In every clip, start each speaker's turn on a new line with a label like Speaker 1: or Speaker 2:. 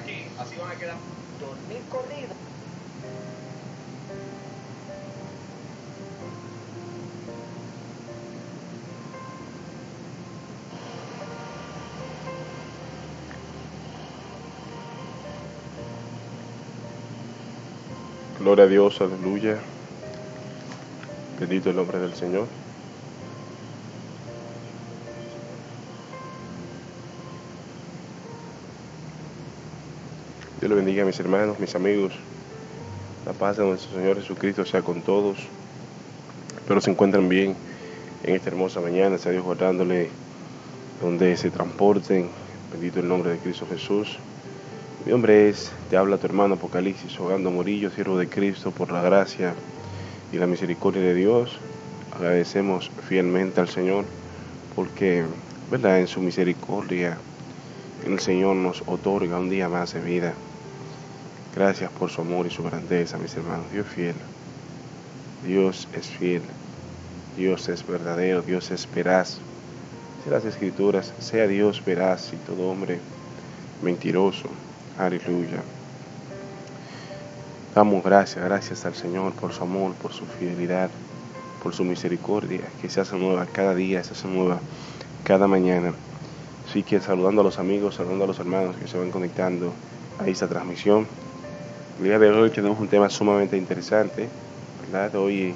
Speaker 1: aquí, así van a quedar. Dormir corrido.
Speaker 2: Gloria a Dios, aleluya. Bendito el nombre del Señor. Dios le bendiga a mis hermanos, mis amigos. La paz de nuestro Señor Jesucristo sea con todos. Espero se encuentren bien en esta hermosa mañana. Sea Dios guardándole donde se transporten. Bendito el nombre de Cristo Jesús. Mi nombre es, te habla tu hermano Apocalipsis, Ogando Morillo, siervo de Cristo, por la gracia y la misericordia de Dios. Agradecemos fielmente al Señor porque, ¿verdad?, en su misericordia el Señor nos otorga un día más de vida. Gracias por su amor y su grandeza, mis hermanos. Dios es fiel. Dios es fiel. Dios es verdadero. Dios es veraz. Dice las Escrituras, sea Dios veraz y todo hombre mentiroso. Aleluya. Damos gracias al Señor por su amor, por su fidelidad, por su misericordia, que se hace nueva cada día, se hace nueva cada mañana. Así que saludando a los amigos, saludando a los hermanos que se van conectando a esta transmisión. El día de hoy tenemos un tema sumamente interesante, ¿verdad? Hoy,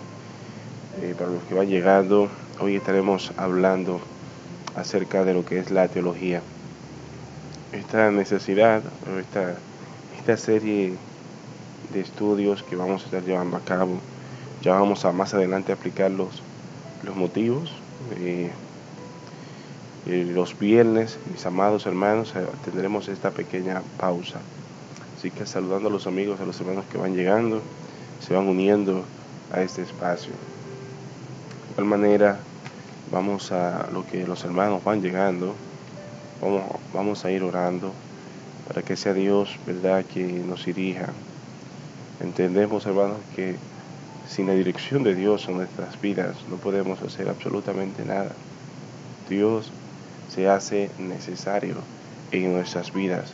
Speaker 2: para los que van llegando, hoy estaremos hablando acerca de lo que es la teología. Esta necesidad, esta serie de estudios que vamos a estar llevando a cabo, ya vamos a más adelante aplicar los motivos. Los viernes, mis amados hermanos, tendremos esta pequeña pausa. Así que saludando a los amigos, a los hermanos que van llegando, se van uniendo a este espacio. De igual manera, vamos a lo que los hermanos van llegando, vamos a ir orando para que sea Dios, ¿verdad?, que nos dirija. Entendemos, hermanos, que sin la dirección de Dios en nuestras vidas no podemos hacer absolutamente nada. Dios se hace necesario en nuestras vidas,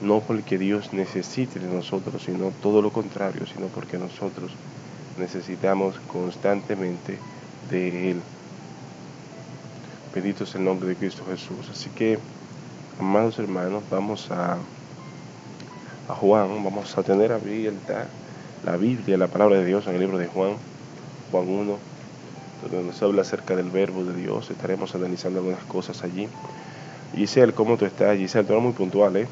Speaker 2: no porque Dios necesite de nosotros, sino todo lo contrario, sino porque nosotros necesitamos constantemente de Él. Bendito es el nombre de Cristo Jesús. Así que, amados hermanos, vamos a Juan, vamos a tener abierta la Biblia, la palabra de Dios en el libro de Juan 1, donde nos habla acerca del verbo de Dios. Estaremos analizando algunas cosas allí. Giselle, ¿cómo tú estás? Giselle, tú eres muy puntual, ¿eh?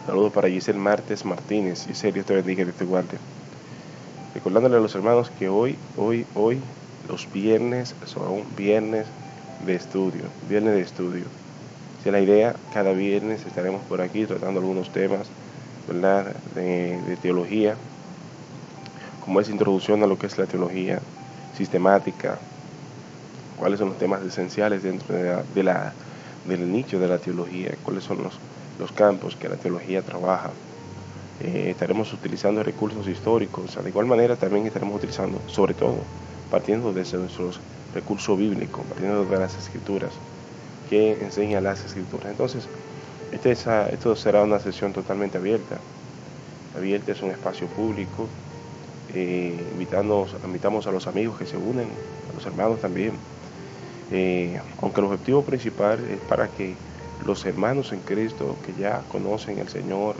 Speaker 2: Saludos para Giselle Martínez. Giselle, Dios te bendiga y Dios te guarde. Recordándole a los hermanos que hoy, los viernes son viernes de estudio. Si es la idea, cada viernes estaremos por aquí tratando algunos temas, ¿verdad?, de teología, como es introducción a lo que es la teología sistemática, cuáles son los temas esenciales dentro del nicho de la teología, cuáles son los campos que la teología trabaja. Estaremos utilizando recursos históricos. De igual manera también estaremos utilizando, sobre todo, partiendo desde nuestros recursos bíblicos, partiendo de las Escrituras, que enseñan las Escrituras. Entonces, esto será una sesión totalmente abierta. Abierta es un espacio público. Invitamos a los amigos que se unen, a los hermanos también. Aunque el objetivo principal es para que los hermanos en Cristo que ya conocen al Señor,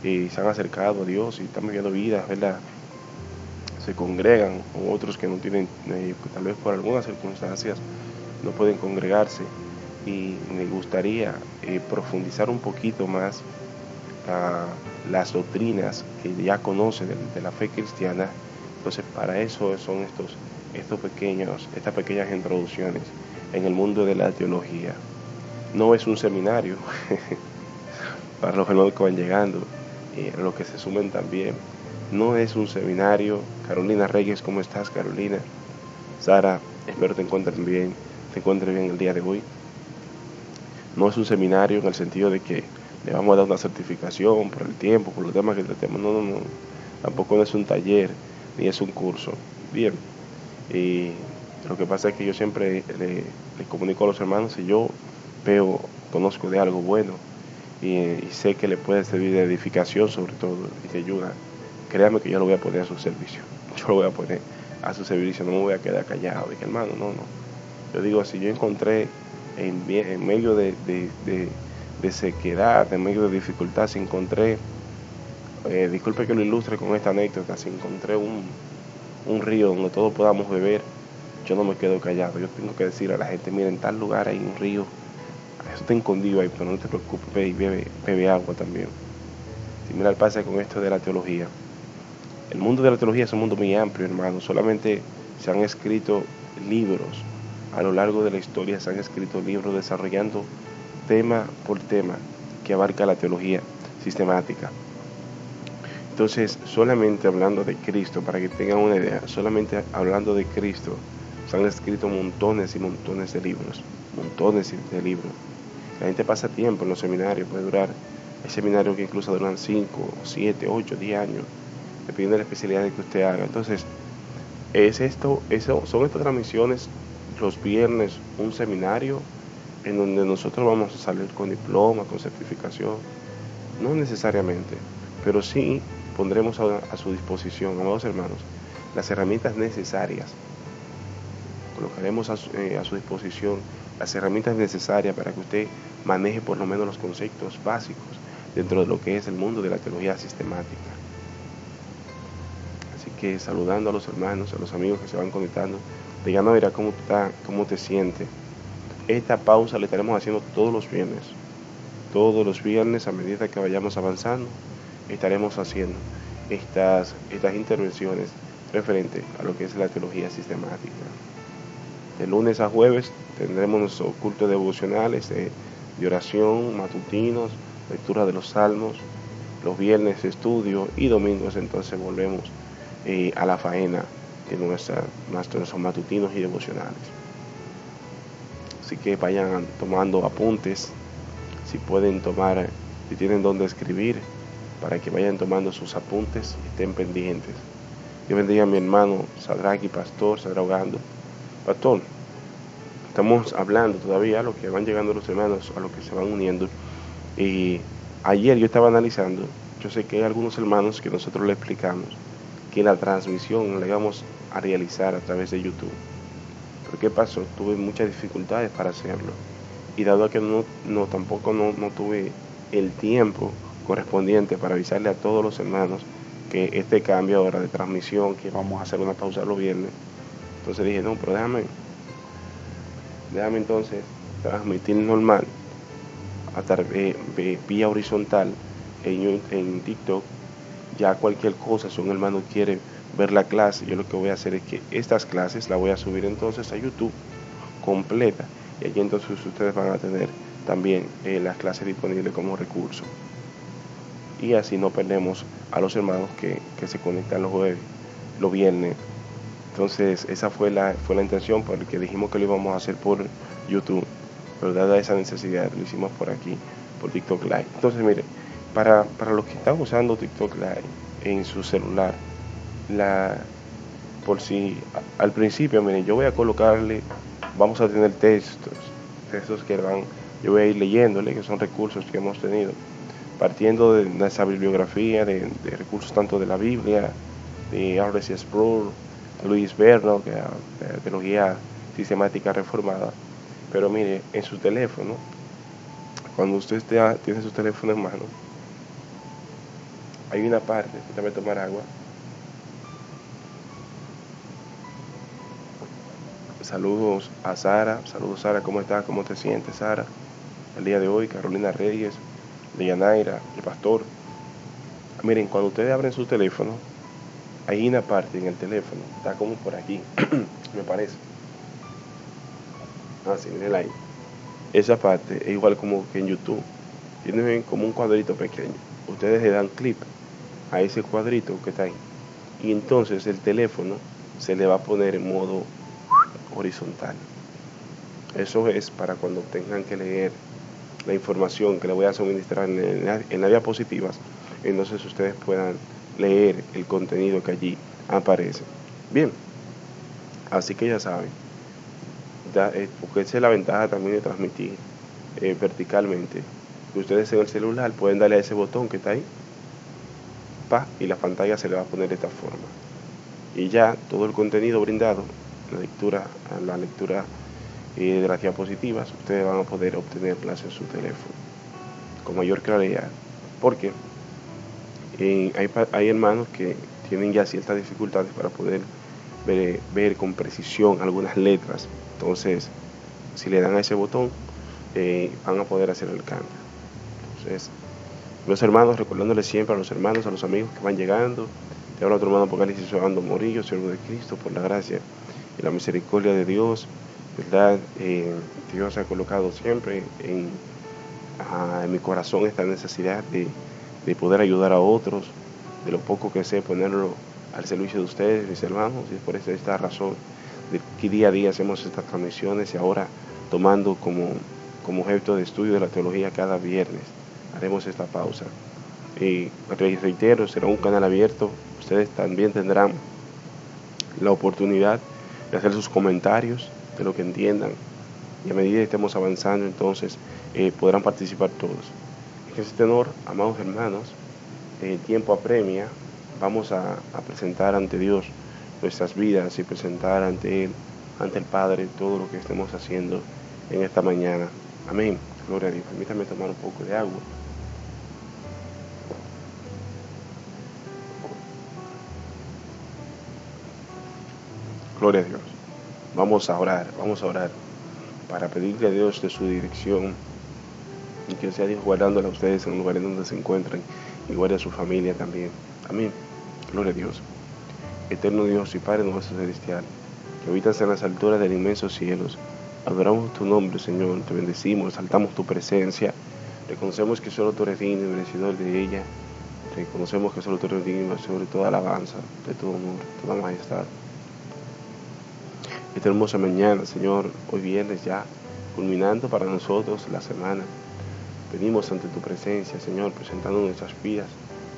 Speaker 2: se han acercado a Dios y están viviendo vidas, ¿verdad?, se congregan, con otros que no tienen, tal vez por algunas circunstancias no pueden congregarse y les gustaría profundizar un poquito más las doctrinas que ya conocen de la fe cristiana. Entonces, para eso son estas pequeñas introducciones en el mundo de la teología. No es un seminario para los hermanos que van llegando, los que se sumen también. No es un seminario. Carolina Reyes, ¿cómo estás, Carolina? Sara, espero te encuentres bien el día de hoy. No es un seminario en el sentido de que le vamos a dar una certificación por el tiempo, por los temas que tratemos. No. Tampoco no es un taller, ni es un curso. Bien. Y lo que pasa es que yo siempre le comunico a los hermanos, si yo conozco de algo bueno, y sé que le puede servir de edificación sobre todo y de ayuda, créame que yo lo voy a poner a su servicio. Yo lo voy a poner a su servicio, no me voy a quedar callado. Dije, hermano, no, no. Yo digo, si yo encontré en medio de sequedad, en medio de dificultad, si encontré, disculpe que lo ilustre con esta anécdota, si encontré un río donde todos podamos beber, yo no me quedo callado. Yo tengo que decir a la gente, miren, en tal lugar hay un río, eso está escondido ahí, pero no te preocupes, ve y bebe agua también. Similar pasa con esto de la teología. El mundo de la teología es un mundo muy amplio, hermano. Solamente se han escrito libros. A lo largo de la historia se han escrito libros desarrollando tema por tema que abarca la teología sistemática. Entonces, solamente hablando de Cristo, para que tengan una idea, solamente hablando de Cristo, se han escrito montones y montones de libros. Montones de libros. La gente pasa tiempo en los seminarios, puede durar. Hay seminarios que incluso duran 5, 7, 8, 10 años, dependiendo de la especialidad que usted haga. Entonces, son estas transmisiones los viernes, un seminario en donde nosotros vamos a salir con diploma, con certificación. No necesariamente, pero sí pondremos a su disposición, amados hermanos, las herramientas necesarias. Colocaremos a su disposición las herramientas necesarias para que usted maneje por lo menos los conceptos básicos dentro de lo que es el mundo de la teología sistemática. Así que saludando a los hermanos, a los amigos que se van conectando, digan, no, mira cómo está, cómo te sientes. Esta pausa la estaremos haciendo todos los viernes. Todos los viernes, a medida que vayamos avanzando, estaremos haciendo estas intervenciones referentes a lo que es la teología sistemática. De lunes a jueves tendremos nuestros cultos devocionales de oración, matutinos, lectura de los salmos, los viernes estudio y domingos entonces volvemos a la faena de nuestros matutinos y devocionales. Así que vayan tomando apuntes, si pueden tomar, si tienen donde escribir, para que vayan tomando sus apuntes y estén pendientes. Dios bendiga a mi hermano Sadraki, pastor, Sadraugando. Pastor, estamos hablando todavía a lo que van llegando los hermanos, a lo que se van uniendo. Y ayer yo estaba analizando, yo sé que hay algunos hermanos que nosotros le explicamos que la transmisión la íbamos a realizar a través de YouTube. Pero ¿qué pasó? Tuve muchas dificultades para hacerlo. Y dado que tampoco no tuve el tiempo correspondiente para avisarle a todos los hermanos que este cambio ahora de transmisión, que vamos a hacer una pausa los viernes, entonces dije, no, pero déjame entonces transmitir normal, vía horizontal en TikTok. Ya cualquier cosa, si un hermano quiere ver la clase, yo lo que voy a hacer es que estas clases las voy a subir entonces a YouTube completa, y allí entonces ustedes van a tener también las clases disponibles como recurso, y así no perdemos a los hermanos que se conectan los jueves, los viernes. Entonces esa fue la intención, porque dijimos que lo íbamos a hacer por YouTube, pero dada esa necesidad lo hicimos por aquí, por TikTok Live. Entonces mire, para los que están usando TikTok Live en su celular, por si al principio, miren, yo voy a colocarle, vamos a tener textos que yo voy a ir leyéndole, que son recursos que hemos tenido, partiendo de esa bibliografía, de recursos tanto de la Biblia, de R.C. Sproul, de Luis Bernal, de teología sistemática reformada. Pero mire, en su teléfono, cuando usted tiene su teléfono en mano, hay una parte, déjame tomar agua. Saludos a Sara, ¿cómo estás? ¿Cómo te sientes, Sara? El día de hoy, Carolina Reyes, Deyanaira, el pastor. Miren, cuando ustedes abren su teléfono, hay una parte en el teléfono, está como por aquí, me parece. Sí, miren ahí. Esa parte es igual como que en YouTube. Tienen como un cuadrito pequeño. Ustedes le dan clic a ese cuadrito que está ahí. Y entonces el teléfono se le va a poner en modo horizontal. Eso es para cuando tengan que leer la información que le voy a suministrar en las diapositivas, entonces ustedes puedan leer el contenido que allí aparece. Bien, así que ya saben, porque esa es la ventaja también de transmitir verticalmente, que ustedes en el celular pueden darle a ese botón que está ahí, y la pantalla se le va a poner de esta forma. Y ya todo el contenido brindado, la lectura de las diapositivas, ustedes van a poder obtenerlas en su teléfono con mayor claridad. Porque hay hermanos que tienen ya ciertas dificultades para poder ver con precisión algunas letras. Entonces, si le dan a ese botón, van a poder hacer el cambio. Entonces, los hermanos, recordándoles siempre a los hermanos, a los amigos que van llegando, te habla otro hermano Apocalipsis Orlando Morillo, siervo de Cristo, por la gracia y la misericordia de Dios, ¿verdad? Dios ha colocado siempre en mi corazón esta necesidad de poder ayudar a otros, de lo poco que sé, ponerlo al servicio de ustedes, mis hermanos, y es por esta razón de que día a día hacemos estas transmisiones y ahora tomando como objeto de estudio de la teología cada viernes. Haremos esta pausa. Y reitero, será un canal abierto. Ustedes también tendrán la oportunidad de hacer sus comentarios de lo que entiendan. Y a medida que estemos avanzando, entonces podrán participar todos. En ese tenor, amados hermanos, el tiempo apremia. Vamos a presentar ante Dios nuestras vidas y presentar ante Él, ante el Padre, todo lo que estemos haciendo en esta mañana. Amén. Gloria a Dios. Permítame tomar un poco de agua. Gloria a Dios. Vamos a orar para pedirle a Dios de su dirección y que sea Dios guardándola a ustedes en el lugar en donde se encuentran y guarde a su familia también. Amén. Gloria a Dios. Eterno Dios y Padre nuestro celestial, que habitas en las alturas del inmenso cielos, adoramos tu nombre, Señor, te bendecimos, exaltamos tu presencia, reconocemos que solo tú eres digno y merecedor de ella, reconocemos que solo tú eres digno y merecedor de toda alabanza, de todo honor, de toda majestad. Esta hermosa mañana, Señor, hoy viernes ya, culminando para nosotros la semana, venimos ante tu presencia, Señor, presentando nuestras vidas,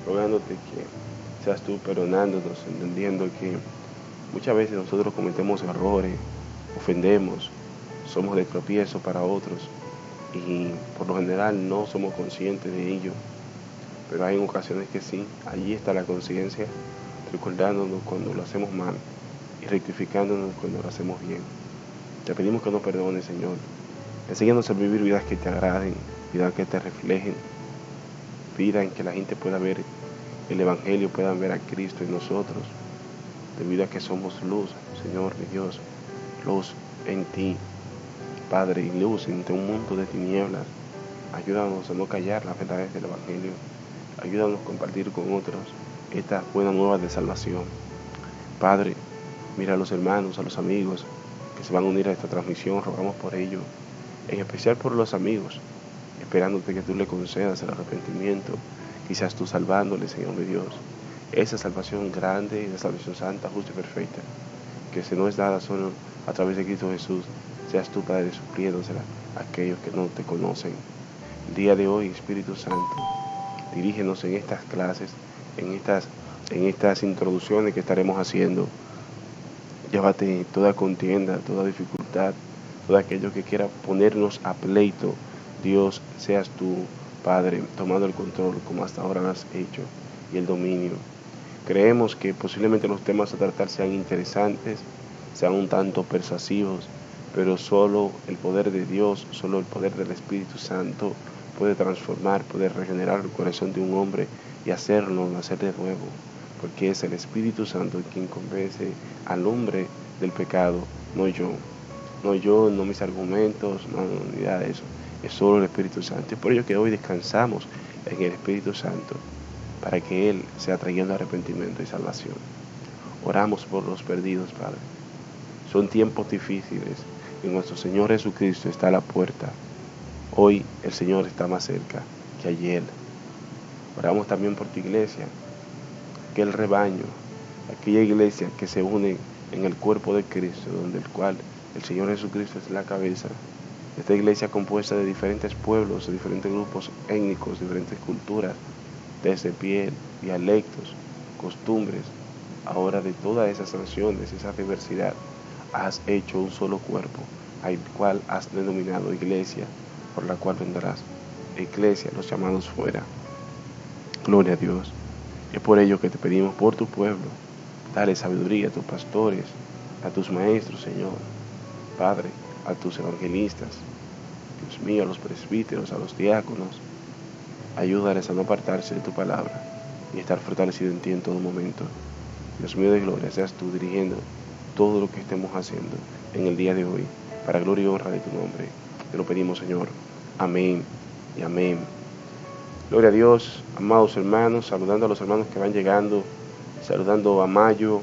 Speaker 2: rogándote que seas tú perdonándonos, entendiendo que muchas veces nosotros cometemos errores, ofendemos, somos de tropiezo para otros y por lo general no somos conscientes de ello, pero hay ocasiones que sí, allí está la conciencia, recordándonos cuando lo hacemos mal y rectificándonos cuando lo hacemos bien. Te pedimos que nos perdones, Señor. Enséñanos a vivir vidas que te agraden, vidas que te reflejen, vidas en que la gente pueda ver el Evangelio, puedan ver a Cristo en nosotros, debido a que somos luz, Señor, mi Dios, luz en ti, Padre, y luz entre un mundo de tinieblas. Ayúdanos a no callar las verdades del Evangelio. Ayúdanos a compartir con otros estas buenas nuevas de salvación. Padre, mira a los hermanos, a los amigos que se van a unir a esta transmisión, rogamos por ello, en especial por los amigos, esperándote que tú le concedas el arrepentimiento, quizás tú salvándole, Señor mi Dios, esa salvación grande, esa salvación santa, justa y perfecta, que se nos es dada solo a través de Cristo Jesús. Seas tú, Padre, supliéndosela a aquellos que no te conocen. El día de hoy, Espíritu Santo, dirígenos en estas clases, en estas introducciones que estaremos haciendo. Llévate toda contienda, toda dificultad, todo aquello que quiera ponernos a pleito. Dios, seas tú, Padre, tomando el control como hasta ahora lo has hecho, y el dominio. Creemos que posiblemente los temas a tratar sean interesantes, sean un tanto persuasivos, pero solo el poder de Dios, solo el poder del Espíritu Santo puede transformar, puede regenerar el corazón de un hombre y hacerlo nacer de nuevo, porque es el Espíritu Santo quien convence al hombre del pecado, no yo. No yo, no mis argumentos, no ni nada de eso. Es solo el Espíritu Santo. Es por ello que hoy descansamos en el Espíritu Santo, para que Él sea trayendo arrepentimiento y salvación. Oramos por los perdidos, Padre. Son tiempos difíciles y nuestro Señor Jesucristo está a la puerta. Hoy el Señor está más cerca que ayer. Oramos también por tu iglesia, aquel rebaño, aquella iglesia que se une en el cuerpo de Cristo, donde el cual el Señor Jesucristo es la cabeza. Esta iglesia compuesta de diferentes pueblos, de diferentes grupos étnicos, diferentes culturas, desde piel, dialectos, costumbres, ahora de todas esas naciones, esa diversidad, has hecho un solo cuerpo, al cual has denominado iglesia, por la cual vendrás. iglesia, los llamados fuera. Gloria a Dios. Es por ello que te pedimos por tu pueblo. Dale sabiduría a tus pastores, a tus maestros, Señor. Padre, a tus evangelistas. Dios mío, a los presbíteros, a los diáconos. Ayúdales a no apartarse de tu palabra y estar fortalecido en ti en todo momento. Dios mío de gloria, seas tú dirigiendo todo lo que estemos haciendo en el día de hoy, para gloria y honra de tu nombre. Te lo pedimos, Señor. Amén y amén. Gloria a Dios, amados hermanos, saludando a los hermanos que van llegando, saludando a Mayo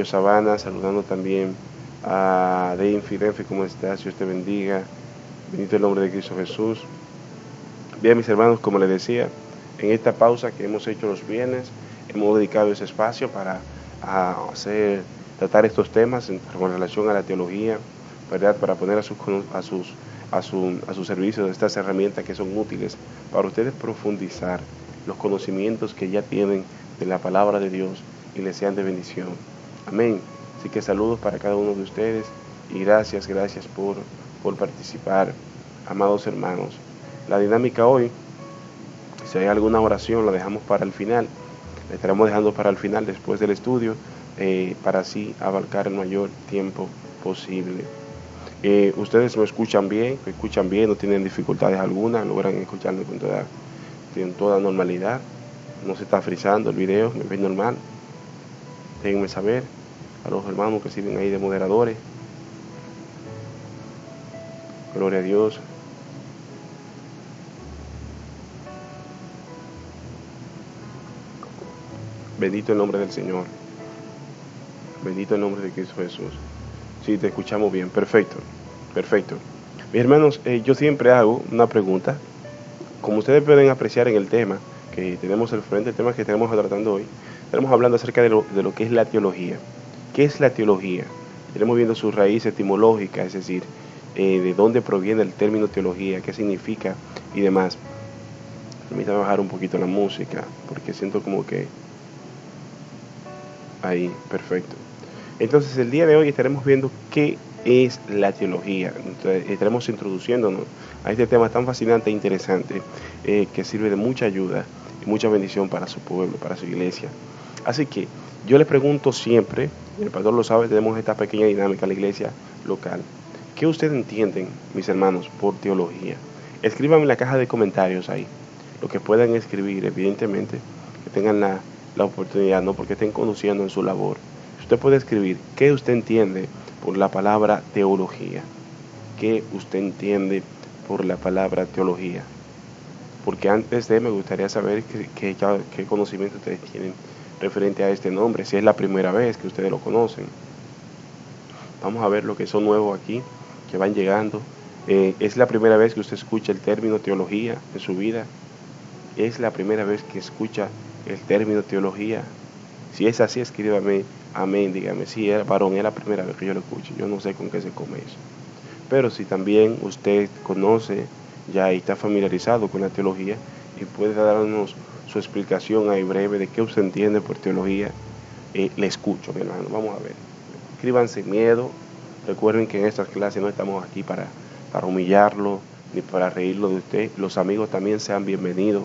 Speaker 2: Sabana, saludando también a Denfi, ¿cómo estás? Dios te bendiga. Bendito el nombre de Cristo Jesús. Bien, mis hermanos, como les decía, en esta pausa que hemos hecho los viernes, hemos dedicado ese espacio para tratar estos temas con relación a la teología, ¿verdad? Para poner a su servicio estas herramientas que son útiles para ustedes profundizar los conocimientos que ya tienen de la palabra de Dios y les sean de bendición. Amén. Así que saludos para cada uno de ustedes y gracias por participar, amados hermanos. La dinámica hoy, si hay alguna oración, la dejamos para el final. La estaremos dejando para el final después del estudio, para así abarcar el mayor tiempo posible. Ustedes me escuchan bien, no tienen dificultades alguna, logran escucharme con toda normalidad. No se está frizando el video, me ven normal. Déjenme saber a los hermanos que sirven ahí de moderadores. Gloria a Dios. Bendito el nombre del Señor. Bendito el nombre de Cristo Jesús. Sí, te escuchamos bien. Perfecto. Mis hermanos, yo siempre hago una pregunta. Como ustedes pueden apreciar en el tema que tenemos el frente, el tema que tenemos tratando hoy, estaremos hablando acerca de lo que es la teología. ¿Qué es la teología? Estaremos viendo su raíz etimológica, es decir, de dónde proviene el término teología, qué significa y demás. Permítame bajar un poquito la música, porque siento como que... Ahí, perfecto. Entonces, el día de hoy estaremos viendo qué es la teología. Entonces, estaremos introduciéndonos a este tema tan fascinante e interesante, que sirve de mucha ayuda y mucha bendición para su pueblo, para su iglesia. Así que yo les pregunto siempre, y el pastor lo sabe, tenemos esta pequeña dinámica en la iglesia local. ¿Qué ustedes entienden, mis hermanos, por teología? Escríbanme en la caja de comentarios ahí, lo que puedan escribir, evidentemente, que tengan la oportunidad, no porque estén conociendo en su labor. Usted puede escribir qué usted entiende por la palabra teología. ¿Qué usted entiende por la palabra teología? Porque antes de me gustaría saber qué conocimiento ustedes tienen referente a este nombre, si es la primera vez que ustedes lo conocen. Vamos a ver lo que son nuevos aquí, que van llegando. ¿Es la primera vez que usted escucha el término teología en su vida? ¿Es la primera vez que escucha el término teología? Si es así, escríbame amén, dígame, si es varón, es la primera vez que yo lo escucho, yo no sé con qué se come eso. Pero si también usted conoce ya y está familiarizado con la teología y puede darnos su explicación ahí breve de qué usted entiende por teología, le escucho, mi hermano. Vamos a ver. Escríbanse sin miedo. Recuerden que en estas clases no estamos aquí para humillarlo ni para reírlo de usted. Los amigos también sean bienvenidos.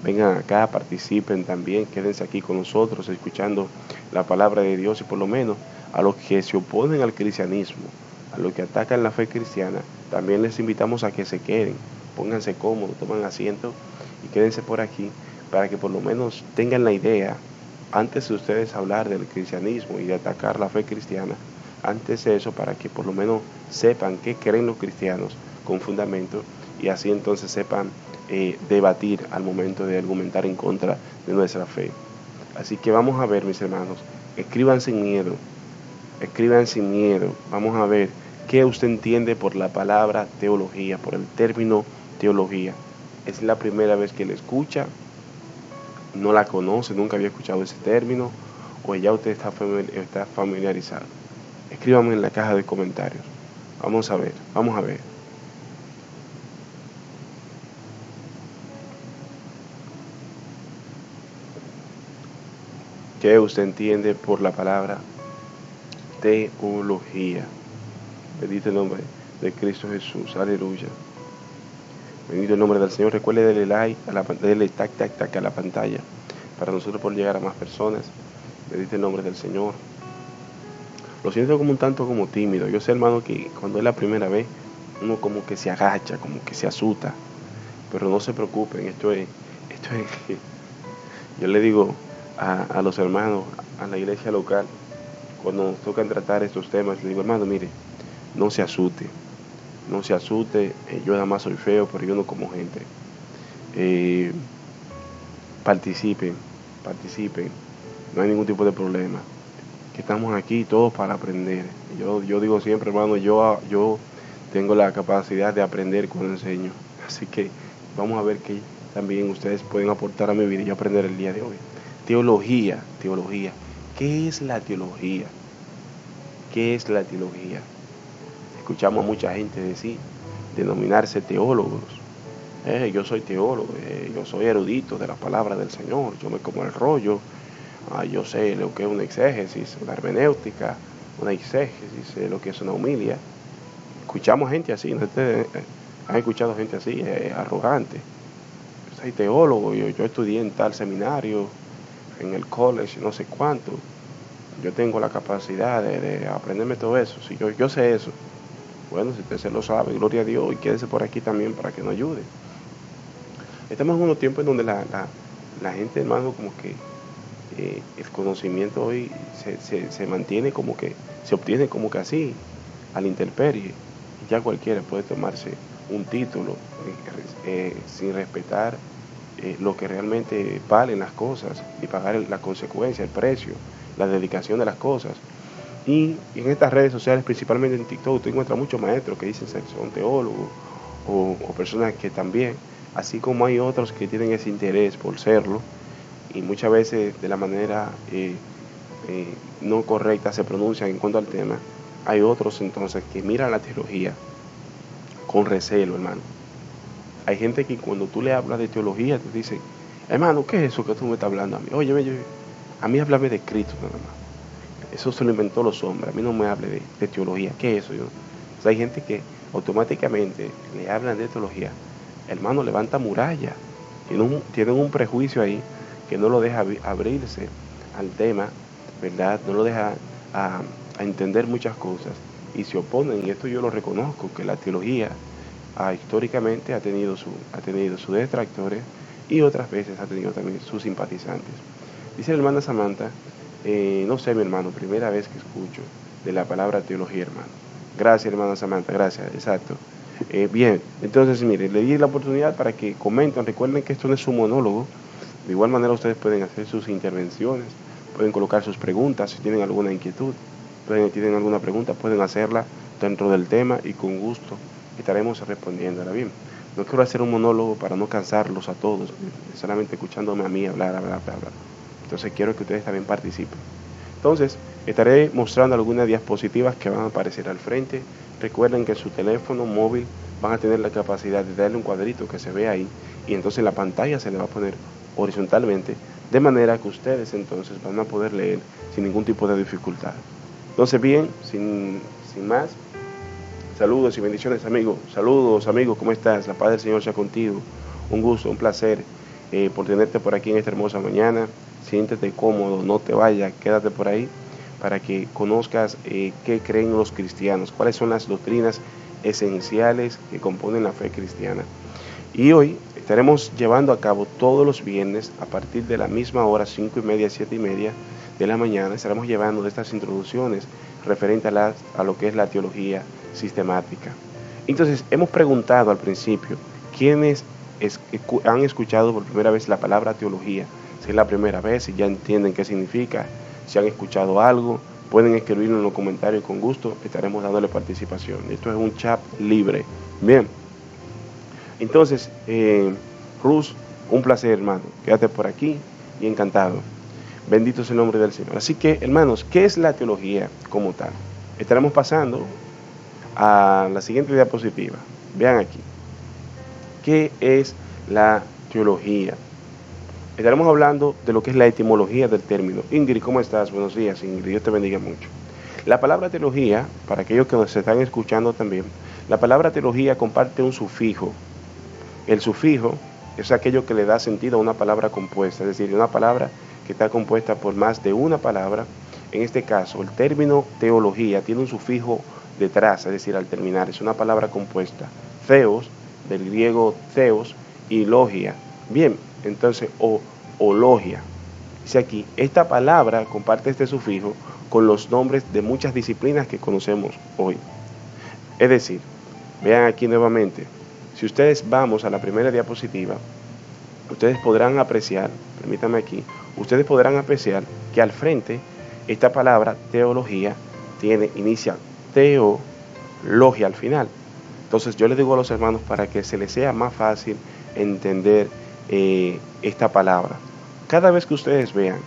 Speaker 2: Vengan acá, participen también, quédense aquí con nosotros escuchando la palabra de Dios, y por lo menos a los que se oponen al cristianismo, a los que atacan la fe cristiana, también les invitamos a que se queden, pónganse cómodos, tomen asiento y quédense por aquí para que por lo menos tengan la idea, antes de ustedes hablar del cristianismo y de atacar la fe cristiana, antes de eso, para que por lo menos sepan qué creen los cristianos con fundamento, y así entonces sepan debatir al momento de argumentar en contra de nuestra fe. Así que vamos a ver, mis hermanos, escriban sin miedo, vamos a ver qué usted entiende por la palabra teología, por el término teología. ¿Es la primera vez que le escucha? ¿No la conoce? ¿Nunca había escuchado ese término? ¿O ya usted está familiarizado? Escríbame en la caja de comentarios. Vamos a ver. ¿Qué usted entiende por la palabra teología? Bendito el nombre de Cristo Jesús. Aleluya. Bendito el nombre del Señor. Recuerde darle like, darle tac, tac, tac a la pantalla para nosotros poder llegar a más personas. Bendito el nombre del Señor. Lo siento como un tanto como tímido. Yo sé, hermano, que cuando es la primera vez, uno como que se agacha, como que se asusta. Pero no se preocupen, esto es yo le digo a los hermanos, a la iglesia local, cuando nos tocan tratar estos temas, le digo, hermano, mire, no se asuste, no se asuste, yo nada más soy feo, pero yo no como gente. Eh, participen, participen, no hay ningún tipo de problema. Que estamos aquí todos para aprender. Yo digo siempre, hermano, yo tengo la capacidad de aprender cuando enseño. Así que vamos a ver qué también ustedes pueden aportar a mi vida y aprender el día de hoy. Teología, teología. ¿Qué es la teología? ¿Qué es la teología? Escuchamos a mucha gente decir, denominarse teólogos. Yo soy teólogo, yo soy erudito de la palabra del Señor, yo me como el rollo, yo sé lo que es una exégesis, una hermenéutica, una exégesis, sé lo que es una homilia. Escuchamos gente así, ¿no? Ustedes han escuchado gente así, arrogante. Yo soy teólogo, yo estudié en tal seminario, en el college, no sé cuánto. Yo tengo la capacidad de aprenderme todo eso. Si yo sé eso, bueno, si usted se lo sabe, gloria a Dios, y quédese por aquí también para que nos ayude. Estamos en unos tiempos en donde la gente, hermano, como que el conocimiento hoy se mantiene como que, se obtiene como que así, a la intemperie. Ya cualquiera puede tomarse un título sin respetar lo que realmente valen las cosas y pagar la consecuencia, el precio, la dedicación de las cosas. Y en estas redes sociales, principalmente en TikTok, tú encuentras muchos maestros que dicen ser son teólogos o personas que también, así como hay otros que tienen ese interés por serlo y muchas veces de la manera no correcta se pronuncian en cuanto al tema, hay otros entonces que miran la teología con recelo, hermano. Hay gente que cuando tú le hablas de teología te dice, hermano, ¿qué es eso que tú me estás hablando a mí? Oye, a mí háblame de Cristo nada más. Eso se lo inventó los hombres, a mí no me hable de teología. ¿Qué es eso? O sea, hay gente que automáticamente le hablan de teología. Hermano, levanta muralla. Tienen un prejuicio ahí que no lo deja abrirse al tema, ¿verdad? No lo deja a entender muchas cosas y se oponen, y esto yo lo reconozco, que la teología históricamente ha tenido sus detractores y otras veces ha tenido también sus simpatizantes. Dice la hermana Samantha, no sé, mi hermano, primera vez que escucho de la palabra teología, hermano. Gracias, hermana Samantha, gracias, exacto. Bien, entonces, mire, le di la oportunidad para que comenten. Recuerden que esto no es un monólogo. De igual manera, ustedes pueden hacer sus intervenciones, pueden colocar sus preguntas si tienen alguna inquietud, tienen alguna pregunta, pueden hacerla dentro del tema y con gusto estaremos respondiéndola. Bien, no quiero hacer un monólogo para no cansarlos a todos, solamente escuchándome a mí hablar. Entonces quiero que ustedes también participen. Entonces, estaré mostrando algunas diapositivas que van a aparecer al frente. Recuerden que en su teléfono móvil van a tener la capacidad de darle un cuadrito que se ve ahí y entonces la pantalla se le va a poner horizontalmente, de manera que ustedes entonces van a poder leer sin ningún tipo de dificultad. Entonces, bien, sin más, saludos y bendiciones, amigos. Saludos, amigos, ¿cómo estás? La paz del Señor sea contigo. Un gusto, un placer por tenerte por aquí en esta hermosa mañana. Siéntete cómodo, no te vayas, quédate por ahí para que conozcas qué creen los cristianos, cuáles son las doctrinas esenciales que componen la fe cristiana. Y hoy estaremos llevando a cabo todos los viernes a partir de la misma hora, 5:30, 7:30 de la mañana, estaremos llevando estas introducciones referentes a lo que es la teología sistemática. Entonces, hemos preguntado al principio, ¿quiénes han escuchado por primera vez la palabra teología? Si es la primera vez, si ya entienden qué significa, si han escuchado algo, pueden escribirlo en los comentarios con gusto, estaremos dándole participación. Esto es un chat libre. Bien. Entonces, Rus, un placer, hermano. Quédate por aquí y encantado. Bendito es el nombre del Señor. Así que, hermanos, ¿qué es la teología como tal? Estaremos pasando a la siguiente diapositiva. Vean aquí. ¿Qué es la teología? Estaremos hablando de lo que es la etimología del término. Ingrid, ¿cómo estás? Buenos días, Ingrid. Dios te bendiga mucho. La palabra teología, para aquellos que nos están escuchando también, la palabra teología comparte un sufijo El sufijo es aquello que le da sentido a una palabra compuesta, es decir, una palabra que está compuesta por más de una palabra. En este caso, el término teología tiene un sufijo detrás, es decir, al terminar, es una palabra compuesta. Theos, del griego theos, y logia. Bien, entonces, o logia. Dice aquí, esta palabra comparte este sufijo con los nombres de muchas disciplinas que conocemos hoy. Es decir, vean aquí nuevamente, si ustedes vamos a la primera diapositiva, ustedes podrán apreciar, permítanme aquí, ustedes podrán apreciar que al frente esta palabra teología inicia teologia al final. Entonces yo les digo a los hermanos para que se les sea más fácil entender esta palabra. Cada vez que ustedes vean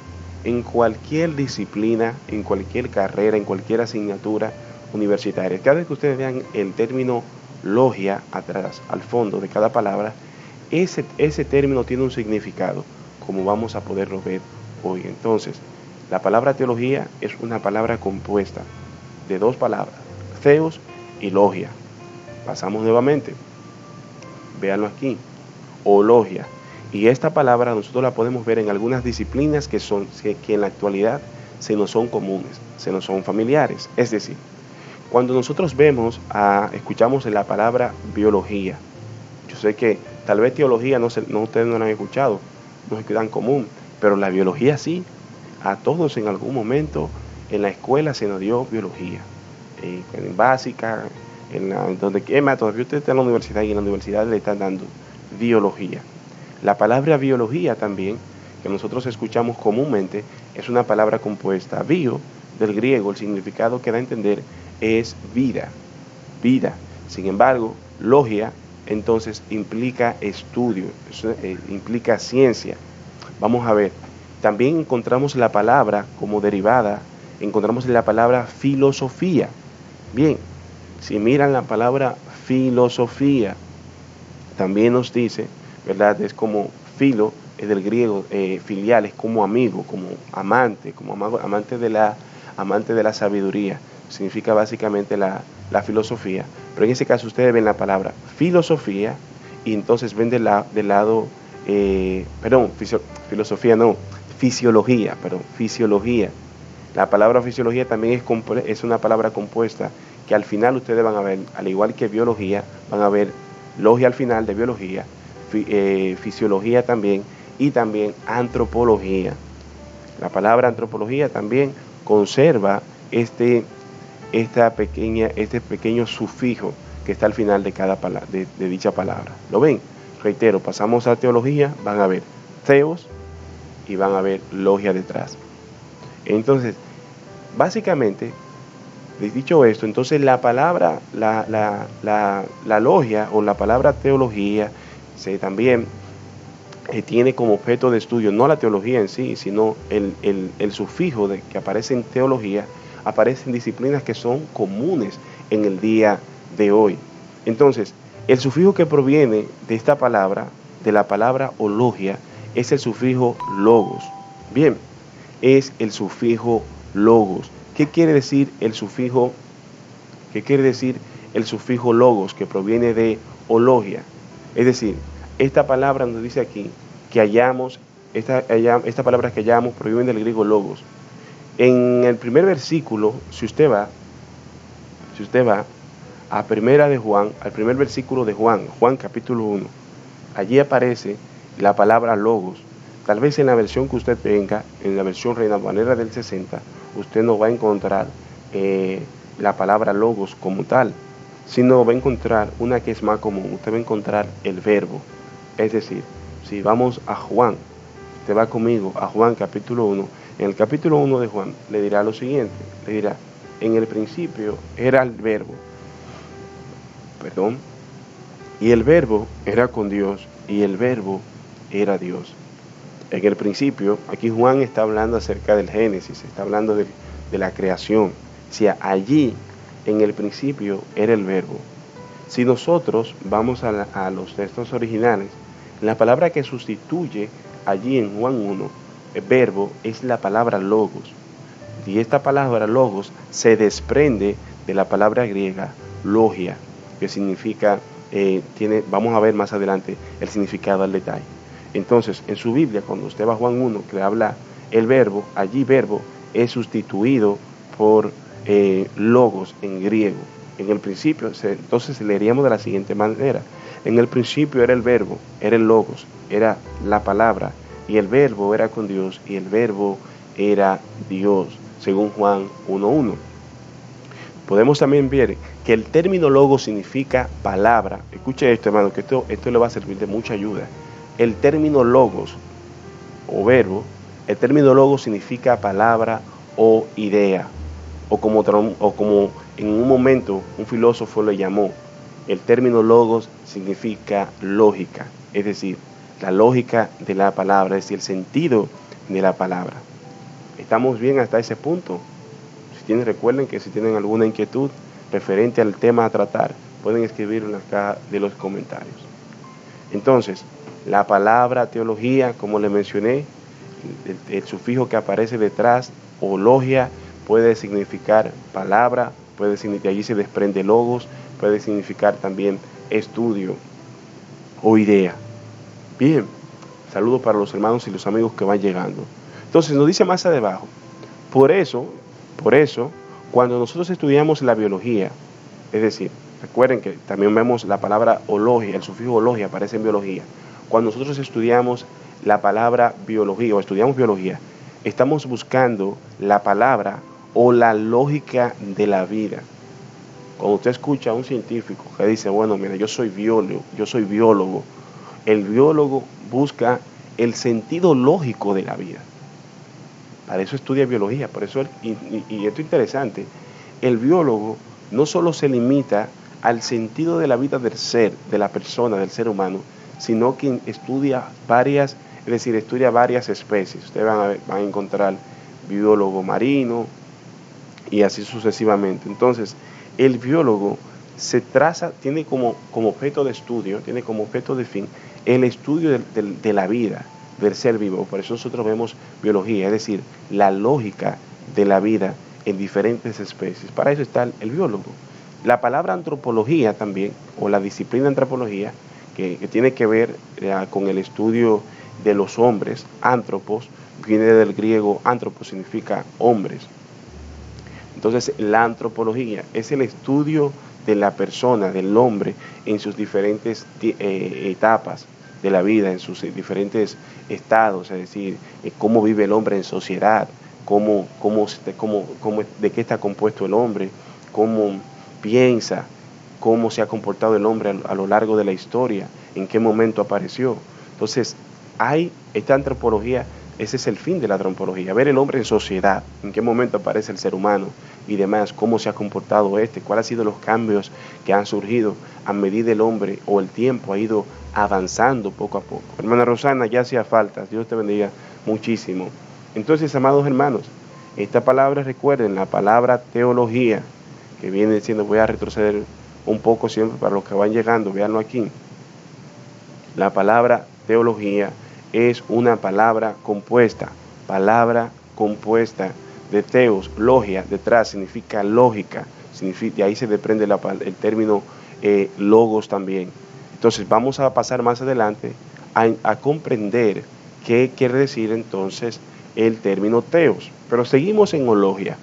Speaker 2: en cualquier disciplina, en cualquier carrera, en cualquier asignatura universitaria, cada vez que ustedes vean el término logia atrás, al fondo de cada palabra, ese término tiene un significado, como vamos a poderlo ver hoy. Entonces, la palabra teología es una palabra compuesta de dos palabras, theos y logia. Pasamos nuevamente, véanlo aquí, o logia. Y esta palabra nosotros la podemos ver en algunas disciplinas que en la actualidad se nos son comunes, se nos son familiares. Es decir, cuando nosotros escuchamos la palabra biología, yo sé que tal vez teología ustedes no la han escuchado, no es tan común, pero la biología sí. A todos en algún momento en la escuela se nos dio biología, en básica, todavía usted está en la universidad y en la universidad le están dando biología. La palabra biología también, que nosotros escuchamos comúnmente, es una palabra compuesta. Bio, del griego, el significado que da a entender es vida. Sin embargo, logia, entonces, implica estudio, implica ciencia. Vamos a ver, también encontramos la palabra como derivada, encontramos la palabra filosofía. Bien, si miran la palabra filosofía, también nos dice, ¿verdad? Es como filo, es del griego, filial, es como amigo, como amante, amante de la sabiduría. Significa básicamente la filosofía. Pero en ese caso ustedes ven la palabra filosofía y entonces ven del lado, fisiología. La palabra fisiología también es una palabra compuesta que al final ustedes van a ver, al igual que biología, van a ver logia al final de biología, fisiología también, y también antropología. La palabra antropología también conserva este pequeño sufijo que está al final de cada de dicha palabra. ¿Lo ven? Reitero, pasamos a teología, van a ver theos y van a ver logia detrás. Entonces, básicamente, dicho esto, entonces la palabra, la logia o la palabra teología también tiene como objeto de estudio no la teología en sí, sino el sufijo que aparece en teología, aparece en disciplinas que son comunes en el día de hoy. Entonces, el sufijo que proviene de esta palabra, de la palabra o logia, es el sufijo logos. Bien, es el sufijo logos. ¿Qué quiere decir el sufijo? ¿Qué quiere decir el sufijo logos que proviene de ologia? Es decir, esta palabra nos dice aquí que esta palabra que hallamos proviene del griego logos. En el primer versículo, si usted va a primera de Juan, al primer versículo de Juan capítulo 1, allí aparece la palabra logos. Tal vez en la versión que usted tenga, en la versión Reina Valera del 60, usted no va a encontrar la palabra logos como tal, sino va a encontrar una que es más común. Usted va a encontrar el verbo. Es decir, si vamos a Juan, usted va conmigo a Juan capítulo 1, en el capítulo 1 de Juan le dirá lo siguiente, le dirá, en el principio era el verbo, y el verbo era con Dios, y el verbo era Dios. En el principio, aquí Juan está hablando acerca del Génesis, está hablando de la creación. O sea, allí, en el principio, era el verbo. Si nosotros vamos a los textos originales, la palabra que sustituye allí en Juan 1, el verbo, es la palabra logos. Y esta palabra logos se desprende de la palabra griega logia, que significa vamos a ver más adelante el significado al detalle. Entonces, en su Biblia, cuando usted va a Juan 1, que le habla el verbo, allí verbo es sustituido por logos en griego. En el principio, entonces leeríamos de la siguiente manera. En el principio era el verbo, era el logos, era la palabra, y el verbo era con Dios, y el verbo era Dios, según Juan 1.1. Podemos también ver que el término logos significa palabra. Escuche esto, hermano, que esto le va a servir de mucha ayuda. El término logos o verbo, el término logos significa palabra o idea, o como en un momento un filósofo le llamó, el término logos significa lógica, es decir, la lógica de la palabra, es decir, el sentido de la palabra. ¿Estamos bien hasta ese punto? Recuerden que si tienen alguna inquietud referente al tema a tratar, pueden escribirlo en la caja de los comentarios. Entonces, la palabra teología, como les mencioné, el sufijo que aparece detrás, o logia, puede significar palabra, de allí se desprende logos, puede significar también estudio o idea. Bien, saludos para los hermanos y los amigos que van llegando. Entonces nos dice más abajo, por eso, cuando nosotros estudiamos la biología, es decir, recuerden que también vemos la palabra ologia, el sufijo ologia aparece en biología. Cuando nosotros estudiamos la palabra biología o estudiamos biología, estamos buscando la palabra o la lógica de la vida. Cuando usted escucha a un científico que dice, bueno, mira, yo soy biólogo, el biólogo busca el sentido lógico de la vida. Para eso estudia biología, por eso, y esto es interesante, el biólogo no solo se limita al sentido de la vida del ser, de la persona, del ser humano, sino que estudia varias especies. Ustedes van a encontrar biólogo marino y así sucesivamente. Entonces, el biólogo tiene como objeto de estudio, tiene como objeto de fin el estudio de la vida, del ser vivo. Por eso nosotros vemos biología, es decir, la lógica de la vida en diferentes especies. Para eso está el biólogo. La palabra antropología también, o la disciplina antropología, que tiene que ver con el estudio de los hombres, antropos, viene del griego antropos, significa hombres. Entonces, la antropología es el estudio de la persona, del hombre, en sus diferentes etapas de la vida, en sus diferentes estados, es decir, cómo vive el hombre en sociedad, de qué está compuesto el hombre, cómo piensa, cómo se ha comportado el hombre a lo largo de la historia, en qué momento apareció. Entonces, hay esta antropología. Ese es el fin de la antropología, ver el hombre en sociedad, en qué momento aparece el ser humano y demás, cómo se ha comportado cuáles han sido los cambios que han surgido a medida el hombre o el tiempo ha ido avanzando poco a poco. Hermana Rosana, ya hacía falta, Dios te bendiga muchísimo. Entonces, amados hermanos, esta palabra, recuerden, la palabra teología, que viene diciendo, voy a retroceder un poco siempre para los que van llegando, véanlo aquí. La palabra teología es una palabra compuesta de teos, logia, detrás significa lógica, de ahí se desprende el término logos también. Entonces vamos a pasar más adelante a comprender qué quiere decir entonces el término teos, pero seguimos en logia.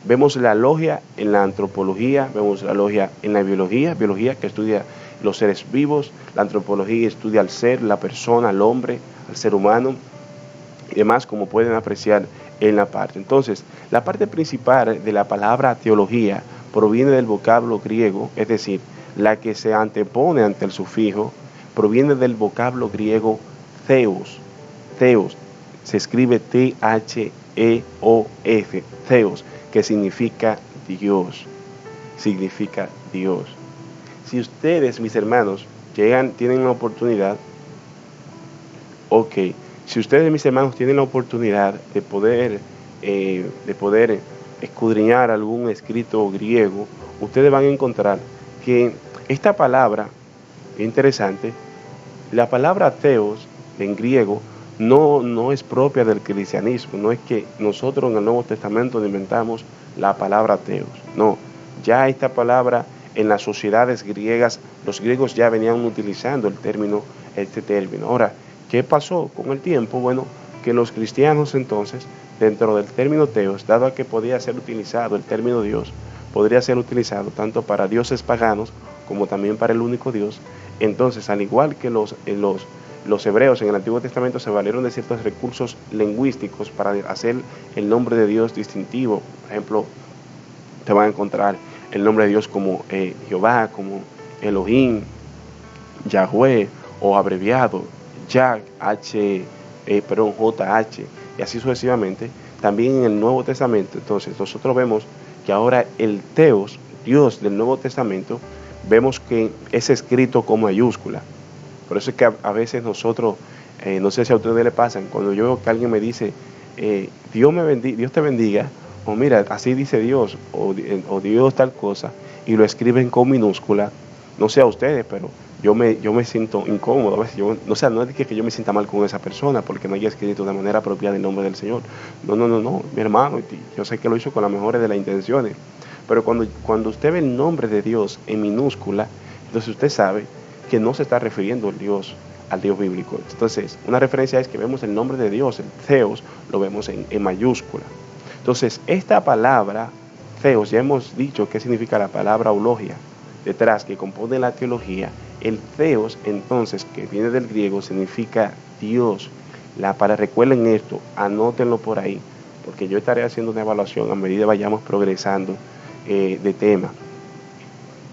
Speaker 2: Vemos la logia en la antropología, vemos la logia en la biología que estudia los seres vivos, la antropología estudia al ser, la persona, al hombre, al ser humano y demás, como pueden apreciar en la parte. Entonces, la parte principal de la palabra teología proviene del vocablo griego, es decir, la que se antepone ante el sufijo, proviene del vocablo griego theos. Theos se escribe Theos, theos, que significa Dios. Significa Dios. Si ustedes, mis hermanos, tienen la oportunidad, si ustedes, mis hermanos, tienen la oportunidad de poder escudriñar algún escrito griego, ustedes van a encontrar que esta palabra, interesante, la palabra theos en griego no es propia del cristianismo, no es que nosotros en el Nuevo Testamento inventamos la palabra theos, no, ya esta palabra en las sociedades griegas, los griegos ya venían utilizando este término. Ahora, ¿qué pasó con el tiempo? Bueno, que los cristianos entonces, dentro del término teos, dado a que podía ser utilizado el término Dios, podría ser utilizado tanto para dioses paganos como también para el único Dios. Entonces, al igual que los hebreos en el Antiguo Testamento se valieron de ciertos recursos lingüísticos para hacer el nombre de Dios distintivo. Por ejemplo, te van a encontrar el nombre de Dios como Jehová, como Elohim, Yahweh, o abreviado JH, JH, y así sucesivamente. También en el Nuevo Testamento, entonces nosotros vemos que ahora el Teos, Dios del Nuevo Testamento, vemos que es escrito con mayúscula. Por eso es que a veces nosotros, no sé si a ustedes le pasan, cuando yo veo que alguien me dice, Dios te bendiga, o mira, así dice Dios, o Dios tal cosa, y lo escriben con minúscula, no sé a ustedes, pero yo me siento incómodo. A veces no es que yo me sienta mal con esa persona porque no haya escrito de manera apropiada el nombre del Señor. No, mi hermano, yo sé que lo hizo con las mejores de las intenciones, pero cuando usted ve el nombre de Dios en minúscula, entonces usted sabe que no se está refiriendo al Dios bíblico. Entonces, una referencia es que vemos el nombre de Dios, el Theos, lo vemos en mayúscula. Entonces, esta palabra, Theos, ya hemos dicho qué significa la palabra eulogia, detrás, que compone la teología. El Theos, entonces, que viene del griego, significa Dios. Recuerden esto, anótenlo por ahí, porque yo estaré haciendo una evaluación a medida que vayamos progresando de tema.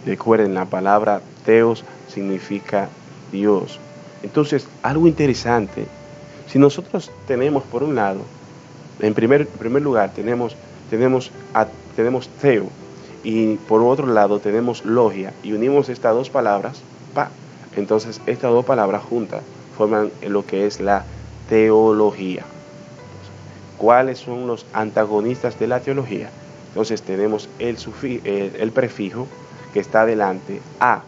Speaker 2: Recuerden, la palabra Theos significa Dios. Entonces, algo interesante, si nosotros tenemos por un lado, en primer lugar tenemos Theo, y por otro lado tenemos logia, y unimos estas dos palabras, entonces estas dos palabras juntas forman lo que es la teología. ¿Cuáles son los antagonistas de la teología? Entonces tenemos el prefijo que está delante, a.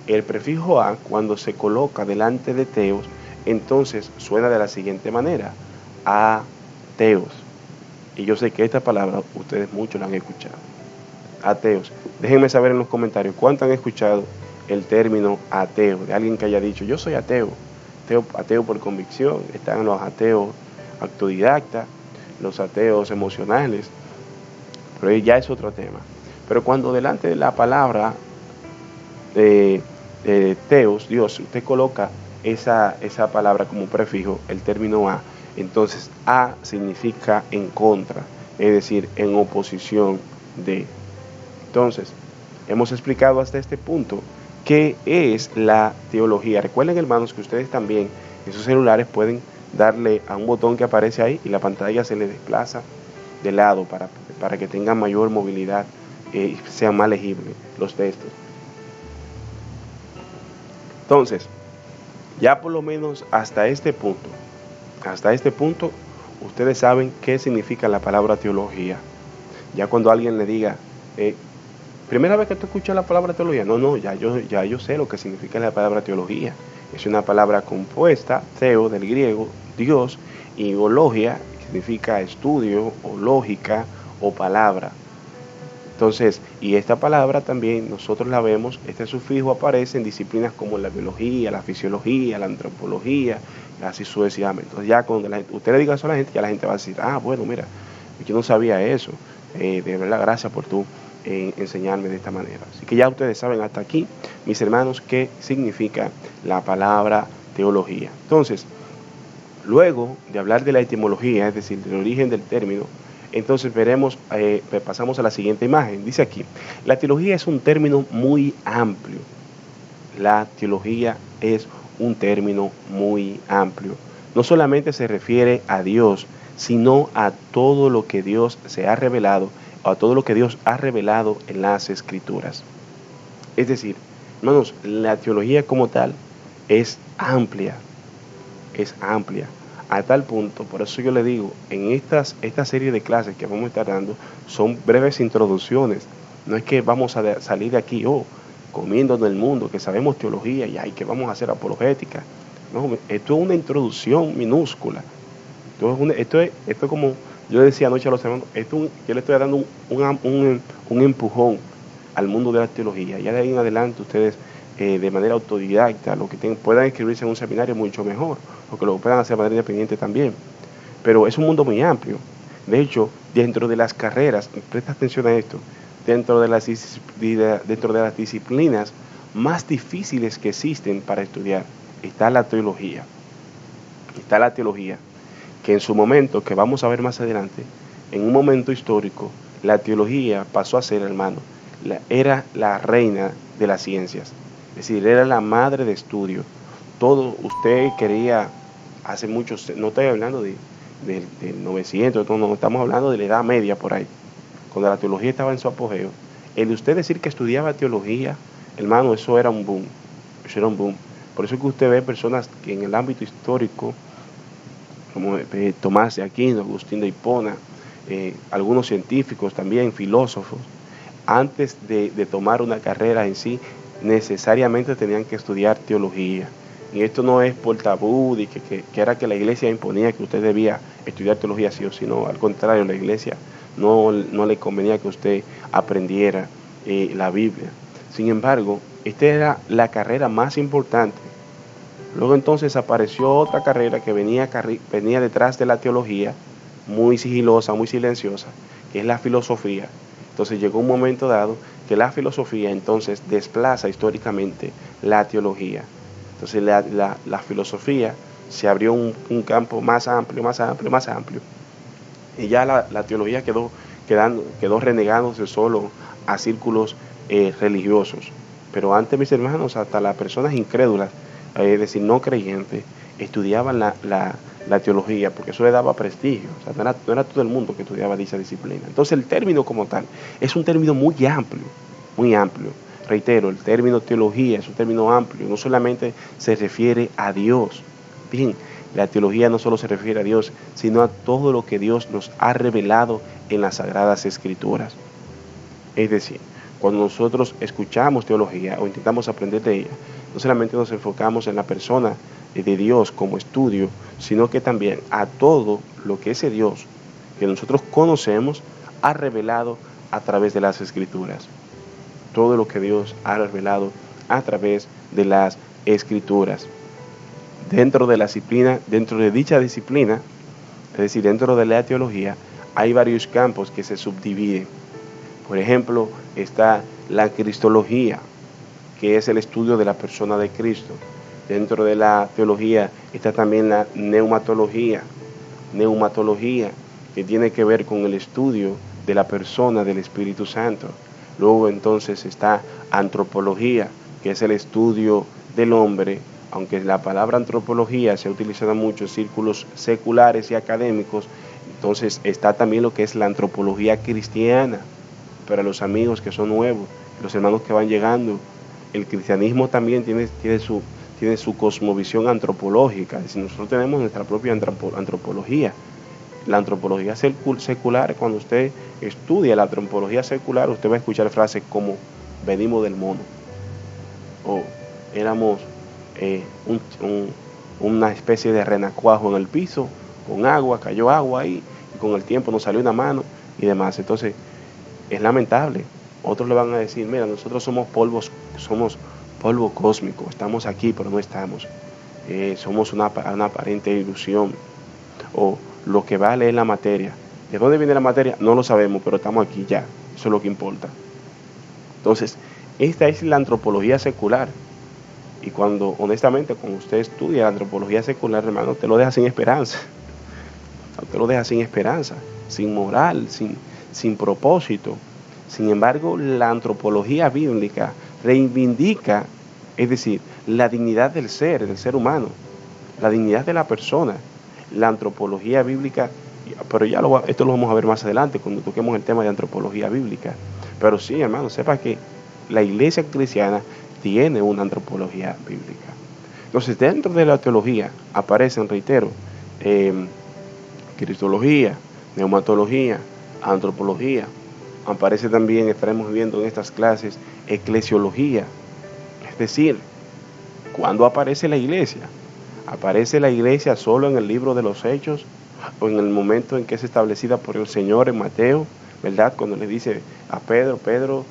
Speaker 2: El prefijo a, cuando se coloca delante de teos, entonces suena de la siguiente manera: ateos. Y yo sé que esta palabra ustedes muchos la han escuchado. Ateos. Déjenme saber en los comentarios cuánto han escuchado el término ateo, de alguien que haya dicho yo soy ateo. Ateo por convicción. Están los ateos autodidactas, los ateos emocionales, pero ya es otro tema. Pero cuando delante de la palabra teos, Dios, usted coloca esa palabra como prefijo, el término a, entonces a significa en contra, es decir, en oposición de. Entonces, hemos explicado hasta este punto qué es la teología. Recuerden, hermanos, que ustedes también en sus celulares pueden darle a un botón que aparece ahí y la pantalla se le desplaza de lado para que tengan mayor movilidad y sean más legibles los textos. Entonces, ya por lo menos hasta este punto, ustedes saben qué significa la palabra teología. Ya cuando alguien le diga, primera vez que tú escuchas la palabra teología, ya yo sé lo que significa la palabra teología. Es una palabra compuesta, theo del griego, Dios, y logia, que significa estudio, o lógica, o palabra. Entonces, y esta palabra también nosotros la vemos, este sufijo aparece en disciplinas como la biología, la fisiología, la antropología, así sucesivamente. Entonces ya cuando usted le diga eso a la gente, ya la gente va a decir, bueno, mira, yo no sabía eso, de verdad, gracias por tú enseñarme de esta manera. Así que ya ustedes saben hasta aquí, mis hermanos, qué significa la palabra teología. Entonces, luego de hablar de la etimología, es decir, del origen del término, entonces pasamos a la siguiente imagen. Dice aquí, la teología es un término muy amplio. La teología es un término muy amplio. No solamente se refiere a Dios, sino a todo lo que Dios se ha revelado, o a todo lo que Dios ha revelado en las Escrituras. Es decir, hermanos, la teología como tal es amplia. Es amplia. A tal punto, por eso yo le digo, en esta serie de clases que vamos a estar dando, son breves introducciones. No es que vamos a salir de aquí, comiéndonos el mundo, que sabemos teología y que vamos a hacer apologética. No, esto es una introducción minúscula. Esto es como yo decía anoche a los hermanos, yo le estoy dando un empujón al mundo de la teología. Ya de ahí en adelante ustedes de manera autodidacta, lo que puedan inscribirse en un seminario mucho mejor, o que lo puedan hacer de manera independiente también. Pero es un mundo muy amplio. De hecho, dentro de las carreras, presta atención a esto, dentro de las disciplinas más difíciles que existen para estudiar, está la teología. Está la teología, que en su momento, que vamos a ver más adelante, en un momento histórico, la teología pasó a ser, hermano, era la reina de las ciencias. Es decir, era la madre de estudio. Todo, usted quería, hace muchos, no estoy hablando del 900, no, estamos hablando de la Edad Media por ahí, cuando la teología estaba en su apogeo. El de usted decir que estudiaba teología, hermano, eso era un boom. Eso era un boom. Por eso es que usted ve personas que en el ámbito histórico, como Tomás de Aquino, Agustín de Hipona, algunos científicos también, filósofos, antes de tomar una carrera en sí, necesariamente tenían que estudiar teología. Y esto no es por tabú, de que era que la iglesia imponía que usted debía estudiar teología sí o sí, no, al contrario, la iglesia no le convenía que usted aprendiera la Biblia. Sin embargo, esta era la carrera más importante. Luego entonces apareció otra carrera que venía detrás de la teología, muy sigilosa, muy silenciosa, que es la filosofía. Entonces llegó un momento dado que la filosofía entonces desplaza históricamente la teología. Entonces la filosofía se abrió un campo más amplio, más amplio, más amplio. Y ya la teología quedó renegándose solo a círculos religiosos. Pero antes, mis hermanos, hasta las personas incrédulas, es decir, no creyentes, estudiaban la teología, porque eso le daba prestigio. O sea, no era todo el mundo que estudiaba dicha disciplina. Entonces el término como tal es un término muy amplio, muy amplio. Reitero, el término teología es un término amplio, no solamente se refiere a Dios. Bien, la teología no solo se refiere a Dios, sino a todo lo que Dios nos ha revelado en las Sagradas Escrituras. Es decir, cuando nosotros escuchamos teología o intentamos aprender de ella, no solamente nos enfocamos en la persona de Dios como estudio, sino que también a todo lo que ese Dios que nosotros conocemos ha revelado a través de las Escrituras. Todo lo que Dios ha revelado a través de las Escrituras. Dentro de dicha disciplina, es decir, dentro de la teología, hay varios campos que se subdividen. Por ejemplo, está la cristología, que es el estudio de la persona de Cristo. Dentro de la teología está también la neumatología, que tiene que ver con el estudio de la persona del Espíritu Santo. Luego entonces está antropología, que es el estudio del hombre, aunque la palabra antropología se ha utilizado mucho en círculos seculares y académicos. Entonces está también lo que es la antropología cristiana, para los amigos que son nuevos, los hermanos que van llegando. El cristianismo también tiene su cosmovisión antropológica, es decir, nosotros tenemos nuestra propia antropología. La antropología secular, cuando usted estudia la antropología secular, usted va a escuchar frases como venimos del mono, o éramos una especie de renacuajo en el piso, con agua, cayó agua ahí, y con el tiempo nos salió una mano y demás. Entonces, es lamentable. Otros le van a decir, mira, nosotros somos polvo cósmico, estamos aquí pero no estamos. Somos una aparente ilusión. O lo que vale es la materia. ¿De dónde viene la materia? No lo sabemos, pero estamos aquí ya. Eso es lo que importa. Entonces, esta es la antropología secular. Y honestamente, cuando usted estudia la antropología secular, hermano, te lo deja sin esperanza. Te lo deja sin esperanza, sin moral, sin propósito. Sin embargo, la antropología bíblica reivindica, es decir, la dignidad del ser humano, la dignidad de la persona. La antropología bíblica, pero esto lo vamos a ver más adelante cuando toquemos el tema de antropología bíblica. Pero sí, hermano, sepa que la iglesia cristiana tiene una antropología bíblica. Entonces, dentro de la teología aparecen, reitero, cristología, neumatología, antropología. Aparece también, estaremos viendo en estas clases, eclesiología. Es decir, ¿cuándo aparece la iglesia? ¿Aparece la iglesia solo en el libro de los Hechos o en el momento en que es establecida por el Señor en Mateo? ¿Verdad? Cuando le dice a Pedro,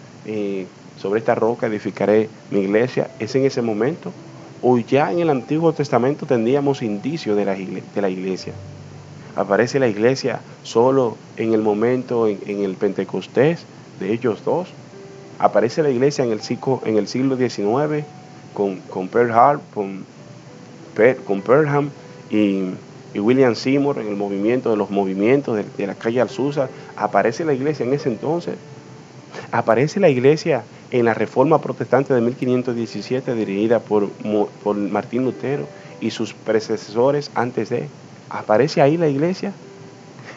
Speaker 2: sobre esta roca edificaré mi iglesia, ¿es en ese momento? ¿O ya en el Antiguo Testamento tendríamos indicios de la iglesia? ¿Aparece la iglesia solo en el momento, en el Pentecostés de ellos dos? ¿Aparece la iglesia en el siglo XIX con Pearl Harbor, con Perham y William Seymour en el movimiento de los movimientos de la calle Alzusa? ¿Aparece la iglesia en ese entonces? ¿Aparece la iglesia en la Reforma Protestante de 1517 dirigida por Martín Lutero y sus predecesores antes de? ¿Aparece ahí la iglesia?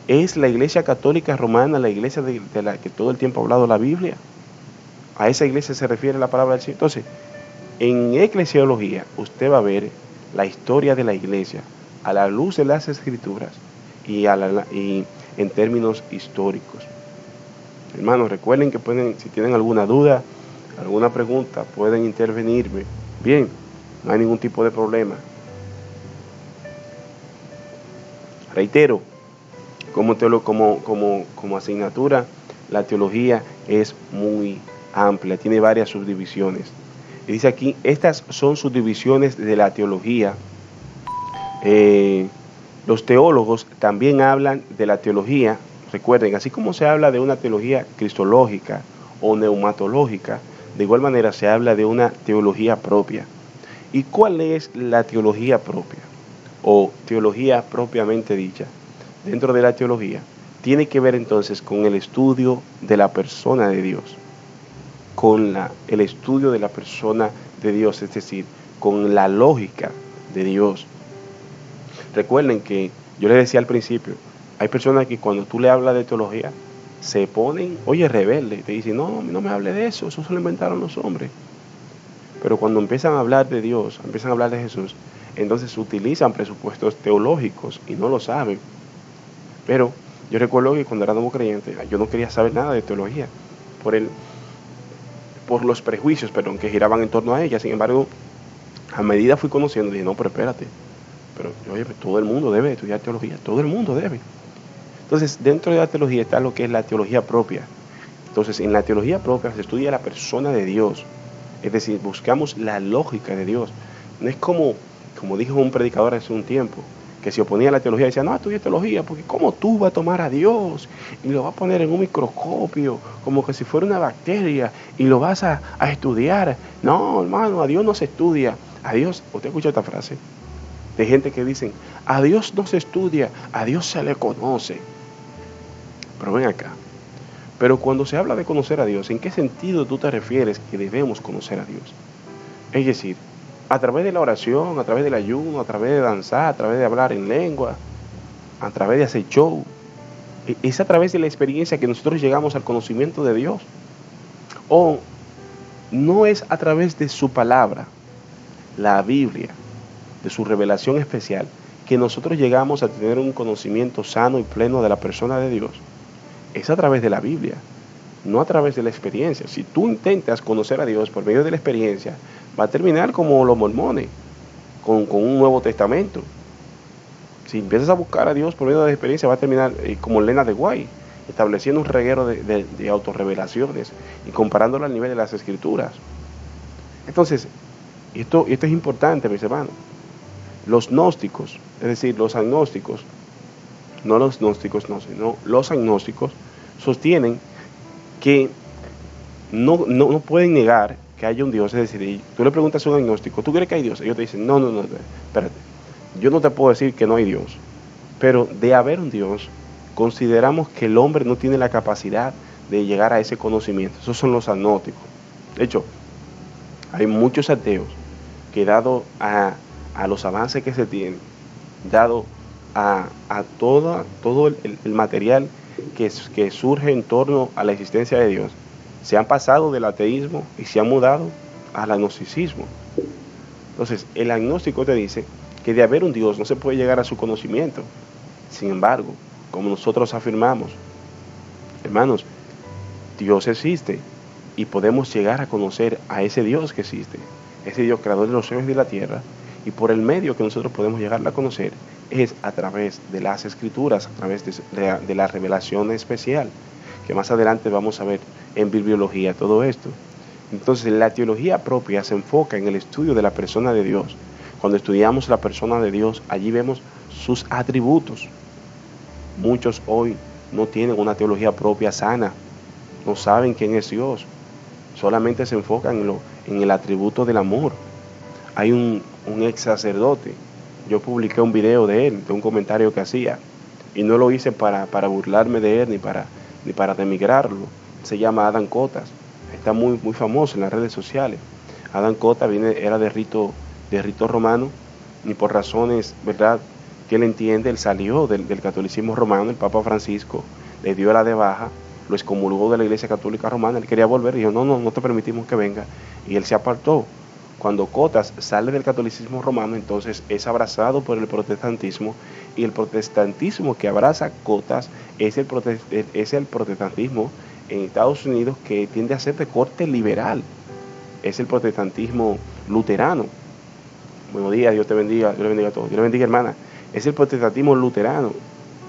Speaker 2: ¿Es la iglesia católica romana la iglesia de la que todo el tiempo ha hablado la Biblia? ¿A esa iglesia se refiere la palabra del Señor? Entonces, en eclesiología usted va a ver la historia de la iglesia a la luz de las escrituras y en términos históricos. Hermanos, recuerden que si tienen alguna duda, alguna pregunta, pueden intervenirme. Bien, no hay ningún tipo de problema. Reitero, como asignatura, la teología es muy amplia, tiene varias subdivisiones. Y dice aquí, estas son subdivisiones de la teología. Los teólogos también hablan de la teología. Recuerden, así como se habla de una teología cristológica o neumatológica, de igual manera se habla de una teología propia. ¿Y cuál es la teología propia? O teología propiamente dicha. Dentro de la teología, tiene que ver entonces con el estudio de la persona de Dios. El estudio de la persona de Dios, es decir, con la lógica de Dios. Recuerden que yo les decía al principio, hay personas que cuando tú le hablas de teología, se ponen, oye, rebeldes, te dicen, no me hable de eso se lo inventaron los hombres. Pero cuando empiezan a hablar de Dios, empiezan a hablar de Jesús, entonces utilizan presupuestos teológicos y no lo saben. Pero yo recuerdo que cuando era nuevo creyente, yo no quería saber nada de teología, por los prejuicios, que giraban en torno a ella. Sin embargo, a medida fui conociendo, dije, no, pero espérate, oye, todo el mundo debe estudiar teología, todo el mundo debe. Entonces, dentro de la teología está lo que es la teología propia. Entonces, en la teología propia se estudia la persona de Dios, es decir, buscamos la lógica de Dios. No es como dijo un predicador hace un tiempo, que se oponía a la teología y decía, no, estudia teología, porque ¿cómo tú vas a tomar a Dios y lo vas a poner en un microscopio, como que si fuera una bacteria, y lo vas a estudiar? No, hermano, a Dios no se estudia. A Dios, ¿usted escucha esta frase? De gente que dicen, a Dios no se estudia, a Dios se le conoce. Pero ven acá. Pero cuando se habla de conocer a Dios, ¿en qué sentido tú te refieres que debemos conocer a Dios? Es decir, a través de la oración, a través del ayuno, a través de danzar, a través de hablar en lengua, a través de hacer show. Es a través de la experiencia que nosotros llegamos al conocimiento de Dios. O no es a través de su palabra, la Biblia, de su revelación especial, que nosotros llegamos a tener un conocimiento sano y pleno de la persona de Dios. Es a través de la Biblia, no a través de la experiencia. Si tú intentas conocer a Dios por medio de la experiencia, va a terminar como los mormones, con un Nuevo Testamento. Si empiezas a buscar a Dios por medio de la experiencia, va a terminar como Elena de White, estableciendo un reguero de autorrevelaciones y comparándolo al nivel de las Escrituras. Entonces, esto es importante, mis hermanos. Los gnósticos, es decir, los agnósticos, no los gnósticos, no, sino los agnósticos, sostienen que no pueden negar que haya un Dios. Es decir, tú le preguntas a un agnóstico, ¿tú crees que hay Dios? Ellos te dicen, no, espérate, yo no te puedo decir que no hay Dios, pero de haber un Dios, consideramos que el hombre no tiene la capacidad de llegar a ese conocimiento. Esos son los agnósticos. De hecho, hay muchos ateos que, dado a los avances que se tienen, dado a todo el material que surge en torno a la existencia de Dios, se han pasado del ateísmo y se han mudado al agnosticismo. Entonces, el agnóstico te dice que de haber un Dios no se puede llegar a su conocimiento. Sin embargo, como nosotros afirmamos, hermanos, Dios existe y podemos llegar a conocer a ese Dios que existe, ese Dios creador de los cielos y de la tierra, y por el medio que nosotros podemos llegar a conocer es a través de las Escrituras, a través de la revelación especial. que más adelante vamos a ver en bibliología todo esto. Entonces la teología propia se enfoca en el estudio de la persona de Dios. Cuando estudiamos la persona de Dios, allí vemos sus atributos. Muchos hoy no tienen una teología propia sana, no saben quién es Dios, solamente se enfocan en el atributo del amor. Hay un ex sacerdote, yo publiqué un video de él, de un comentario que hacía, y no lo hice para burlarme de él ni para demigrarlo. Se llama Adán Cotas, está muy famoso en las redes sociales. Adán Cotas era de rito romano, y por razones, ¿verdad?, que él entiende, él salió del catolicismo romano. El Papa Francisco le dio la de baja, lo excomulgó de la Iglesia Católica Romana. Él quería volver y dijo, no te permitimos que venga, y él se apartó. Cuando Cotas sale del catolicismo romano, entonces es abrazado por el protestantismo, y el protestantismo que abraza Cotas es el protestantismo en Estados Unidos, que tiende a ser de corte liberal. Es el protestantismo luterano. Buenos días, Dios te bendiga, Dios le bendiga a todos. Dios le bendiga, hermana. Es el protestantismo luterano.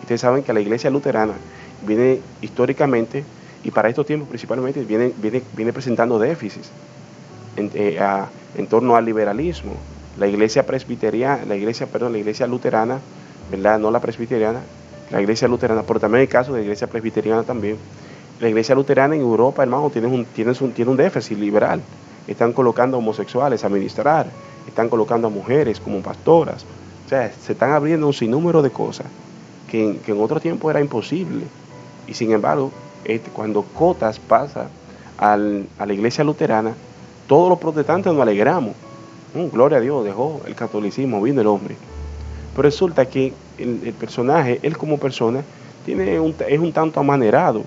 Speaker 2: Ustedes saben que la iglesia luterana viene históricamente, y para estos tiempos principalmente, viene presentando déficits en torno al liberalismo. La iglesia luterana, ¿verdad? No la presbiteriana, la iglesia luterana, pero también hay casos de la iglesia presbiteriana también. La iglesia luterana en Europa, hermano, tiene un déficit liberal. Están colocando homosexuales a ministrar, están colocando a mujeres como pastoras. O sea, se están abriendo un sinnúmero de cosas que en otro tiempo era imposible. Y sin embargo, cuando Cotas pasa a la iglesia luterana, todos los protestantes nos alegramos. Gloria a Dios, dejó el catolicismo, vino el hombre. Pero resulta que el personaje, él como persona, es un tanto amanerado.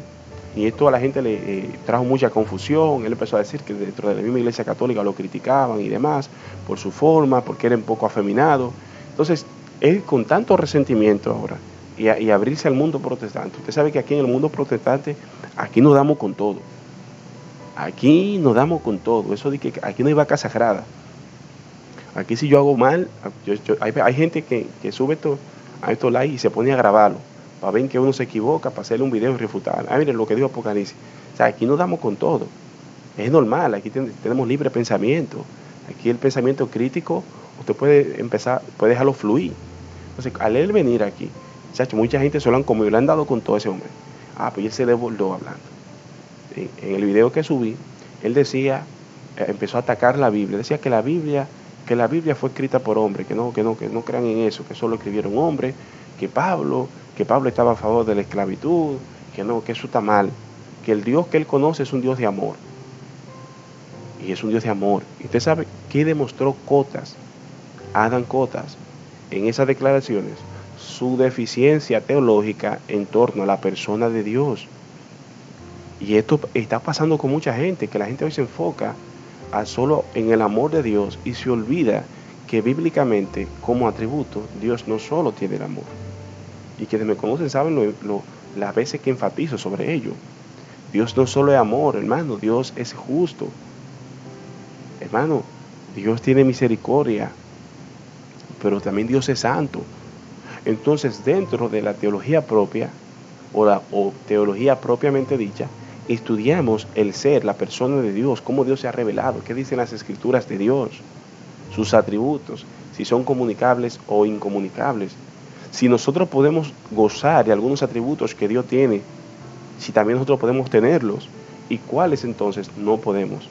Speaker 2: Y esto a la gente le trajo mucha confusión. Él empezó a decir que dentro de la misma iglesia católica lo criticaban y demás, por su forma, porque era un poco afeminado. Entonces, él con tanto resentimiento ahora, y abrirse al mundo protestante. Usted sabe que aquí en el mundo protestante, aquí nos damos con todo. Aquí nos damos con todo. Eso de que aquí no hay vaca sagrada. Aquí si yo hago mal, hay gente que sube a estos likes y se pone a grabarlo, para ver que uno se equivoca, para hacerle un video y refutar. Miren lo que dijo Apocalipsis. O sea, aquí nos damos con todo. Es normal, aquí tenemos libre pensamiento. Aquí el pensamiento crítico, usted puede dejarlo fluir. Entonces, al él venir aquí, chacho, mucha gente se lo han comido, le han dado con todo ese hombre. Pues él se desbordó hablando. En el video que subí, él decía, empezó a atacar la Biblia. Decía que la Biblia fue escrita por hombres, que no crean en eso, que solo escribieron hombres, que Pablo estaba a favor de la esclavitud, que eso está mal, que el Dios que él conoce es un Dios de amor. Y es un Dios de amor. Y usted sabe qué demostró Adán Cotas, en esas declaraciones: su deficiencia teológica en torno a la persona de Dios. Y esto está pasando con mucha gente, que la gente hoy se enfoca solo en el amor de Dios y se olvida que bíblicamente, como atributo, Dios no solo tiene el amor. Y quienes me conocen saben las veces que enfatizo sobre ello. Dios no solo es amor, hermano, Dios es justo. Hermano, Dios tiene misericordia, pero también Dios es santo. Entonces, dentro de la teología propia, o teología propiamente dicha, estudiamos el ser, la persona de Dios, cómo Dios se ha revelado, qué dicen las escrituras de Dios, sus atributos, si son comunicables o incomunicables, si nosotros podemos gozar de algunos atributos que Dios tiene, si también nosotros podemos tenerlos, y cuáles entonces no podemos.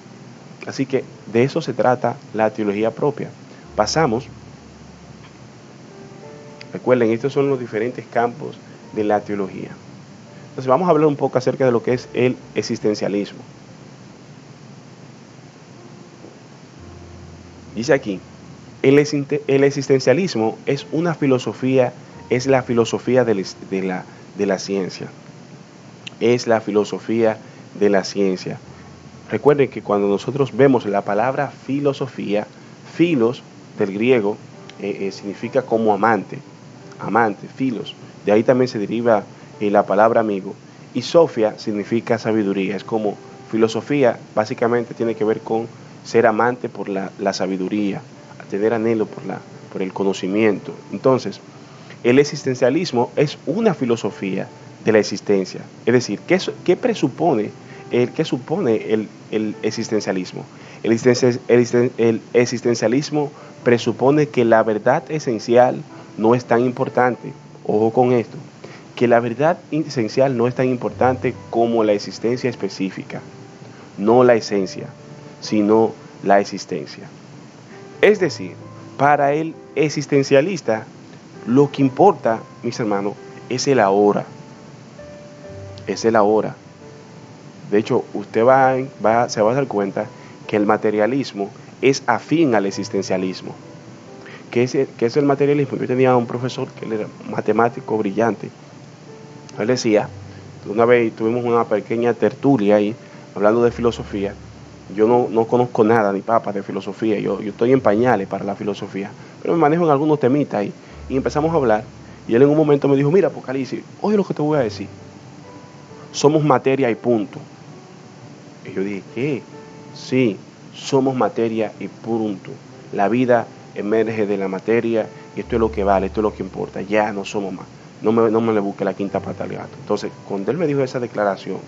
Speaker 2: Así que de eso se trata la teología propia. Pasamos, recuerden, estos son los diferentes campos de la teología. Entonces vamos a hablar un poco acerca de lo que es el existencialismo. Dice aquí, el existencialismo es una filosofía, es la filosofía de la ciencia. Es la filosofía de la ciencia. Recuerden que cuando nosotros vemos la palabra filosofía, filos del griego significa como amante, filos. De ahí también se deriva la palabra amigo. Y sofia significa sabiduría. Es como filosofía, básicamente tiene que ver con ser amante por la sabiduría, tener anhelo por el conocimiento. Entonces, el existencialismo es una filosofía de la existencia. Es decir, ¿qué presupone qué supone el existencialismo? El existencialismo presupone que la verdad esencial no es tan importante. Ojo con esto, que la verdad esencial no es tan importante como la existencia específica, no la esencia, sino la existencia. Es decir, para el existencialista, lo que importa, mis hermanos, es el ahora. Es el ahora. De hecho, usted se va a dar cuenta que el materialismo es afín al existencialismo. ¿Qué es el materialismo? Yo tenía un profesor que él era matemático brillante. Él decía, una vez tuvimos una pequeña tertulia ahí, hablando de filosofía. Yo no conozco nada, ni papa, de filosofía. Yo estoy en pañales para la filosofía, pero me manejo en algunos temitas ahí. Y empezamos a hablar, y él en un momento me dijo, mira, Apocalipsis, oye lo que te voy a decir. Somos materia y punto. Y yo dije, ¿qué? Sí, somos materia y punto. La vida emerge de la materia y esto es lo que vale, esto es lo que importa. Ya no somos más. No me le busque la quinta pata al gato. Entonces, cuando él me dijo esa declaración,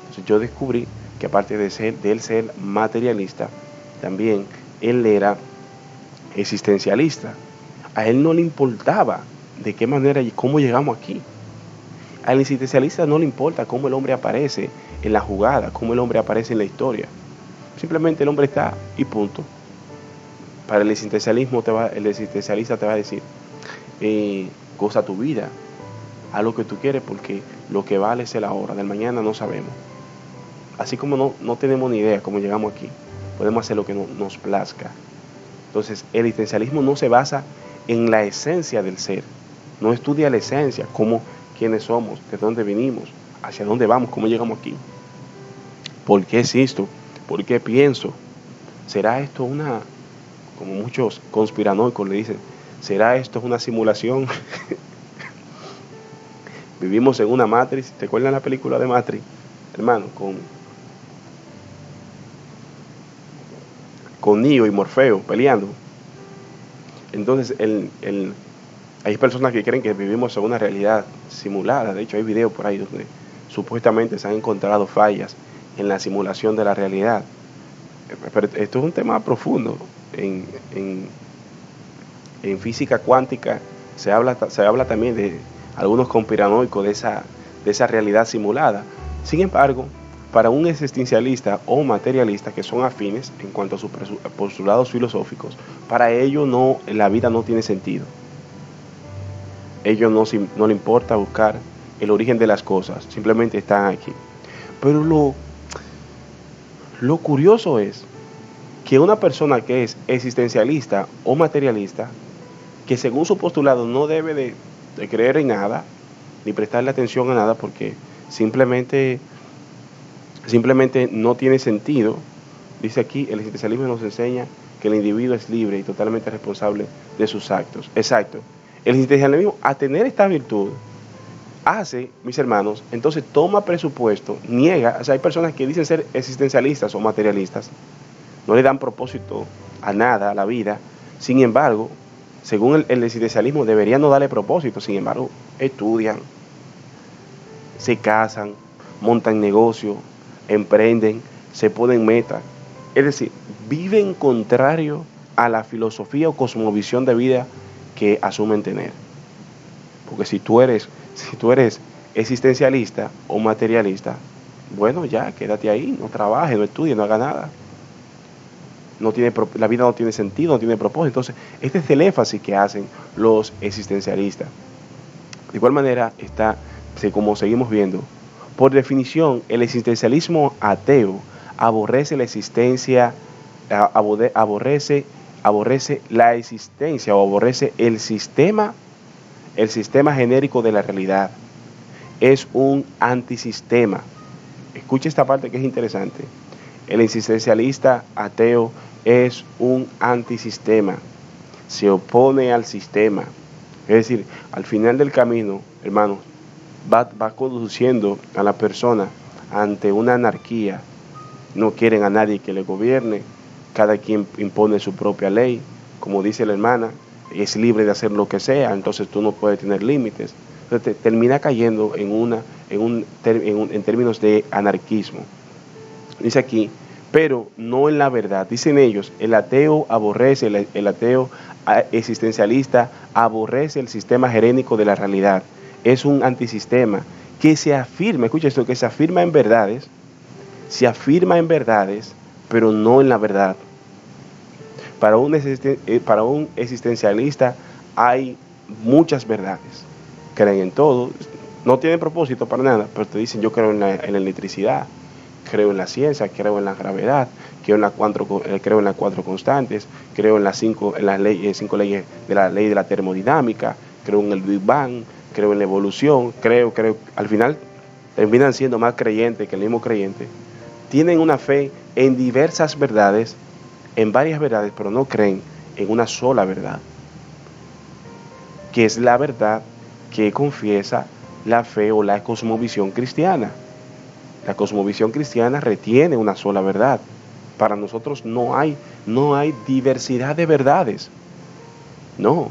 Speaker 2: entonces yo descubrí que aparte de él ser materialista, también él era existencialista. A él no le importaba de qué manera y cómo llegamos aquí. Al existencialista no le importa cómo el hombre aparece en la jugada, cómo el hombre aparece en la historia. Simplemente el hombre está y punto. Para el existencialismo el existencialista te va a decir, goza tu vida, haz lo que tú quieres porque lo que vale es el ahora, del mañana no sabemos. Así como no tenemos ni idea cómo llegamos aquí, podemos hacer lo que nos plazca. Entonces el existencialismo no se basa en la esencia del ser, no estudia la esencia, quiénes somos, de dónde vinimos, hacia dónde vamos, cómo llegamos aquí. ¿Por qué existo? ¿Por qué pienso? ¿Será esto como muchos conspiranoicos le dicen, será esto una simulación? Vivimos en una Matrix. ¿Te acuerdas la película de Matrix? Hermano, con Neo y Morfeo peleando. Entonces, hay personas que creen que vivimos en una realidad simulada. De hecho, hay videos por ahí donde supuestamente se han encontrado fallas en la simulación de la realidad. Pero esto es un tema profundo. En física cuántica se habla también de algunos conspiranoicos de esa realidad simulada. Sin embargo, para un existencialista o materialista que son afines en cuanto a sus postulados filosóficos, para ellos la vida no tiene sentido. Ellos no le importa buscar el origen de las cosas, simplemente están aquí. Pero lo curioso es que una persona que es existencialista o materialista, que según su postulado no debe de creer en nada, ni prestarle atención a nada, porque simplemente no tiene sentido. Dice aquí, el existencialismo nos enseña que el individuo es libre y totalmente responsable de sus actos. Exacto. El existencialismo, a tener esta virtud, hace, mis hermanos, entonces toma presupuesto, niega, o sea, hay personas que dicen ser existencialistas o materialistas, no le dan propósito a nada, a la vida. Sin embargo, según el existencialismo, deberían no darle propósito. Sin embargo, estudian, se casan, montan negocios, emprenden, se ponen metas. Es decir, viven contrario a la filosofía o cosmovisión de vida que asumen tener. Porque si tú eres existencialista o materialista, bueno, ya, quédate ahí, no trabajes, no estudies, no hagas nada. La vida no tiene sentido, no tiene propósito. Entonces, este es el énfasis que hacen los existencialistas. De igual manera, como seguimos viendo, por definición, el existencialismo ateo aborrece la existencia, aborrece la existencia o aborrece el sistema genérico de la realidad. Es un antisistema. Escucha esta parte que es interesante. El existencialista ateo es un antisistema. Se opone al sistema. Es decir, al final del camino, hermanos, va conduciendo a la persona ante una anarquía. No quieren a nadie que le gobierne. Cada quien impone su propia ley. Como dice la hermana, es libre de hacer lo que sea, entonces tú no puedes tener límites. Entonces termina cayendo en términos de anarquismo. Dice aquí, pero no en la verdad. Dicen ellos, el ateo aborrece, el ateo existencialista aborrece el sistema jerénico de la realidad. Es un antisistema que se afirma, escucha esto, que se afirma en verdades, pero no en la verdad. Para un existencialista hay muchas verdades. Creen en todo, no tienen propósito para nada, pero te dicen yo creo en la electricidad, creo en la ciencia, creo en la gravedad, creo en las cuatro constantes, creo en las cinco leyes de la ley de la termodinámica, creo en el Big Bang, creo en la evolución, creo, al final terminan siendo más creyentes que el mismo creyente. Tienen una fe en diversas verdades, en varias verdades, pero no creen en una sola verdad, que es la verdad que confiesa la fe o la cosmovisión cristiana. La cosmovisión cristiana retiene una sola verdad. Para nosotros no hay diversidad de verdades. No.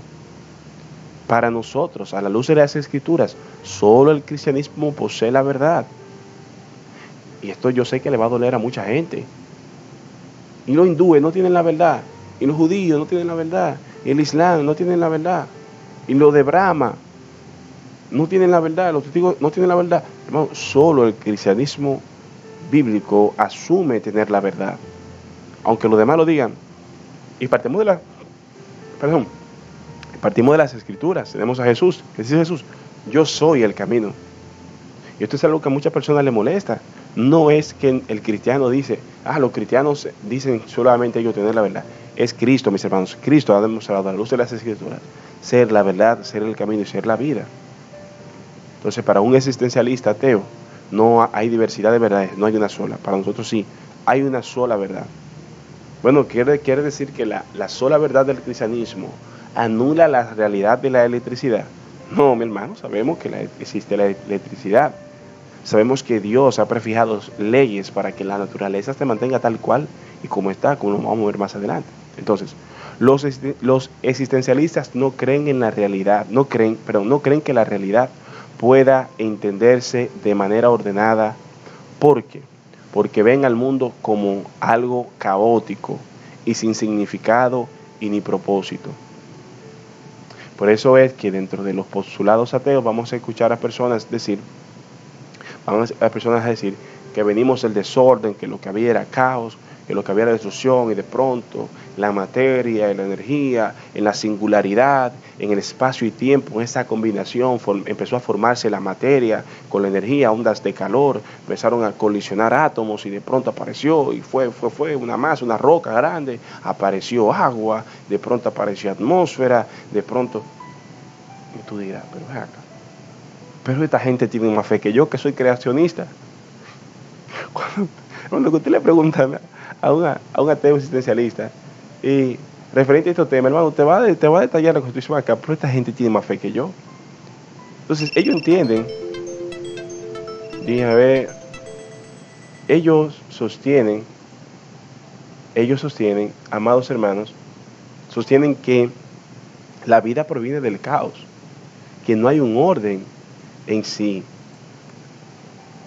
Speaker 2: Para nosotros, a la luz de las Escrituras, solo el cristianismo posee la verdad. Y esto yo sé que le va a doler a mucha gente. Y los hindúes no tienen la verdad. Y los judíos no tienen la verdad. Y el islam no tienen la verdad. Y los de Brahma no tienen la verdad. Los testigos no tienen la verdad. Hermano, solo el cristianismo bíblico asume tener la verdad. Aunque los demás lo digan. Y partimos de las Escrituras. Tenemos a Jesús. ¿Qué dice Jesús? Yo soy el camino. Y esto es algo que a muchas personas les molesta. No es que el cristiano dice, los cristianos dicen solamente ellos tener la verdad. Es Cristo, mis hermanos. Cristo ha demostrado a la luz de las Escrituras ser la verdad, ser el camino y ser la vida. Entonces, para un existencialista ateo, no hay diversidad de verdades, no hay una sola. Para nosotros sí, hay una sola verdad. Bueno, quiere decir que la sola verdad del cristianismo anula la realidad de la electricidad. No, mi hermano, sabemos que existe la electricidad. Sabemos que Dios ha prefijado leyes para que la naturaleza se mantenga tal cual y como está, como lo vamos a ver más adelante. Entonces, los existencialistas no creen en la realidad, no creen que la realidad pueda entenderse de manera ordenada. ¿Por qué? Porque ven al mundo como algo caótico y sin significado y ni propósito. Por eso es que dentro de los postulados ateos vamos a escuchar a personas decir que venimos del desorden, que lo que había era caos, que lo que había era destrucción, y de pronto la materia y la energía, en la singularidad, en el espacio y tiempo, en esa combinación empezó a formarse la materia con la energía, ondas de calor, empezaron a colisionar átomos y de pronto apareció y fue una masa, una roca grande, apareció agua, de pronto apareció atmósfera, de pronto, y tú dirás, pero esta gente tiene más fe que yo, que soy creacionista. Cuando usted le pregunta a un ateo existencialista y referente a estos temas, hermano, te va a detallar la Constitución acá, pero esta gente tiene más fe que yo. Entonces ellos entienden, ellos sostienen, amados hermanos, sostienen que la vida proviene del caos, que no hay un orden en sí.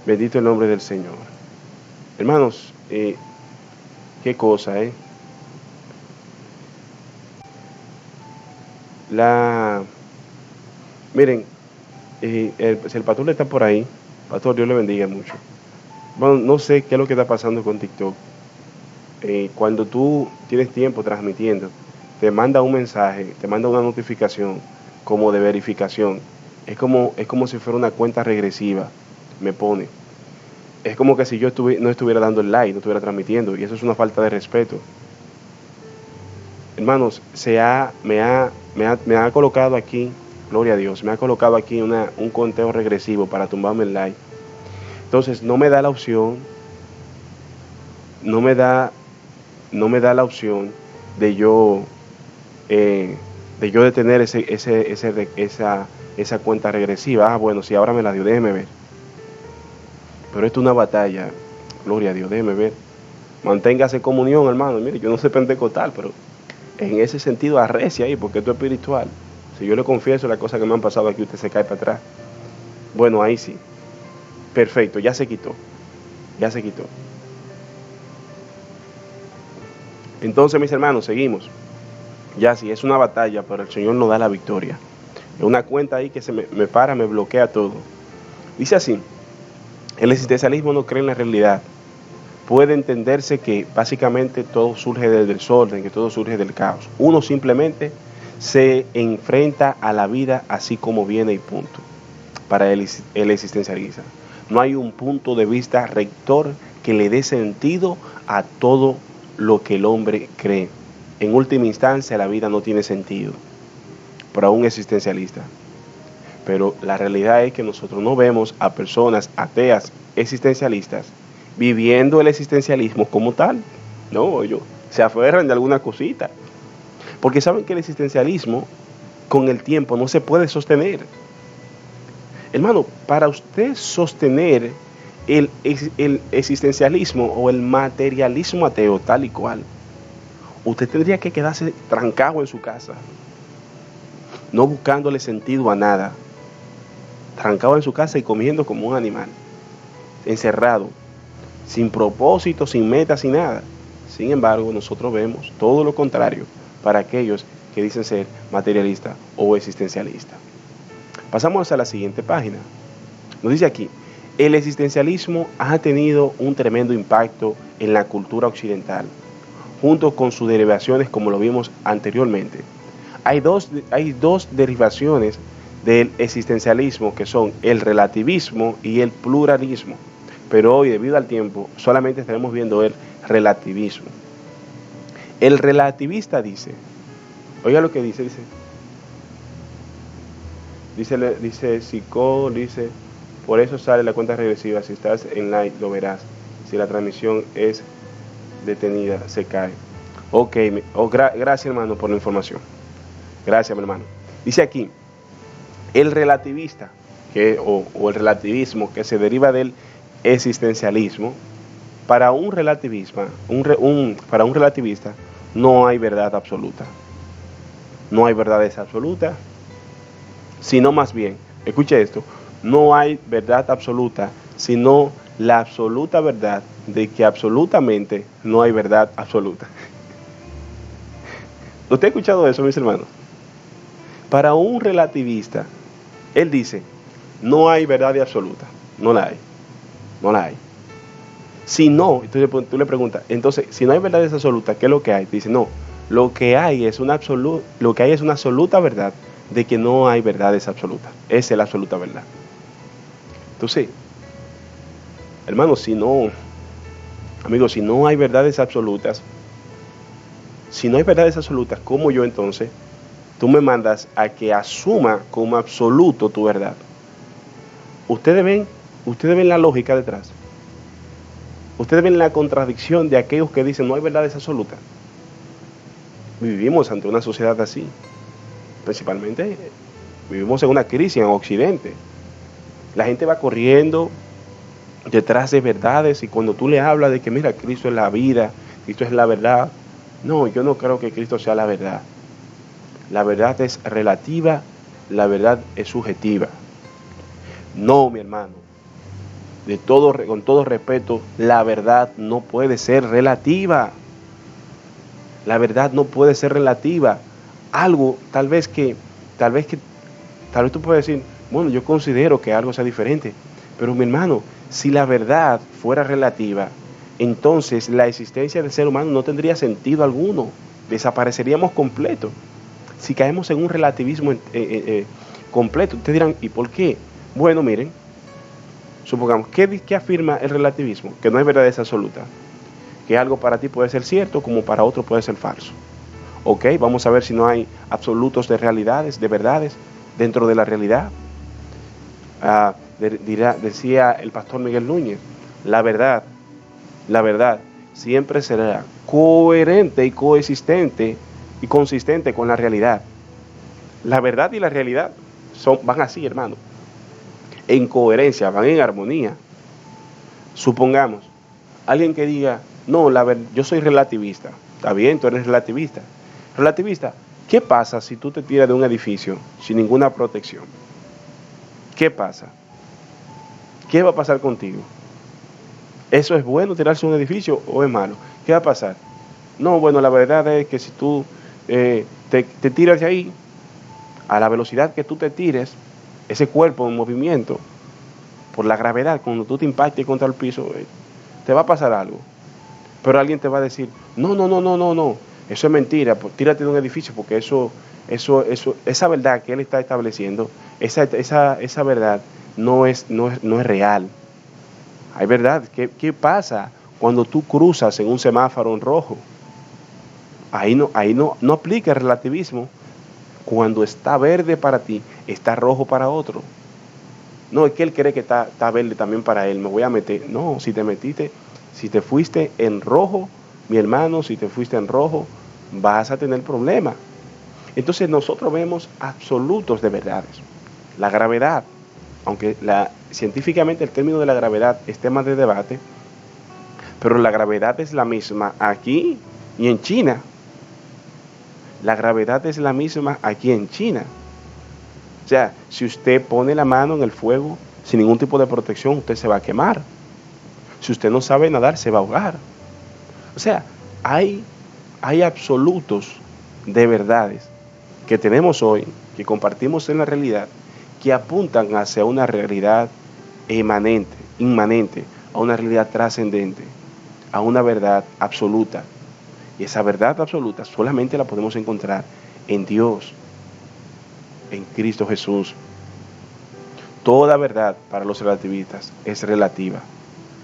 Speaker 2: Bendito el nombre del Señor. Hermanos, qué cosa, Miren, el pastor está por ahí. Pastor, Dios le bendiga mucho. Bueno, no sé qué es lo que está pasando con TikTok. Cuando tú tienes tiempo transmitiendo, te manda un mensaje, te manda una notificación como de verificación. Es como si fuera una cuenta regresiva. Me pone. Es como que si yo no estuviera dando el like, no estuviera transmitiendo. Y eso es una falta de respeto. Hermanos, me ha colocado aquí, gloria a Dios, me ha colocado aquí un conteo regresivo para tumbarme el like. Entonces no me da la opción, la opción de yo detener esa cuenta regresiva. Bueno, si ahora me la dio, déjeme ver. Pero esto es una batalla, gloria a Dios, déjeme ver. Manténgase en comunión, hermano. Mire, yo no sé pentecostal, pero en ese sentido arrecia ahí, porque esto es espiritual. Si yo le confieso las cosas que me han pasado aquí, usted se cae para atrás. Bueno, ahí sí. Perfecto, ya se quitó. Ya se quitó. Entonces, mis hermanos, seguimos. Ya sí, es una batalla, pero el Señor nos da la victoria. Es una cuenta ahí que me para, me bloquea todo. Dice así, el existencialismo no cree en la realidad. Puede entenderse que básicamente todo surge del desorden, que todo surge del caos. Uno simplemente se enfrenta a la vida así como viene y punto. Para el existencialista. No hay un punto de vista rector que le dé sentido a todo lo que el hombre cree. En última instancia, la vida no tiene sentido para un existencialista. Pero la realidad es que nosotros no vemos a personas ateas existencialistas viviendo el existencialismo como tal. No, ellos se aferran de alguna cosita. Porque saben que el existencialismo con el tiempo no se puede sostener. Hermano, para usted sostener el existencialismo o el materialismo ateo tal y cual, usted tendría que quedarse trancado en su casa, no buscándole sentido a nada, trancado en su casa y comiendo como un animal, encerrado, sin propósito, sin meta, sin nada. Sin embargo, nosotros vemos todo lo contrario para aquellos que dicen ser materialistas o existencialistas. Pasamos a la siguiente página. Nos dice aquí, el existencialismo ha tenido un tremendo impacto en la cultura occidental, junto con sus derivaciones como lo vimos anteriormente. Hay dos derivaciones del existencialismo que son el relativismo y el pluralismo, pero hoy debido al tiempo solamente estaremos viendo el relativismo. El relativista dice, oiga lo que dice Sicó, dice, por eso sale la cuenta regresiva, si estás en live lo verás, si la transmisión es detenida, se cae. Ok, gracias hermano por la información, gracias mi hermano. Dice aquí, el relativista, o el relativismo que se deriva del existencialismo, para un relativista no hay verdad absoluta, no hay verdades absolutas, sino más bien, escuche esto, no hay verdad absoluta, sino la absoluta verdad de que absolutamente no hay verdad absoluta. ¿Usted ha escuchado eso, mis hermanos? Para un relativista, él dice, no hay verdad absoluta, no la hay, no la hay. Si no, entonces tú le preguntas, entonces, si no hay verdades absolutas, ¿qué es lo que hay? Te dice, no, lo que hay es una absoluta verdad de que no hay verdades absolutas. Esa es la absoluta verdad. Entonces, hermano, amigos, si no hay verdades absolutas, ¿cómo yo entonces, tú me mandas a que asuma como absoluto tu verdad? Ustedes ven la lógica detrás. Ustedes ven la contradicción de aquellos que dicen no hay verdades absolutas. Vivimos ante una sociedad así. Principalmente vivimos en una crisis en Occidente. La gente va corriendo detrás de verdades y cuando tú le hablas de que mira, Cristo es la vida, Cristo es la verdad. No, yo no creo que Cristo sea la verdad. La verdad es relativa, la verdad es subjetiva. No, mi hermano. Con todo respeto, la verdad no puede ser relativa. La verdad no puede ser relativa. Algo, tal vez tú puedes decir, bueno, yo considero que algo sea diferente. Pero mi hermano, si la verdad fuera relativa, entonces la existencia del ser humano no tendría sentido alguno. Desapareceríamos completo. Si caemos en un relativismo completo, ustedes dirán, ¿y por qué? Bueno, miren, supongamos, ¿qué afirma el relativismo? Que no hay verdades absolutas. Que algo para ti puede ser cierto como para otro puede ser falso. Ok, vamos a ver si no hay absolutos de realidades, de verdades dentro de la realidad. Decía el pastor Miguel Núñez, la verdad siempre será coherente y coexistente y consistente con la realidad. La verdad y la realidad van así, hermano, en coherencia, van en armonía. Supongamos, alguien que diga, no, yo soy relativista. Está bien, tú eres relativista. Relativista, ¿qué pasa si tú te tiras de un edificio sin ninguna protección? ¿Qué pasa? ¿qué va a pasar contigo? ¿Eso es bueno, tirarse un edificio, o es malo? ¿Qué va a pasar? No, bueno, la verdad es que si tú te tiras de ahí, a la velocidad que tú te tires, ese cuerpo en movimiento, por la gravedad, cuando tú te impactes contra el piso, te va a pasar algo. Pero alguien te va a decir, no, no, no, no, no, no, eso es mentira, pues, tírate de un edificio, porque esa verdad que él está estableciendo, esa verdad no es real. Hay verdad. ¿Qué pasa cuando tú cruzas en un semáforo en rojo? Ahí no aplica el relativismo. Cuando está verde para ti, está rojo para otro. No, es que él cree que está verde también para él, me voy a meter. No, si te fuiste en rojo, mi hermano, si te fuiste en rojo, vas a tener problemas. Entonces nosotros vemos absolutos de verdades. La gravedad, aunque científicamente el término de la gravedad es tema de debate, pero la gravedad es la misma aquí y en China. La gravedad es la misma aquí en China. O sea, si usted pone la mano en el fuego sin ningún tipo de protección, usted se va a quemar. Si usted no sabe nadar, se va a ahogar. O sea, hay absolutos de verdades que tenemos hoy, que compartimos en la realidad, que apuntan hacia una realidad inmanente, a una realidad trascendente, a una verdad absoluta. Y esa verdad absoluta solamente la podemos encontrar en Dios, en Cristo Jesús. Toda verdad para los relativistas es relativa.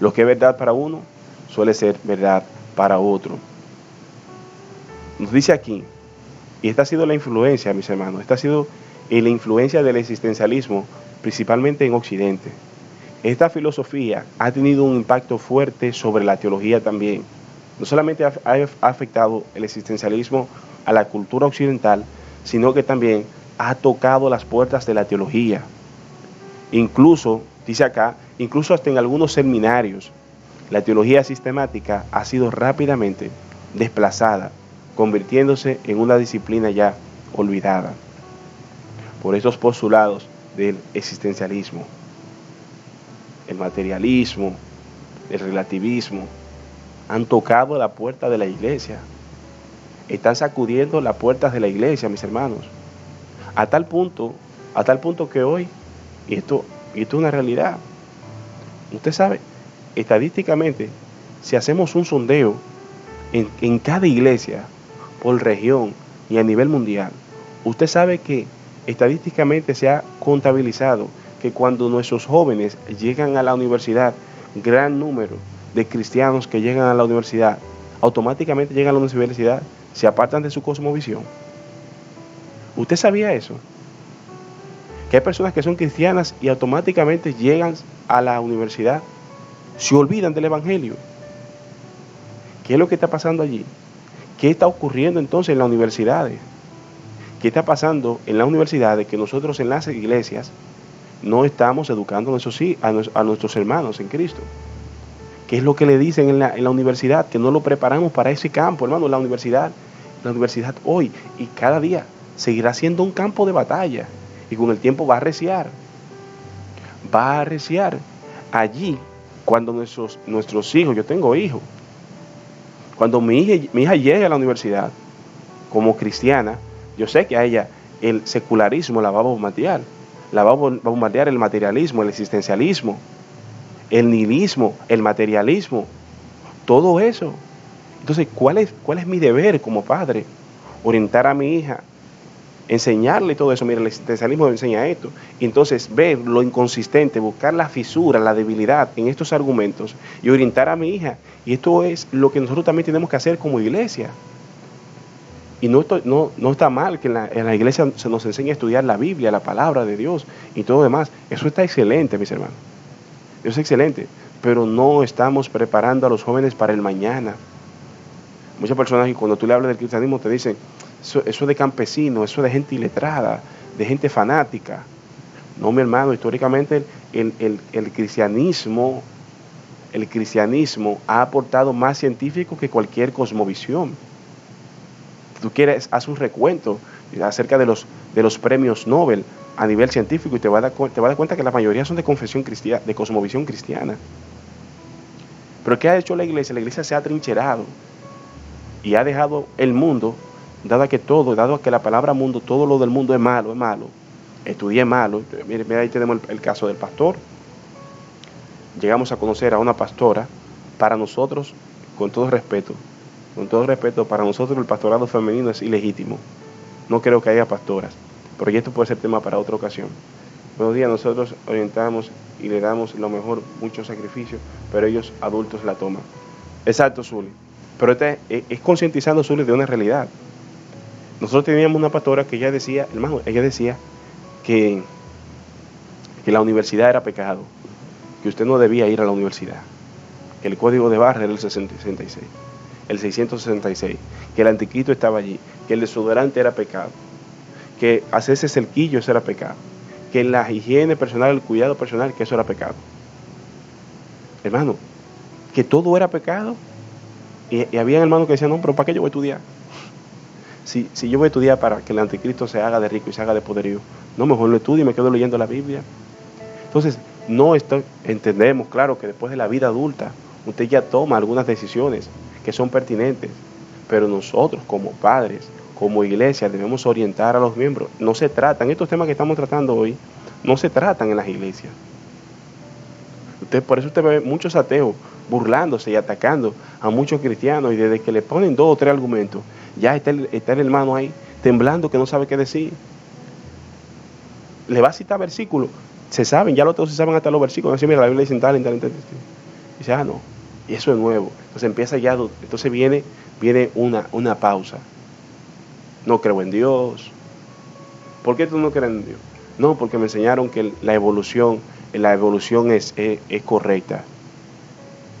Speaker 2: Lo que es verdad para uno suele ser verdad para otro. Nos dice aquí, y esta ha sido la influencia, mis hermanos, esta ha sido la influencia del existencialismo, principalmente en Occidente. Esta filosofía ha tenido un impacto fuerte sobre la teología también. No solamente ha afectado el existencialismo a la cultura occidental, sino que también ha tocado las puertas de la teología. Incluso, dice acá, incluso hasta en algunos seminarios, la teología sistemática ha sido rápidamente desplazada, convirtiéndose en una disciplina ya olvidada por esos postulados del existencialismo, el materialismo, el relativismo. Han tocado la puerta de la iglesia, están sacudiendo las puertas de la iglesia, mis hermanos, a tal punto que hoy, y esto es una realidad, usted sabe, estadísticamente, si hacemos un sondeo en cada iglesia, por región y a nivel mundial, usted sabe que estadísticamente se ha contabilizado que cuando nuestros jóvenes llegan a la universidad, gran número de cristianos que llegan a la universidad, automáticamente llegan a la universidad, se apartan de su cosmovisión. ¿Usted sabía eso? Que hay personas que son cristianas y automáticamente llegan a la universidad, se olvidan del evangelio. ¿Qué es lo que está pasando allí? ¿Qué está ocurriendo entonces en las universidades? ¿Qué está pasando en las universidades que nosotros en las iglesias no estamos educando a nuestros hermanos en Cristo? ¿Qué es lo que le dicen en la universidad? Que no lo preparamos para ese campo, hermano. La universidad hoy y cada día seguirá siendo un campo de batalla y con el tiempo va a arreciar. Va a arreciar. Allí, cuando nuestros hijos, yo tengo hijos, cuando mi hija llegue a la universidad como cristiana, yo sé que a ella el secularismo la va a bombardear. La va a bombardear el materialismo, el existencialismo, el nihilismo, el materialismo, todo eso. Entonces, ¿cuál es mi deber como padre? Orientar a mi hija, enseñarle todo eso. Mira, el existencialismo me enseña esto. Y entonces, ver lo inconsistente, buscar la fisura, la debilidad en estos argumentos y orientar a mi hija. Y esto es lo que nosotros también tenemos que hacer como iglesia. Y no está mal que en la iglesia se nos enseñe a estudiar la Biblia, la palabra de Dios y todo lo demás. Eso está excelente, mis hermanos. Eso es excelente. Pero no estamos preparando a los jóvenes para el mañana. Muchas personas, y cuando tú le hablas del cristianismo, te dicen, eso de campesino, eso de gente iletrada, de gente fanática. No, mi hermano, históricamente el cristianismo ha aportado más científico que cualquier cosmovisión. Tú quieres, haz un recuento acerca de los premios Nobel a nivel científico, y te vas a dar cuenta que la mayoría son de confesión cristiana, de cosmovisión cristiana. Pero ¿qué ha hecho la iglesia? La iglesia se ha trincherado y ha dejado el mundo, dado a que la palabra mundo, todo lo del mundo es malo, estudié malo. Mira, ahí tenemos el caso del pastor. Llegamos a conocer a una pastora. Para nosotros, con todo respeto, para nosotros el pastorado femenino es ilegítimo. No creo que haya pastoras, pero ya esto puede ser tema para otra ocasión. Buenos días, nosotros orientamos y le damos lo mejor, mucho sacrificio, pero ellos adultos la toman. Exacto, Zuli. Pero es concientizando, Zuli, de una realidad. Nosotros teníamos una pastora que ella decía que la universidad era pecado, que usted no debía ir a la universidad, que el código de barra era el 666, el 666, que el anticristo estaba allí, que el desodorante era pecado, que hacerse cerquillo eso era pecado, que la higiene personal, el cuidado personal, que eso era pecado. Hermano, que todo era pecado. Y había hermanos que decían, no, pero ¿para qué yo voy a estudiar? Si yo voy a estudiar para que el anticristo se haga de rico y se haga de poderío, no, mejor lo estudio y me quedo leyendo la Biblia. Entonces, entendemos, claro, que después de la vida adulta, usted ya toma algunas decisiones que son pertinentes, pero nosotros como padres, como iglesia, debemos orientar a los miembros. No se tratan, estos temas que estamos tratando hoy, no se tratan en las iglesias. Por eso usted ve muchos ateos burlándose y atacando a muchos cristianos, y desde que le ponen 2 o 3 argumentos, ya está el hermano ahí temblando, que no sabe qué decir. Le va a citar versículos, se saben, ya los otros se saben hasta los versículos. Así, mira, la Biblia dice tal. Y dice, no, y eso es nuevo. Entonces viene una pausa. No creo en Dios. ¿Por qué tú no crees en Dios? No, porque me enseñaron que la evolución es correcta.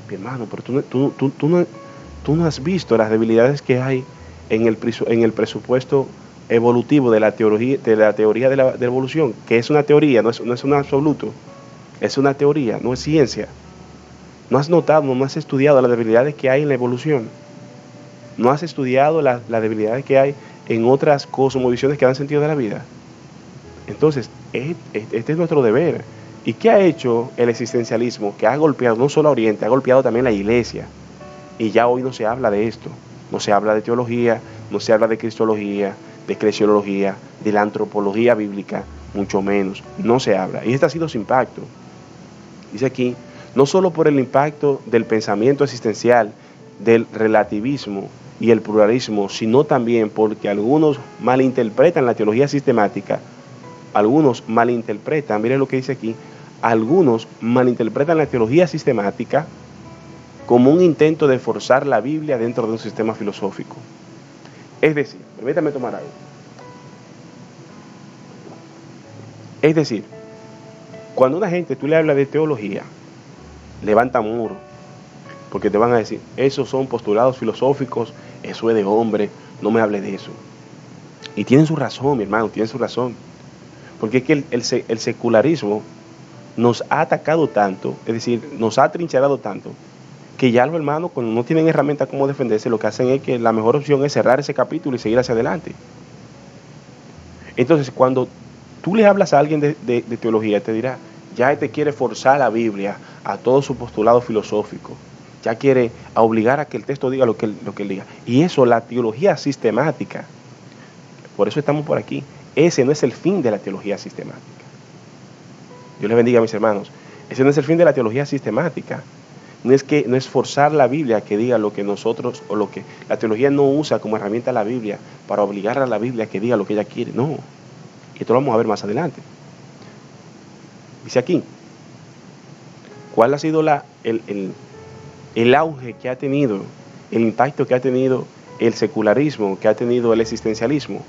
Speaker 2: Mi hermano, pero tú no has visto las debilidades que hay en el presupuesto evolutivo de la teoría de la evolución, que es una teoría, no es un absoluto, es una teoría, no es ciencia. No has notado, no has estudiado las debilidades que hay en la evolución, no has estudiado las debilidades que hay en otras cosmovisiones que dan sentido de la vida. Entonces, este es nuestro deber. ¿Y qué ha hecho el existencialismo? Que ha golpeado no solo a Oriente, ha golpeado también la iglesia. Y ya hoy no se habla de esto. No se habla de teología, no se habla de cristología, de eclesiología, de la antropología bíblica, mucho menos. No se habla. Y este ha sido su impacto. Dice aquí, no solo por el impacto del pensamiento existencial, del relativismo y el pluralismo, sino también porque algunos malinterpretan la teología sistemática. Miren lo que dice aquí, algunos malinterpretan la teología sistemática como un intento de forzar la Biblia dentro de un sistema filosófico. Es decir, permítame tomar algo. Es decir, cuando una gente tú le hablas de teología, levanta muro, porque te van a decir, esos son postulados filosóficos, eso es de hombre, no me hable de eso. Y tienen su razón, mi hermano, tienen su razón. Porque es que el secularismo nos ha atacado tanto, es decir, nos ha trincherado tanto, que ya los hermanos, cuando no tienen herramientas como defenderse, lo que hacen es que la mejor opción es cerrar ese capítulo y seguir hacia adelante. Entonces, cuando tú le hablas a alguien de teología, te dirá, ya quiere forzar la Biblia a todo su postulado filosófico, ya quiere obligar a que el texto diga lo que él diga. Y eso, la teología sistemática, por eso estamos por aquí. Ese no es el fin de la teología sistemática. Dios les bendiga a mis hermanos. Ese no es el fin de la teología sistemática. No es forzar la Biblia a que diga lo que nosotros, o lo que la teología no usa como herramienta la Biblia para obligar a la Biblia a que diga lo que ella quiere. No. Y esto lo vamos a ver más adelante. Dice aquí, ¿cuál ha sido el auge que ha tenido, el impacto que ha tenido el secularismo, que ha tenido el existencialismo?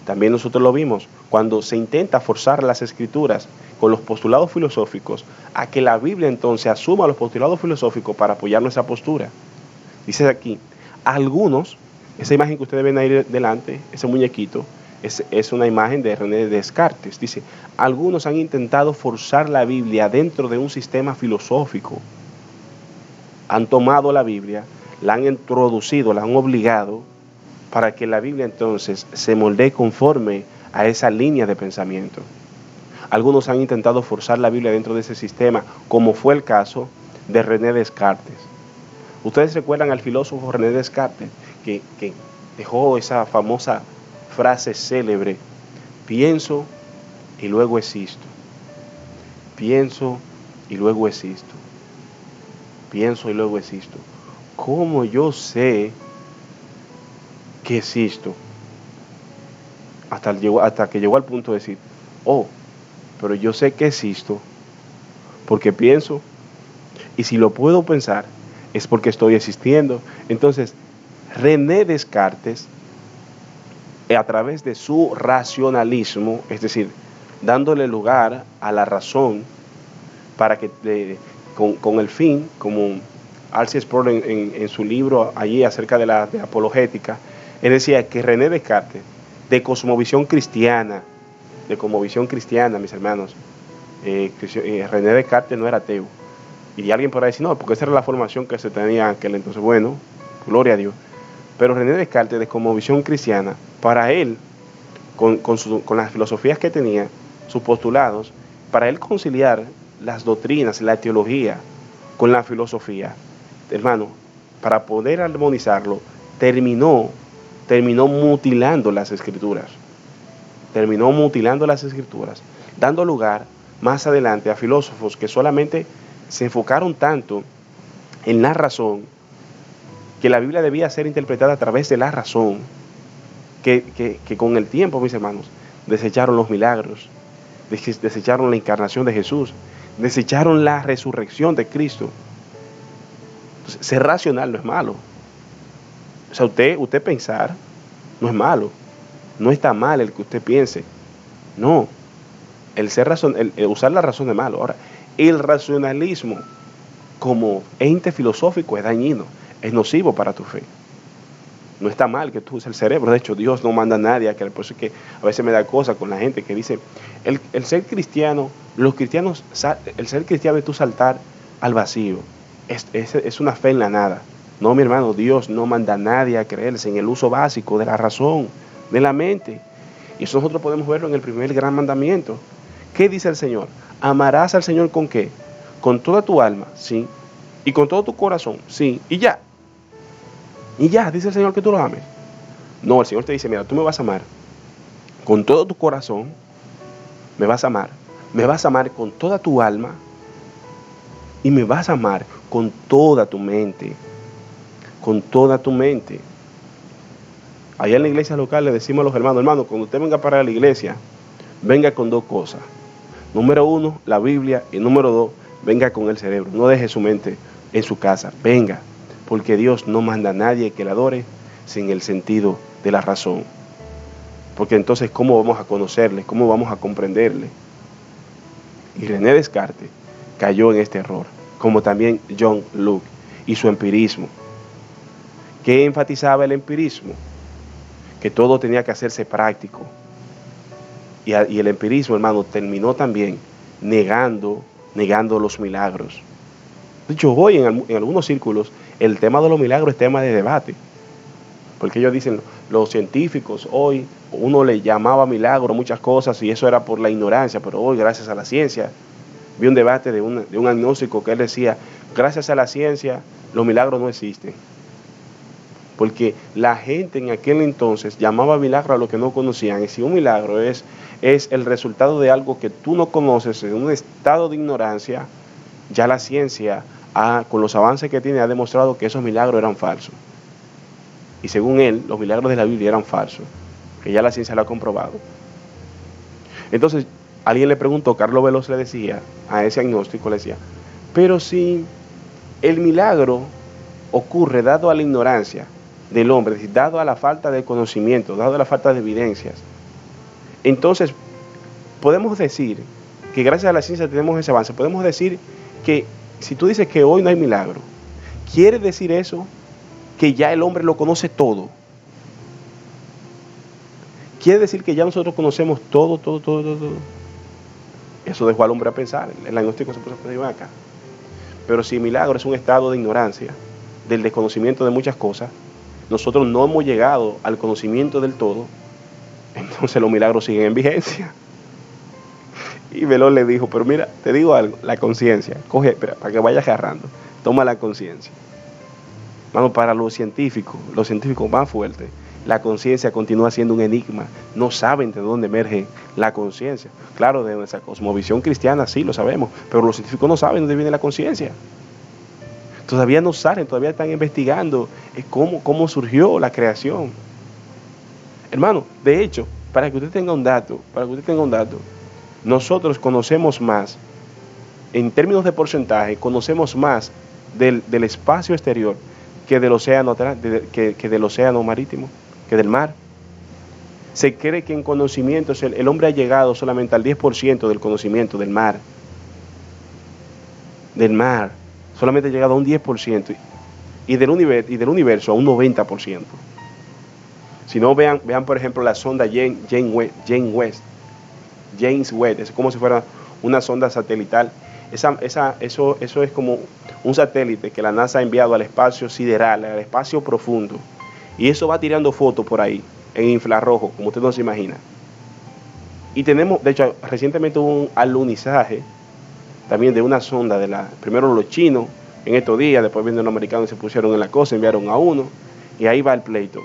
Speaker 2: También nosotros lo vimos cuando se intenta forzar las escrituras con los postulados filosóficos a que la Biblia entonces asuma los postulados filosóficos para apoyar nuestra postura. Dice aquí, algunos, esa imagen que ustedes ven ahí delante, ese muñequito, es una imagen de René Descartes. Dice, algunos han intentado forzar la Biblia dentro de un sistema filosófico. Han tomado la Biblia, la han introducido, la han obligado para que la Biblia entonces se moldee conforme a esa línea de pensamiento. Algunos han intentado forzar la Biblia dentro de ese sistema, como fue el caso de René Descartes. Ustedes recuerdan al filósofo René Descartes, que dejó esa famosa frase célebre: pienso y luego existo. Pienso y luego existo. Pienso y luego existo. ¿Cómo yo sé que existo? Hasta que llegó al punto de decir, oh, pero yo sé que existo porque pienso, y si lo puedo pensar es porque estoy existiendo. Entonces, René Descartes, a través de su racionalismo, es decir, dándole lugar a la razón para que con el fin, como R.C. Sproul en su libro allí acerca de la apologética, él decía que René Descartes, de cosmovisión cristiana, mis hermanos, René Descartes no era ateo. Y alguien podrá decir, no, porque esa era la formación que se tenía aquel entonces. Bueno, gloria a Dios. Pero René Descartes, de cosmovisión cristiana, para él, con las filosofías que tenía, sus postulados, para él conciliar las doctrinas, la teología con la filosofía, hermano, para poder armonizarlo, terminó mutilando las escrituras. Terminó mutilando las escrituras, dando lugar más adelante a filósofos que solamente se enfocaron tanto en la razón, que la Biblia debía ser interpretada a través de la razón, que con el tiempo, mis hermanos, desecharon los milagros, desecharon la encarnación de Jesús, desecharon la resurrección de Cristo. Entonces, ser racional no es malo. O sea, usted pensar no es malo. No está mal el que usted piense. No. El usar la razón es malo. Ahora, el racionalismo como ente filosófico es dañino, es nocivo para tu fe. No está mal que tú uses el cerebro. De hecho, Dios no manda a nadie a que. Por eso es que a veces me da cosa con la gente que dice, el ser cristiano, el ser cristiano es tú saltar al vacío. Es una fe en la nada. No, mi hermano, Dios no manda a nadie a creerse en el uso básico de la razón, de la mente. Y eso nosotros podemos verlo en el primer gran mandamiento. ¿Qué dice el Señor? ¿Amarás al Señor con qué? Con toda tu alma, sí. Y con todo tu corazón, sí. Y ya. Y ya, dice el Señor que tú lo ames. No, el Señor te dice, mira, tú me vas a amar con todo tu corazón, me vas a amar con toda tu alma y me vas a amar con toda tu mente. Con toda tu mente. Allá en la iglesia local le decimos a los hermanos, cuando usted venga para la iglesia, venga con dos cosas. Número 1, la Biblia, y número 2, venga con el cerebro. No deje su mente en su casa, venga, porque Dios no manda a nadie que le adore sin el sentido de la razón. Porque entonces, ¿cómo vamos a conocerle? ¿Cómo vamos a comprenderle? Y René Descartes cayó en este error, como también John Locke y su empirismo. ¿Qué enfatizaba el empirismo? Que todo tenía que hacerse práctico. Y el empirismo, hermano, terminó también negando los milagros. De hecho, hoy en algunos círculos el tema de los milagros es tema de debate. Porque ellos dicen, los científicos hoy, uno le llamaba milagro muchas cosas y eso era por la ignorancia, pero hoy gracias a la ciencia, vi un debate de un agnóstico que él decía, gracias a la ciencia los milagros no existen. Porque la gente en aquel entonces llamaba milagro a lo que no conocían. Y si un milagro es el resultado de algo que tú no conoces, en un estado de ignorancia, ya la ciencia, con los avances que tiene, ha demostrado que esos milagros eran falsos. Y según él, los milagros de la Biblia eran falsos, que ya la ciencia lo ha comprobado. Entonces, alguien le preguntó, Carlos Veloz le decía, a ese agnóstico le decía, pero si el milagro ocurre dado a la ignorancia del hombre, es decir, dado a la falta de conocimiento, dado a la falta de evidencias, entonces podemos decir que gracias a la ciencia tenemos ese avance. Podemos decir que si tú dices que hoy no hay milagro, ¿quiere decir eso que ya el hombre lo conoce todo? ¿Quiere decir que ya nosotros conocemos todo? Eso dejó al hombre a pensar. El agnóstico se puso a pensar acá. Pero si el milagro es un estado de ignorancia, del desconocimiento de muchas cosas, nosotros no hemos llegado al conocimiento del todo, entonces los milagros siguen en vigencia. Y Velón le dijo, pero mira, te digo algo, la conciencia, coge, espera, para que vayas agarrando, toma la conciencia. Vamos, para los científicos más fuertes, la conciencia continúa siendo un enigma. No saben de dónde emerge la conciencia. Claro, de nuestra cosmovisión cristiana sí lo sabemos, pero los científicos no saben de dónde viene la conciencia. Todavía no saben, todavía están investigando cómo surgió la creación. Hermano, de hecho, para que usted tenga un dato, nosotros conocemos más, en términos de porcentaje, conocemos más del espacio exterior que del océano, que del océano marítimo, que del mar. Se cree que en conocimientos el hombre ha llegado solamente al 10% del conocimiento del mar. Solamente ha llegado a un 10%. Y del universo a un 90%. Si no, vean por ejemplo la sonda James Webb, es como si fuera una sonda satelital. Eso es como un satélite que la NASA ha enviado al espacio sideral, al espacio profundo. Y eso va tirando fotos por ahí, en infrarrojo, como usted no se imagina. Y tenemos, de hecho, recientemente hubo un alunizaje también de una sonda primero los chinos en estos días, después viendo los americanos se pusieron en la cosa, enviaron a uno, y ahí va el pleito.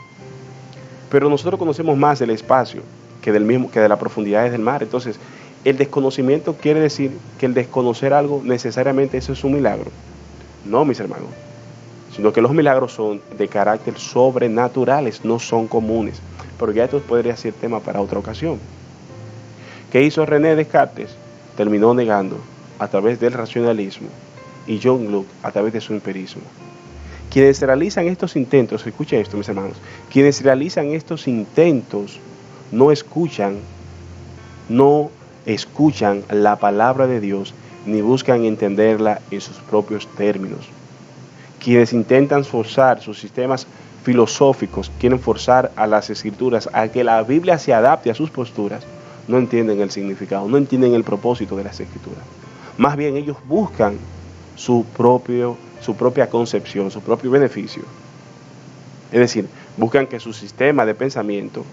Speaker 2: Pero nosotros conocemos más del espacio que de las profundidades del mar. Entonces, el desconocimiento quiere decir que el desconocer algo necesariamente eso es un milagro. No, mis hermanos, sino que los milagros son de carácter sobrenaturales, no son comunes. Pero ya esto podría ser tema para otra ocasión. ¿Qué hizo René Descartes? Terminó negando a través del racionalismo, y John Locke a través de su empirismo. Quienes realizan estos intentos, escuchen esto, mis hermanos, quienes realizan estos intentos no escuchan la palabra de Dios ni buscan entenderla en sus propios términos. Quienes intentan forzar sus sistemas filosóficos, quieren forzar a las escrituras a que la Biblia se adapte a sus posturas, no entienden el significado, no entienden el propósito de las escrituras. Más bien ellos buscan su propia concepción, su propio beneficio. Es decir, buscan que su sistema de pensamiento,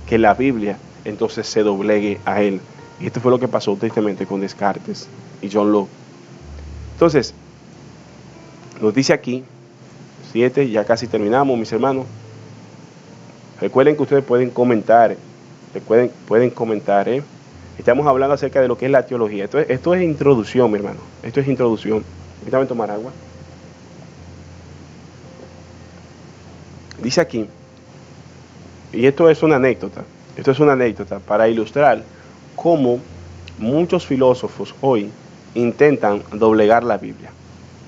Speaker 2: que la Biblia, entonces se doblegue a él. Y esto fue lo que pasó tristemente con Descartes y John Locke. Entonces, nos dice aquí, 7, ya casi terminamos, mis hermanos. Recuerden que ustedes pueden comentar, Estamos hablando acerca de lo que es la teología. Esto es introducción, mi hermano. Esto es introducción. Permítame tomar agua. Dice aquí, y esto es una anécdota para ilustrar cómo muchos filósofos hoy intentan doblegar la Biblia.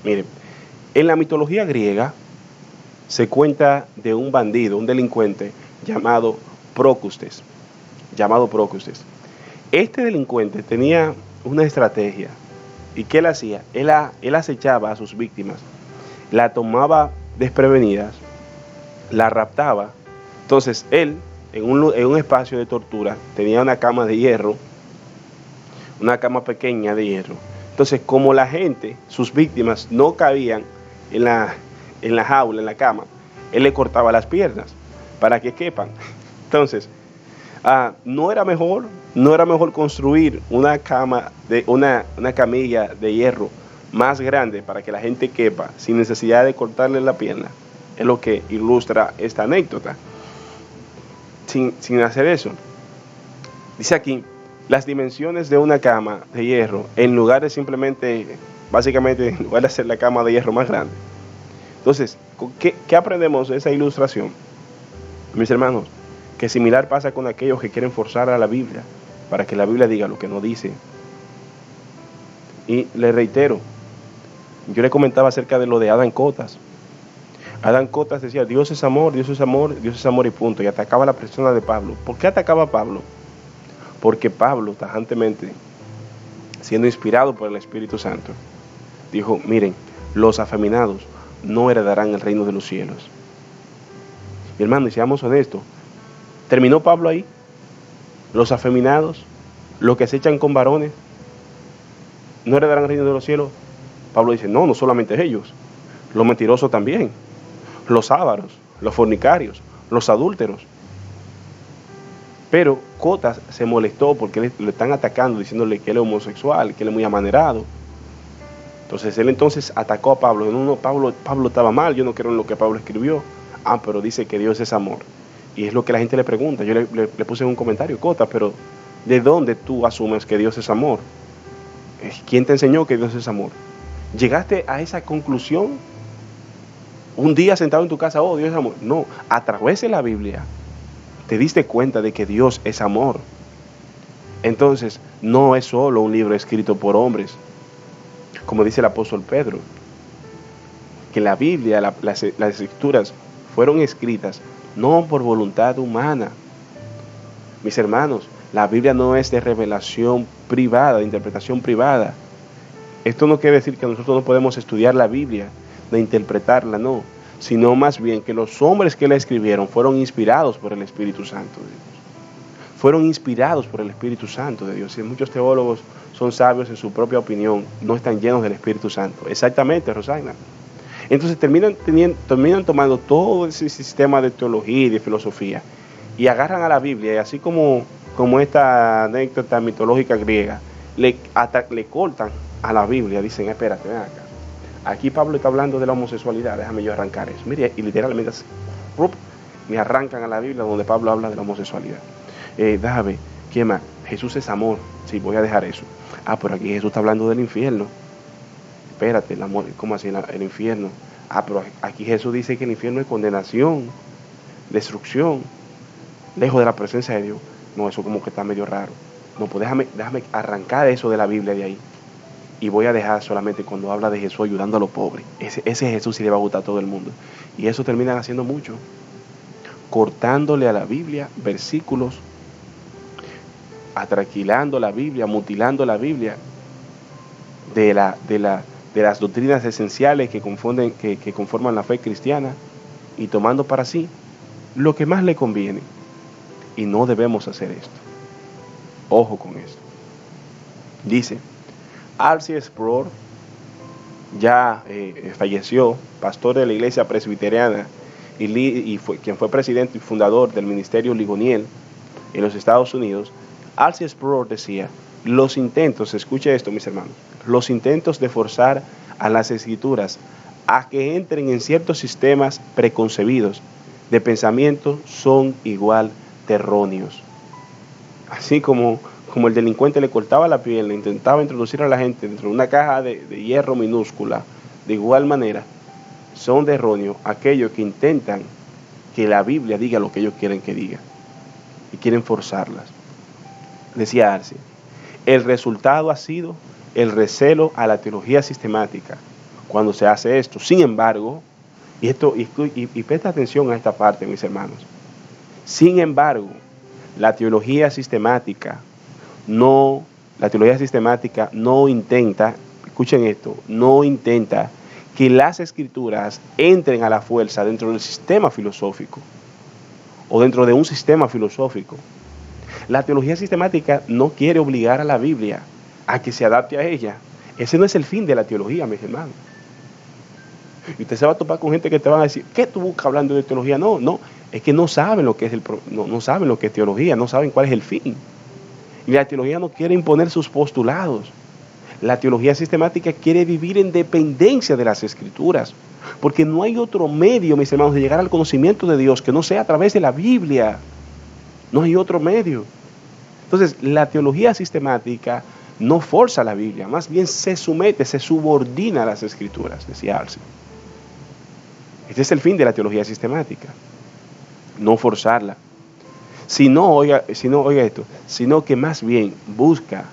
Speaker 2: Miren, en la mitología griega se cuenta de un bandido, un delincuente llamado Procustes. Este delincuente tenía una estrategia. ¿Y qué él hacía? Él acechaba a sus víctimas, la tomaba desprevenidas, la raptaba. Entonces él, en un espacio de tortura, tenía una cama de hierro, una cama pequeña de hierro. Entonces, como la gente, sus víctimas, no cabían en la jaula, en la cama, él le cortaba las piernas para que quepan. Entonces, no era mejor construir una camilla de hierro más grande para que la gente quepa sin necesidad de cortarle la pierna. Es lo que ilustra esta anécdota. Sin hacer eso, dice aquí las dimensiones de una cama de hierro, en lugar de básicamente en lugar de hacer la cama de hierro más grande. Entonces, ¿qué aprendemos de esa ilustración? Mis hermanos, que similar pasa con aquellos que quieren forzar a la Biblia para que la Biblia diga lo que no dice. Y le reitero, yo le comentaba acerca de lo de Adán Cotas. Adán Cotas decía, Dios es amor, Dios es amor, Dios es amor y punto. Y atacaba a la persona de Pablo. ¿Por qué atacaba a Pablo? Porque Pablo, tajantemente, siendo inspirado por el Espíritu Santo, dijo, miren, los afeminados no heredarán el reino de los cielos. Mi hermano, y seamos honestos, ¿terminó Pablo ahí? Los afeminados, los que se echan con varones, no heredarán el reino de los cielos. Pablo dice, no solamente ellos, los mentirosos también, los ávaros, los fornicarios, los adúlteros. Pero Cotas se molestó porque le están atacando, diciéndole que él es homosexual, que él es muy amanerado. Entonces él entonces atacó a Pablo. No, Pablo estaba mal, yo no creo en lo que Pablo escribió. Pero dice que Dios es amor. Y es lo que la gente le pregunta. Yo le puse en un comentario, Cotas, pero ¿de dónde tú asumes que Dios es amor? ¿Quién te enseñó que Dios es amor? ¿Llegaste a esa conclusión un día sentado en tu casa, oh, Dios es amor? No, a través de la Biblia te diste cuenta de que Dios es amor. Entonces, no es solo un libro escrito por hombres, como dice el apóstol Pedro, que la Biblia, las escrituras fueron escritas no por voluntad humana. Mis hermanos, la Biblia no es de revelación privada, de interpretación privada. Esto no quiere decir que nosotros no podemos estudiar la Biblia, de interpretarla, no, sino más bien que los hombres que la escribieron fueron inspirados por el Espíritu Santo de Dios. Fueron inspirados por el Espíritu Santo de Dios. Y muchos teólogos son sabios en su propia opinión, no están llenos del Espíritu Santo. Exactamente, Rosana. Entonces terminan tomando todo ese sistema de teología y de filosofía y agarran a la Biblia y así como esta anécdota mitológica griega, le cortan a la Biblia, dicen, espérate, ven acá. Aquí Pablo está hablando de la homosexualidad, déjame yo arrancar eso. Mire, y literalmente así, me arrancan a la Biblia donde Pablo habla de la homosexualidad. Déjame, ¿qué más? Jesús es amor, sí, voy a dejar eso. Pero aquí Jesús está hablando del infierno. Espérate, el amor, ¿cómo así el infierno? Pero aquí Jesús dice que el infierno es condenación, destrucción, lejos de la presencia de Dios. No, eso como que está medio raro. No, pues déjame arrancar eso de la Biblia de ahí. Y voy a dejar solamente cuando habla de Jesús ayudando a los pobres. Ese Jesús sí le va a gustar a todo el mundo. Y eso terminan haciendo mucho. Cortándole a la Biblia versículos, atraquilando la Biblia, mutilando la Biblia de las doctrinas esenciales que conforman la fe cristiana y tomando para sí lo que más le conviene. Y no debemos hacer esto. Ojo con esto. Dice, R.C. Sproul ya falleció, pastor de la iglesia presbiteriana quien fue presidente y fundador del ministerio Ligonier en los Estados Unidos. R.C. Sproul decía, los intentos, escuche esto mis hermanos, los intentos de forzar a las escrituras a que entren en ciertos sistemas preconcebidos de pensamiento son igual de erróneos. Así como el delincuente le cortaba la piel, le intentaba introducir a la gente dentro de una caja de hierro minúscula, de igual manera, son de erróneo aquellos que intentan que la Biblia diga lo que ellos quieren que diga y quieren forzarlas. Decía Arce, el resultado ha sido el recelo a la teología sistemática cuando se hace esto. Sin embargo, y presta atención a esta parte, mis hermanos. Sin embargo, la teología sistemática no intenta, escuchen esto, no intenta que las escrituras entren a la fuerza dentro del sistema filosófico o dentro de un sistema filosófico. La teología sistemática no quiere obligar a la Biblia a que se adapte a ella. Ese no es el fin de la teología, mis hermanos. Y usted se va a topar con gente que te van a decir, ¿qué tú buscas hablando de teología? No, es que no saben lo que es no saben lo que es teología, no saben cuál es el fin. Y la teología no quiere imponer sus postulados. La teología sistemática quiere vivir en dependencia de las escrituras, porque no hay otro medio, mis hermanos, de llegar al conocimiento de Dios que no sea a través de la Biblia. No hay otro medio. Entonces, la teología sistemática no forza la Biblia, más bien se somete, se subordina a las escrituras, decía Arce. Este es el fin de la teología sistemática, no forzarla. Sino que más bien busca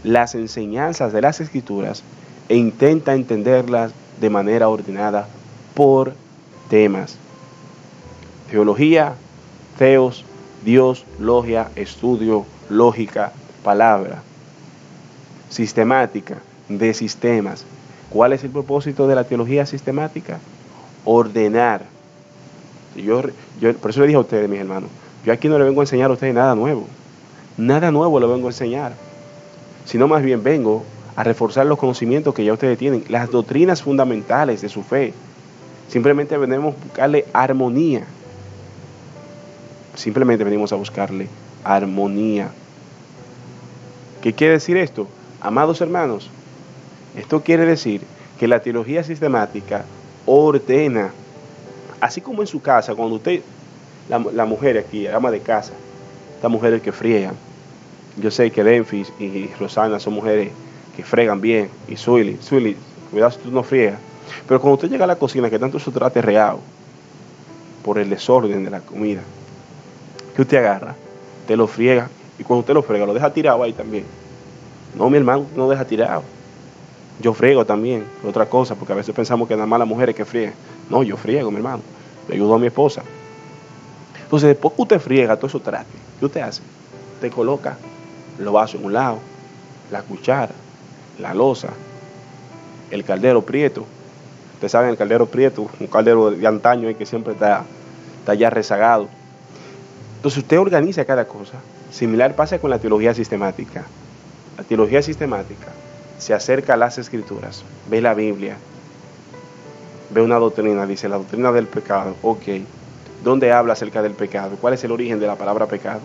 Speaker 2: las enseñanzas de las escrituras e intenta entenderlas de manera ordenada por temas. Teología, teos, Dios, logia, estudio, lógica, palabra. Sistemática, de sistemas. ¿Cuál es el propósito de la teología sistemática? Ordenar. Por eso le dije a ustedes, mis hermanos, yo aquí no le vengo a enseñar a ustedes nada nuevo. Nada nuevo le vengo a enseñar. Sino más bien vengo a reforzar los conocimientos que ya ustedes tienen, las doctrinas fundamentales de su fe. Simplemente venimos a buscarle armonía. Simplemente venimos a buscarle armonía. ¿Qué quiere decir esto? Amados hermanos, esto quiere decir que la teología sistemática ordena, así como en su casa, cuando usted, la mujer aquí, ama de casa, estas mujeres que friegan, yo sé que Denfis y Rosana son mujeres que fregan bien, y Suili, cuidado si tú no friegas, pero cuando usted llega a la cocina, que tanto se trate reado por el desorden de la comida, que usted agarra, te lo friega, y cuando usted lo frega, lo deja tirado ahí también. No, mi hermano, no deja tirado. Yo friego también, otra cosa, porque a veces pensamos que nada más las mujeres que friegan. No, yo friego, mi hermano. Le ayudo a mi esposa. Entonces, después que usted friega todo eso trate, ¿qué usted hace? Usted coloca los vasos en un lado, la cuchara, la loza, el caldero prieto. Ustedes saben el caldero prieto, un caldero de antaño que siempre está ya rezagado. Entonces usted organiza cada cosa. Similar pasa con la teología sistemática. La teología sistemática se acerca a las escrituras, ve la Biblia, ve una doctrina, dice la doctrina del pecado, ok, ¿dónde habla acerca del pecado? ¿Cuál es el origen de la palabra pecado?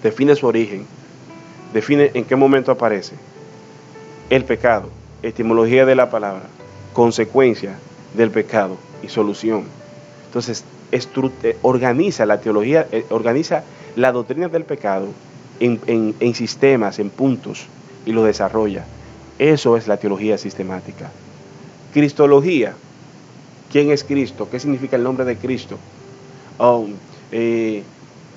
Speaker 2: Define su origen, define en qué momento aparece el pecado, etimología de la palabra, consecuencia del pecado y solución. Entonces, organiza la teología, organiza la doctrina del pecado en sistemas, en puntos, y lo desarrolla. Eso es la teología sistemática. Cristología. ¿Quién es Cristo? ¿Qué significa el nombre de Cristo?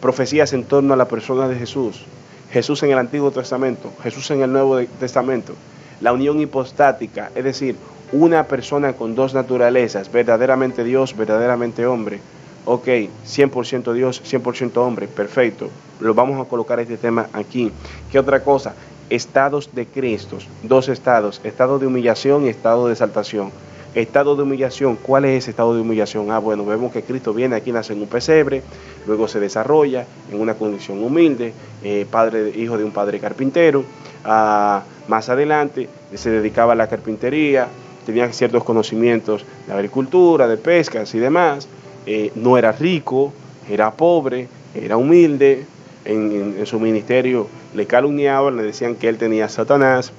Speaker 2: Profecías en torno a la persona de Jesús. Jesús en el Antiguo Testamento, Jesús en el Nuevo Testamento. La unión hipostática, es decir, una persona con dos naturalezas, verdaderamente Dios, verdaderamente hombre. Ok, 100% Dios, 100% hombre, perfecto. Lo vamos a colocar este tema aquí. ¿Qué otra cosa? Estados de Cristo, dos estados, estado de humillación y estado de exaltación. Estado de humillación, ¿cuál es ese estado de humillación? Bueno, vemos que Cristo viene aquí, nace en un pesebre, luego se desarrolla en una condición humilde, hijo de un padre carpintero. Más adelante se dedicaba a la carpintería, tenía ciertos conocimientos de agricultura, de pescas y demás. No era rico, era pobre, era humilde. En su ministerio le calumniaban, le decían que él tenía a Satanás,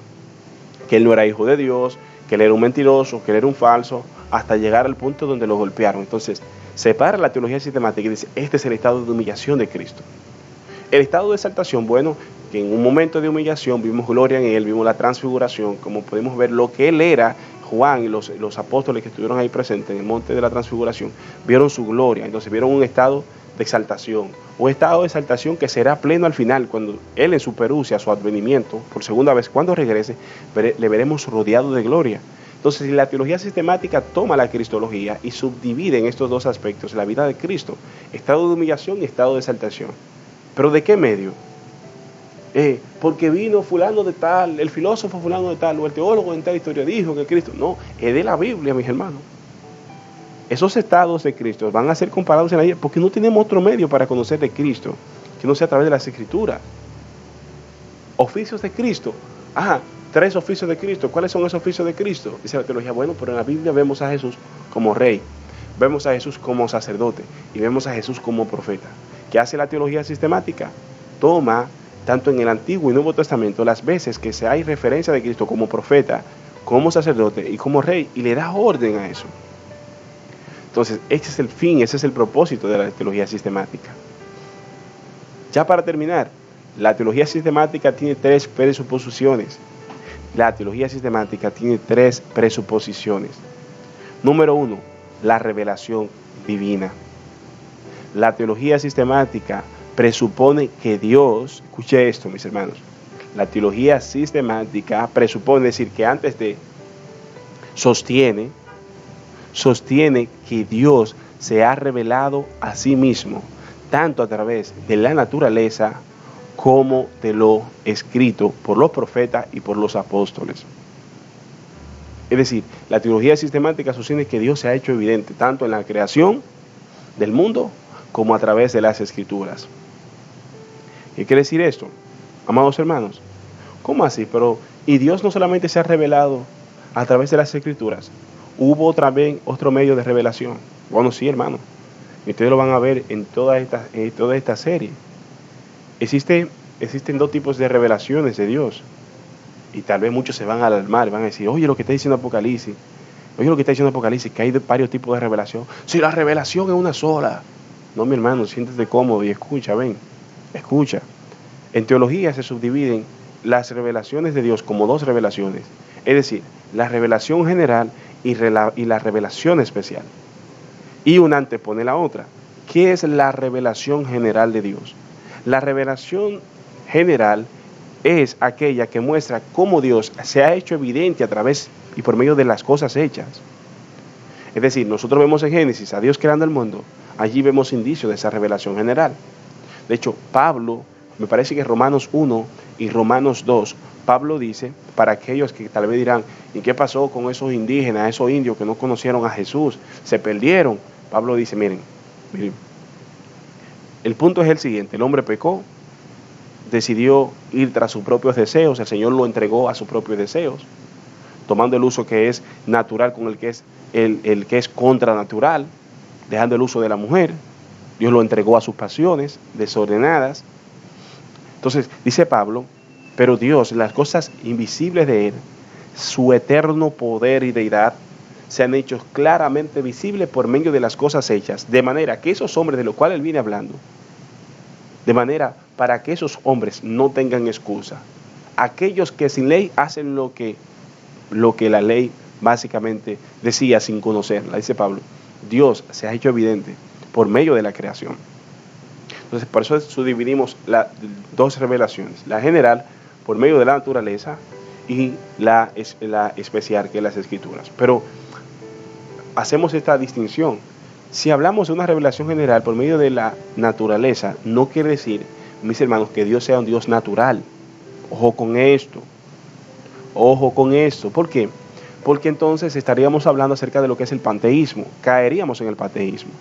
Speaker 2: que él no era hijo de Dios, que él era un mentiroso, que él era un falso, hasta llegar al punto donde lo golpearon. Entonces, separa la teología sistemática y dice, este es el estado de humillación de Cristo. El estado de exaltación, bueno, que en un momento de humillación vimos gloria en él, vimos la transfiguración, como podemos ver lo que él era. Juan y los apóstoles que estuvieron ahí presentes en el monte de la transfiguración, vieron su gloria, entonces vieron un estado de exaltación, un estado de exaltación que será pleno al final, cuando él en su perucia, su advenimiento, por segunda vez, cuando regrese, le veremos rodeado de gloria. Entonces, la teología sistemática toma la cristología y subdivide en estos dos aspectos la vida de Cristo, estado de humillación y estado de exaltación. ¿Pero de qué medio? Porque vino fulano de tal, el filósofo fulano de tal, o el teólogo en tal historia dijo que Cristo. No, es de la Biblia, mis hermanos. Esos estados de Cristo van a ser comparados en la Biblia porque no tenemos otro medio para conocer de Cristo que no sea a través de las Escrituras. Oficios de Cristo. 3 oficios de Cristo. ¿Cuáles son esos oficios de Cristo? Dice la teología, bueno, pero en la Biblia vemos a Jesús como rey, vemos a Jesús como sacerdote y vemos a Jesús como profeta. ¿Qué hace la teología sistemática? Toma, tanto en el Antiguo y Nuevo Testamento, las veces que hay referencia de Cristo como profeta, como sacerdote y como rey, y le da orden a eso. Entonces, ese es el fin, ese es el propósito de la teología sistemática. Ya para terminar, la teología sistemática tiene 3 presuposiciones. La teología sistemática tiene 3 presuposiciones. Número 1, la revelación divina. La teología sistemática presupone que Dios, escuche esto, mis hermanos, la teología sistemática presupone, decir, que antes de, sostiene que Dios se ha revelado a sí mismo, tanto a través de la naturaleza como de lo escrito por los profetas y por los apóstoles. Es decir, la teología sistemática sostiene que Dios se ha hecho evidente tanto en la creación del mundo como a través de las escrituras. ¿Qué quiere decir esto, amados hermanos? ¿Cómo así? Y Dios no solamente se ha revelado a través de las escrituras.
Speaker 3: ¿Hubo también otro medio de revelación? Bueno, sí, hermano. Y ustedes lo van a ver en toda esta serie. Existen dos tipos de revelaciones de Dios. Y tal vez muchos se van a alarmar, van a decir, oye, lo que está diciendo Apocalipsis. Oye, lo que está diciendo Apocalipsis, que hay varios tipos de revelación. Si la revelación es una sola. No, mi hermano, siéntete cómodo y escucha, escucha. En teología se subdividen las revelaciones de Dios como dos revelaciones. Es decir, la revelación general y la revelación especial. Y una antepone la otra. ¿Qué es la revelación general de Dios? La revelación general es aquella que muestra cómo Dios se ha hecho evidente a través y por medio de las cosas hechas. Es decir, nosotros vemos en Génesis a Dios creando el mundo, allí vemos indicios de esa revelación general. De hecho, Pablo, me parece que Romanos 1 y Romanos 2, Pablo dice, para aquellos que tal vez dirán, ¿y qué pasó con esos indígenas, esos indios que no conocieron a Jesús? Se perdieron. Pablo dice, miren, el punto es el siguiente, el hombre pecó, decidió ir tras sus propios deseos, el Señor lo entregó a sus propios deseos, tomando el uso que es natural con el que es contranatural, dejando el uso de la mujer. Dios lo entregó a sus pasiones desordenadas. Entonces, dice Pablo, pero Dios, las cosas invisibles de Él, su eterno poder y deidad, se han hecho claramente visibles por medio de las cosas hechas, de manera que esos hombres de los cuales Él viene hablando, de manera para que esos hombres no tengan excusa. Aquellos que sin ley hacen lo que la ley básicamente decía sin conocerla, dice Pablo, Dios se ha hecho evidente por medio de la creación. Entonces, por eso subdividimos las dos revelaciones, la general por medio de la naturaleza y la especial, que es las escrituras. Pero hacemos esta distinción. Si hablamos de una revelación general por medio de la naturaleza, no quiere decir, mis hermanos, que Dios sea un Dios natural. Ojo con esto. Ojo con esto. ¿Por qué? Porque entonces estaríamos hablando acerca de lo que es el panteísmo. Caeríamos en el panteísmo.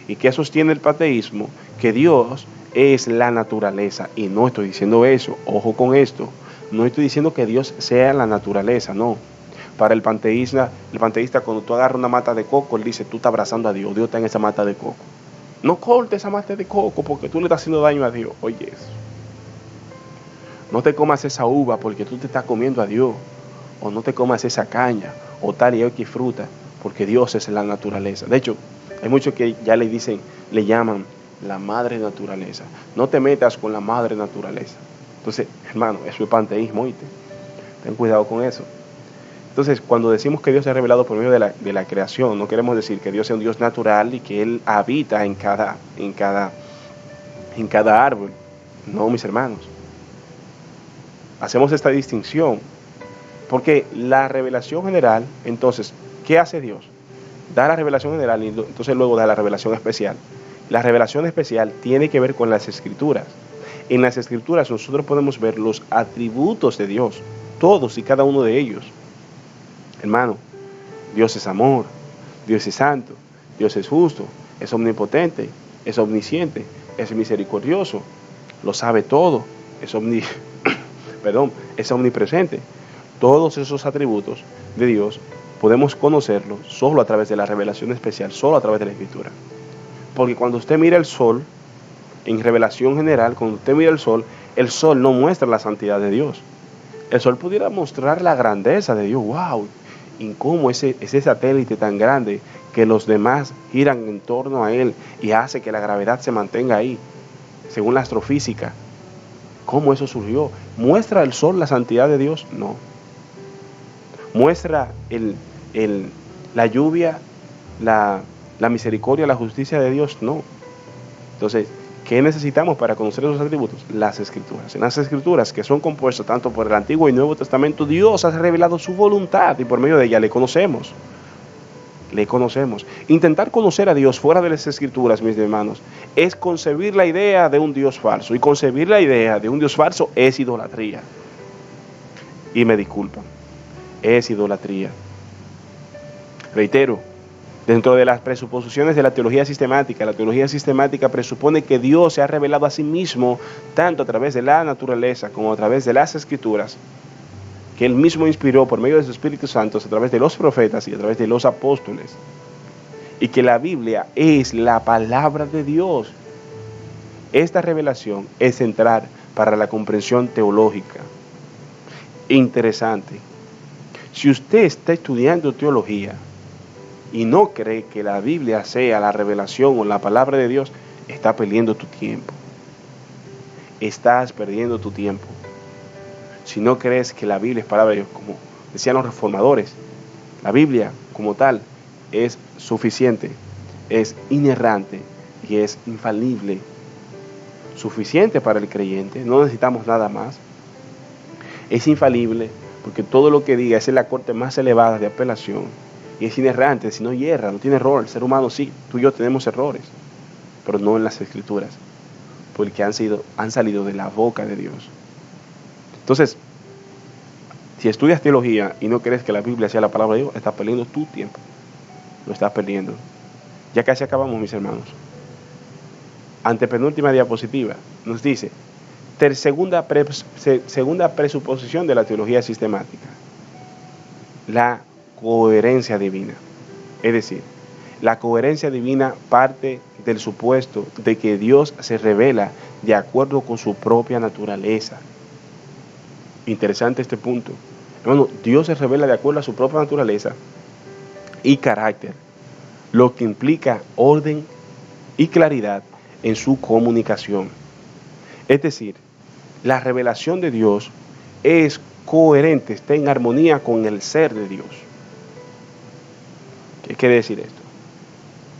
Speaker 3: ¿Y qué sostiene el panteísmo? Que Dios es la naturaleza. Y no estoy diciendo eso. Ojo con esto. No estoy diciendo que Dios sea la naturaleza, no. Para el panteísta, cuando tú agarras una mata de coco, él dice, tú estás abrazando a Dios, Dios está en esa mata de coco. No cortes esa mata de coco porque tú le estás haciendo daño a Dios. Oye eso. No te comas esa uva porque tú te estás comiendo a Dios. O no te comas esa caña o tal y X fruta porque Dios es la naturaleza. De hecho, hay muchos que ya le llaman la madre naturaleza. No te metas con la madre naturaleza. Entonces, hermano, eso es panteísmo, ¿oíste? Ten cuidado con eso. Entonces, cuando decimos que Dios se ha revelado por medio de la creación, no queremos decir que Dios sea un Dios natural y que Él habita en cada árbol. No, mis hermanos. Hacemos esta distinción porque la revelación general, entonces, ¿qué hace Dios? Da la revelación general y entonces luego da la revelación especial. La revelación especial tiene que ver con las escrituras. En las escrituras nosotros podemos ver los atributos de Dios, todos y cada uno de ellos. Hermano, Dios es amor, Dios es santo, Dios es justo, es omnipotente, es omnisciente, es misericordioso, lo sabe todo, es omnipresente. Todos esos atributos de Dios podemos conocerlos solo a través de la revelación especial, solo a través de la Escritura. Porque cuando usted mira el sol, en revelación general, cuando usted mira el sol no muestra la santidad de Dios. El sol pudiera mostrar la grandeza de Dios. ¡Wow! Y cómo ese satélite tan grande que los demás giran en torno a él y hace que la gravedad se mantenga ahí, según la astrofísica. ¿Cómo eso surgió? ¿Muestra el sol la santidad de Dios? No. ¿Muestra la lluvia, la misericordia, la justicia de Dios? No. Entonces, ¿qué necesitamos para conocer esos atributos? Las Escrituras. En las Escrituras, que son compuestas tanto por el Antiguo y Nuevo Testamento, Dios ha revelado su voluntad y por medio de ella le conocemos. Le conocemos. Intentar conocer a Dios fuera de las Escrituras, mis hermanos, es concebir la idea de un Dios falso. Y concebir la idea de un Dios falso es idolatría. Y me disculpan, es idolatría. Reitero, dentro de las presuposiciones de la teología sistemática presupone que Dios se ha revelado a sí mismo tanto a través de la naturaleza como a través de las Escrituras, que Él mismo inspiró por medio de su Espíritu Santo a través de los profetas y a través de los apóstoles. Y que la Biblia es la palabra de Dios. Esta revelación es central para la comprensión teológica. Interesante. Si usted está estudiando teología y no cree que la Biblia sea la revelación o la palabra de Dios, está perdiendo tu tiempo. Estás perdiendo tu tiempo. Si no crees que la Biblia es palabra de Dios, como decían los reformadores, la Biblia como tal es suficiente, es inerrante y es infalible. Suficiente para el creyente, no necesitamos nada más. Es infalible porque todo lo que diga es en la corte más elevada de apelación. Y es inerrante, si no hierra, no tiene error. El ser humano sí, tú y yo tenemos errores, pero no en las Escrituras, porque han salido de la boca de Dios. Entonces, si estudias teología y no crees que la Biblia sea la palabra de Dios, estás perdiendo tu tiempo. Lo estás perdiendo. Ya casi acabamos, mis hermanos. Antepenúltima diapositiva nos dice, segunda presuposición de la teología sistemática, la coherencia divina. Es decir, la coherencia divina parte del supuesto de que Dios se revela de acuerdo con su propia naturaleza. Interesante este punto. Hermano, Dios se revela de acuerdo a su propia naturaleza y carácter, lo que implica orden y claridad en su comunicación. Es decir, la revelación de Dios es coherente, está en armonía con el ser de Dios. ¿Qué quiere decir esto?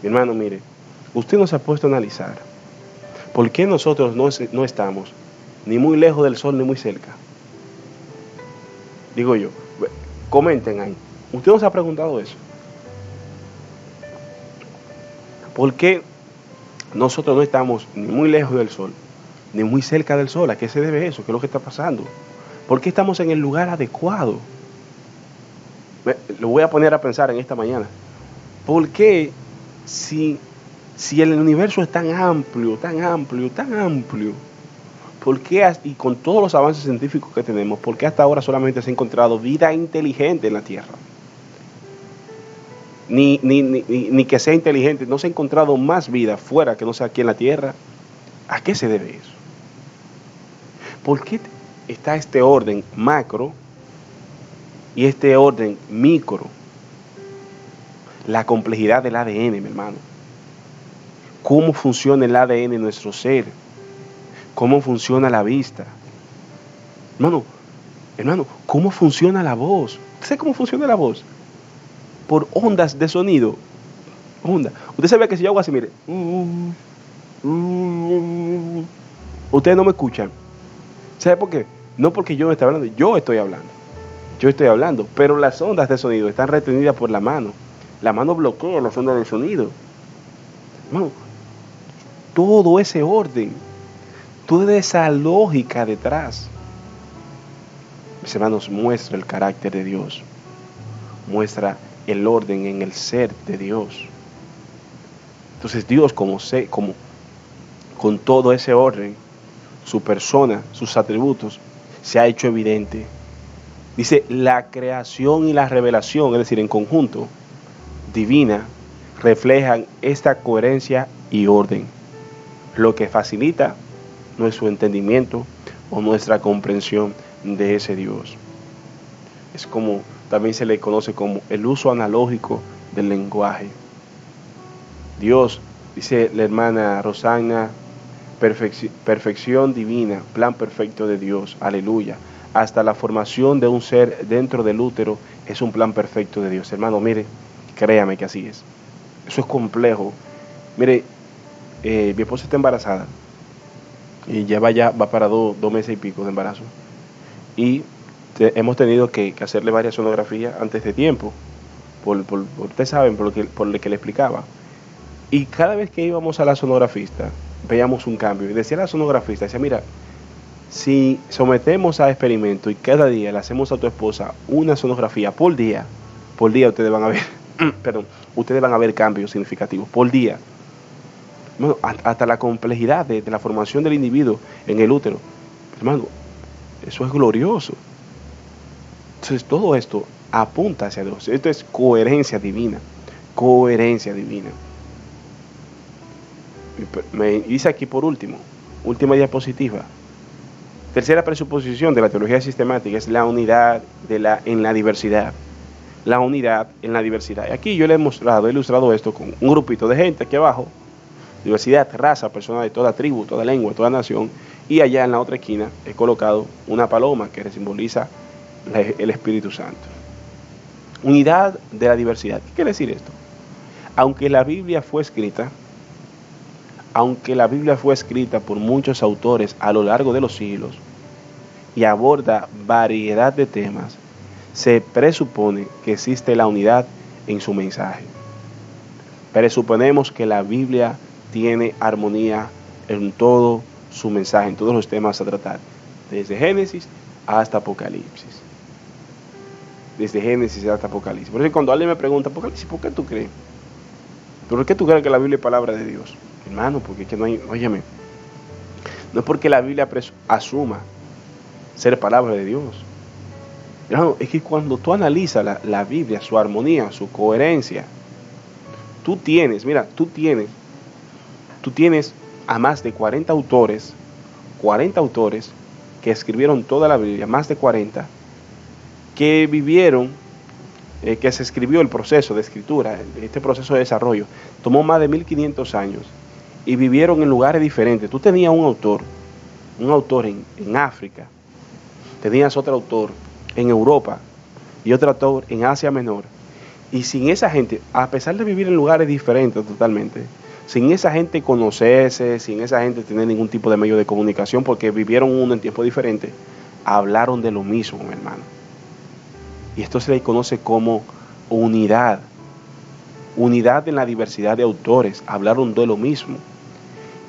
Speaker 3: Mi hermano, mire, usted nos ha puesto a analizar por qué nosotros no estamos ni muy lejos del sol ni muy cerca. Digo yo, comenten ahí. ¿Usted nos ha preguntado eso? ¿Por qué nosotros no estamos ni muy lejos del sol ni muy cerca del sol? ¿A qué se debe eso? ¿Qué es lo que está pasando? ¿Por qué estamos en el lugar adecuado? Lo voy a poner a pensar en esta mañana. ¿Por qué si el universo es tan amplio, ¿por qué, y con todos los avances científicos que tenemos, por qué hasta ahora solamente se ha encontrado vida inteligente en la Tierra? Ni que sea inteligente, no se ha encontrado más vida fuera que no sea aquí en la Tierra. ¿A qué se debe eso? ¿Por qué está este orden macro y este orden micro? La complejidad del ADN, mi hermano. ¿Cómo funciona el ADN en nuestro ser? ¿Cómo funciona la vista? Hermano, ¿cómo funciona la voz? ¿Usted sabe cómo funciona la voz? Por ondas de sonido. Usted sabe que si yo hago así, mire. Ustedes no me escuchan. ¿Sabe por qué? No porque yo no esté hablando, yo estoy hablando, pero las ondas de sonido están retenidas por la mano. La mano bloquea las ondas de sonido. Hermano, todo ese orden, toda esa lógica detrás, mis hermanos, muestra el carácter de Dios, muestra el orden en el ser de Dios. Entonces Dios con todo ese orden, su persona, sus atributos, se ha hecho evidente. Dice, la creación y la revelación, es decir, en conjunto, divina, reflejan esta coherencia y orden, lo que facilita nuestro entendimiento o nuestra comprensión de ese Dios. Es como también se le conoce como el uso analógico del lenguaje. Dios, dice la hermana Rosana, perfección divina, plan perfecto de Dios, aleluya. Hasta la formación de un ser dentro del útero es un plan perfecto de Dios. Hermano, mire, créame que así es. Eso es complejo. Mire, mi esposa está embarazada y ya va para dos meses y pico de embarazo. Y hemos tenido que hacerle varias sonografías antes de tiempo, ustedes saben, por lo que le explicaba. Y cada vez que íbamos a la sonografista, veíamos un cambio. Y decía la sonografista, decía, mira, si sometemos a experimento y cada día le hacemos a tu esposa una sonografía por día ustedes van a ver, ustedes van a ver cambios significativos por día. Bueno, hasta la complejidad de la formación del individuo en el útero. Hermano, eso es glorioso. Entonces todo esto apunta hacia Dios. Esto es coherencia divina. Coherencia divina. Me dice aquí por último, última diapositiva. Tercera presuposición de la teología sistemática es la unidad en la diversidad. La unidad en la diversidad. Y aquí yo le he ilustrado esto con un grupito de gente aquí abajo. Diversidad, raza, personas de toda tribu, toda lengua, toda nación. Y allá en la otra esquina he colocado una paloma que simboliza el Espíritu Santo. Unidad de la diversidad. ¿Qué quiere decir esto? Aunque la Biblia fue escrita por muchos autores a lo largo de los siglos y aborda variedad de temas, se presupone que existe la unidad en su mensaje. Presuponemos que la Biblia tiene armonía en todo su mensaje, en todos los temas a tratar, desde Génesis hasta Apocalipsis. Desde Génesis hasta Apocalipsis. Por eso cuando alguien me pregunta, Apocalipsis, ¿por qué tú crees? ¿Por qué tú crees que la Biblia es palabra de Dios? Hermano, porque es que no hay, óyeme, no es porque la Biblia asuma ser palabra de Dios. Hermano, es que cuando tú analizas la Biblia, su armonía, su coherencia, tú tienes a más de 40 autores que escribieron toda la Biblia, más de 40, que vivieron, que se escribió el proceso de escritura, este proceso de desarrollo, tomó más de 1500 años y vivieron en lugares diferentes. Tú tenías un autor en África, tenías otro autor en Europa y otro autor en Asia Menor. Y sin esa gente, a pesar de vivir en lugares diferentes totalmente, sin esa gente conocerse, sin esa gente tener ningún tipo de medio de comunicación, porque vivieron uno en tiempo diferente, hablaron de lo mismo, hermano. Y esto se le conoce como unidad. Unidad en la diversidad de autores, hablaron de lo mismo.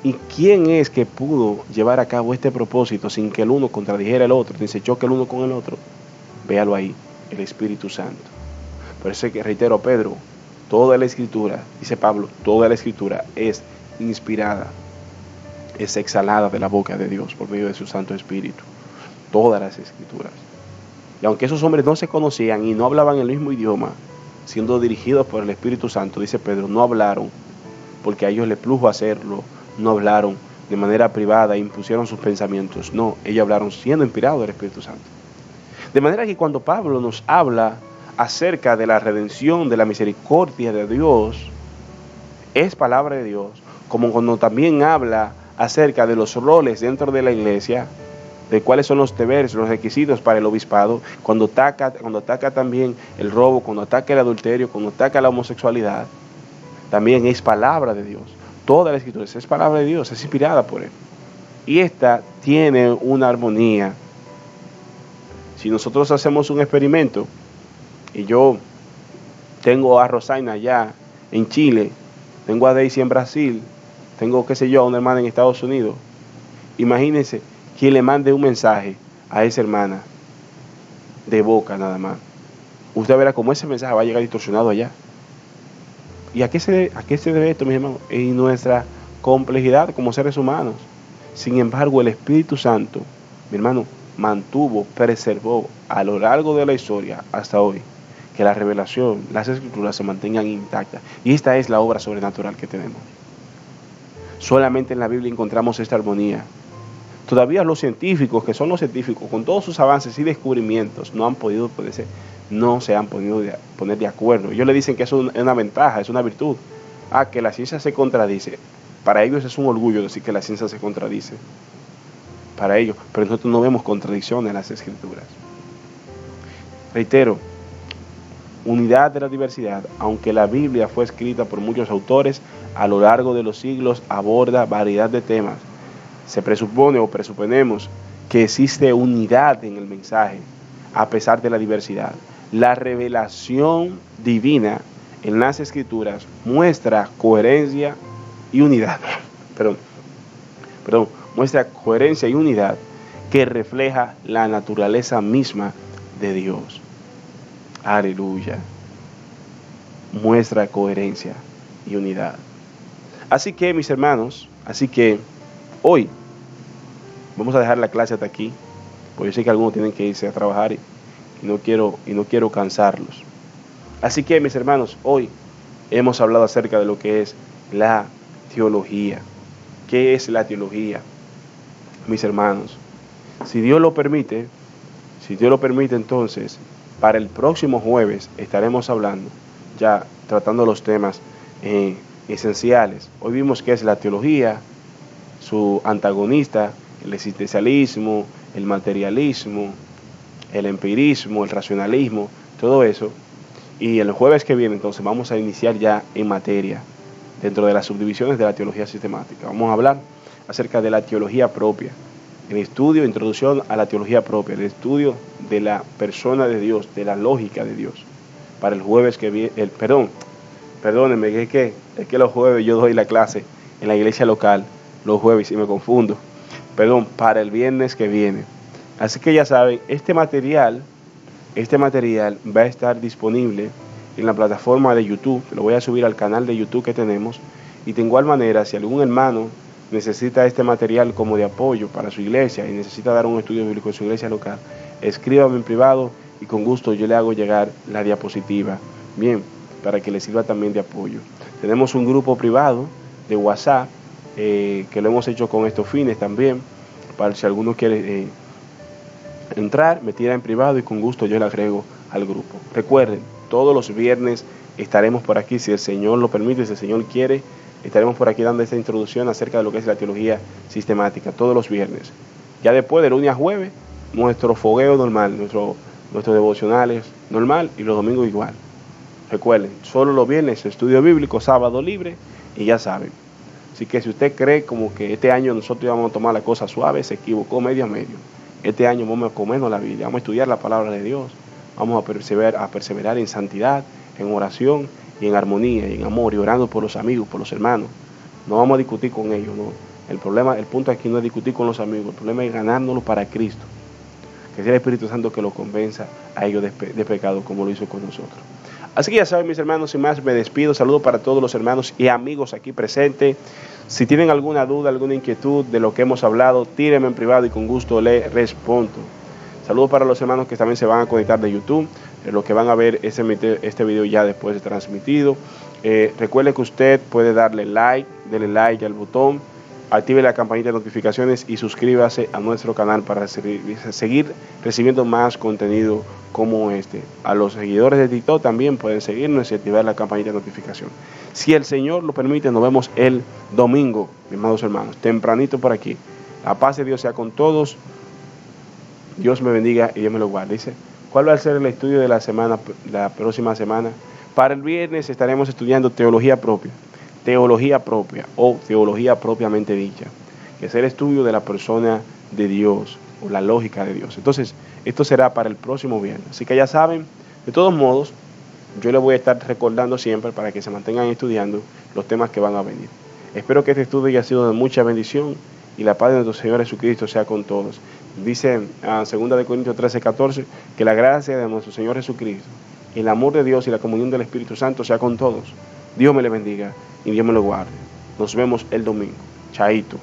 Speaker 3: ¿Y quién es que pudo llevar a cabo este propósito sin que el uno contradijera el otro, sin se choque el uno con el otro? Véalo ahí, el Espíritu Santo. Por eso es que reitero, Pedro, toda la Escritura, dice Pablo, toda la Escritura es inspirada, es exhalada de la boca de Dios por medio de su Santo Espíritu. Todas las Escrituras. Y aunque esos hombres no se conocían y no hablaban el mismo idioma, siendo dirigidos por el Espíritu Santo, dice Pedro, no hablaron porque a ellos les plujo hacerlo, no hablaron de manera privada e impusieron sus pensamientos. No, ellos hablaron siendo inspirados del Espíritu Santo. De manera que cuando Pablo nos habla acerca de la redención, de la misericordia de Dios, es palabra de Dios, como cuando también habla acerca de los roles dentro de la iglesia, de cuáles son los deberes, los requisitos para el obispado, cuando ataca también el robo, cuando ataca el adulterio, cuando ataca la homosexualidad, también es palabra de Dios. Toda la Escritura es palabra de Dios, es inspirada por Él. Y esta tiene una armonía. Si nosotros hacemos un experimento, y yo tengo a Rosaina allá en Chile, tengo a Daisy en Brasil, tengo, qué sé yo, a una hermana en Estados Unidos, imagínense quien le mande un mensaje a esa hermana de boca nada más. Usted verá cómo ese mensaje va a llegar distorsionado allá. ¿Y a qué se debe esto, mis hermanos? En nuestra complejidad como seres humanos. Sin embargo, el Espíritu Santo, mi hermano, preservó a lo largo de la historia hasta hoy que la revelación, las Escrituras se mantengan intactas. Y esta es la obra sobrenatural que tenemos. Solamente en la Biblia encontramos esta armonía. Todavía los científicos, que son los científicos, con todos sus avances y descubrimientos, no se han podido poner de acuerdo. Ellos le dicen que es una ventaja, es una virtud. Que la ciencia se contradice. Para ellos es un orgullo decir que la ciencia se contradice. Para ellos, pero nosotros no vemos contradicciones en las Escrituras. Reitero, unidad de la diversidad, aunque la Biblia fue escrita por muchos autores, a lo largo de los siglos aborda variedad de temas. Se presupone o presuponemos que existe unidad en el mensaje, a pesar de la diversidad. La revelación divina en las Escrituras muestra coherencia y unidad. Muestra coherencia y unidad que refleja la naturaleza misma de Dios. Aleluya. Muestra coherencia y unidad. Así que, mis hermanos, hoy vamos a dejar la clase hasta aquí, porque yo sé que algunos tienen que irse a trabajar y no quiero cansarlos. Así que, mis hermanos, hoy hemos hablado acerca de lo que es la teología. ¿Qué es la teología? Mis hermanos, si Dios lo permite, entonces, para el próximo jueves estaremos hablando, ya tratando los temas esenciales. Hoy vimos qué es la teología, su antagonista, el existencialismo, el materialismo, el empirismo, el racionalismo, todo eso. Y el jueves que viene, entonces, vamos a iniciar ya en materia, dentro de las subdivisiones de la teología sistemática. Vamos a hablar acerca de la teología propia, el estudio, introducción a la teología propia, el estudio de la persona de Dios, de la lógica de Dios. Para el jueves que viene, perdónenme, es que los jueves yo doy la clase en la iglesia local, los jueves, y me confundo. Para el viernes que viene. Así que ya saben, este material va a estar disponible en la plataforma de YouTube. Lo voy a subir al canal de YouTube que tenemos. Y de igual manera, si algún hermano necesita este material como de apoyo para su iglesia y necesita dar un estudio bíblico en su iglesia local, escríbame en privado y con gusto yo le hago llegar la diapositiva. Bien, para que le sirva también de apoyo. Tenemos un grupo privado de WhatsApp que lo hemos hecho con estos fines también, para si alguno quiere entrar, me tira en privado y con gusto yo le agrego al grupo. Recuerden, todos los viernes estaremos por aquí, si el Señor lo permite, si el Señor quiere, estaremos por aquí dando esta introducción acerca de lo que es la teología sistemática, todos los viernes. Ya después, de lunes a jueves, nuestro fogueo normal, nuestros devocionales normal, y los domingos igual. Recuerden, solo los viernes estudio bíblico, sábado libre, y ya saben. Así que si usted cree como que este año nosotros íbamos a tomar la cosa suave, se equivocó medio a medio. Este año vamos a comernos la Biblia, vamos a estudiar la palabra de Dios, vamos a perseverar en santidad, en oración y en armonía y en amor, y orando por los amigos, por los hermanos. No vamos a discutir con ellos, no. El punto aquí no es discutir con los amigos, el problema es ganárnoslo para Cristo. Que sea el Espíritu Santo que lo convenza a ellos de pecado, como lo hizo con nosotros. Así que ya saben, mis hermanos, sin más me despido. Saludos para todos los hermanos y amigos aquí presentes. Si tienen alguna duda, alguna inquietud de lo que hemos hablado, tírenme en privado y con gusto le respondo. Saludos para los hermanos que también se van a conectar de YouTube, los que van a ver este video ya después de transmitido. Recuerde que usted puede denle like al botón, active la campanita de notificaciones y suscríbase a nuestro canal para seguir recibiendo más contenido como este. A los seguidores de TikTok también pueden seguirnos y activar la campanita de notificación. Si el Señor lo permite, nos vemos el domingo, mis amados hermanos, tempranito por aquí. La paz de Dios sea con todos. Dios me bendiga y Dios me lo guarde. Dice, ¿cuál va a ser el estudio de la próxima semana? Para el viernes estaremos estudiando teología propia o teología propiamente dicha, que es el estudio de la persona de Dios o la lógica de Dios. Entonces, esto será para el próximo viernes. Así que ya saben, de todos modos, yo les voy a estar recordando siempre para que se mantengan estudiando los temas que van a venir. Espero que este estudio haya sido de mucha bendición y la paz de nuestro Señor Jesucristo sea con todos. Dice en 2 Corintios 13:14 que la gracia de nuestro Señor Jesucristo, el amor de Dios y la comunión del Espíritu Santo sea con todos. Dios me le bendiga y Dios me lo guarde. Nos vemos el domingo. Chaito.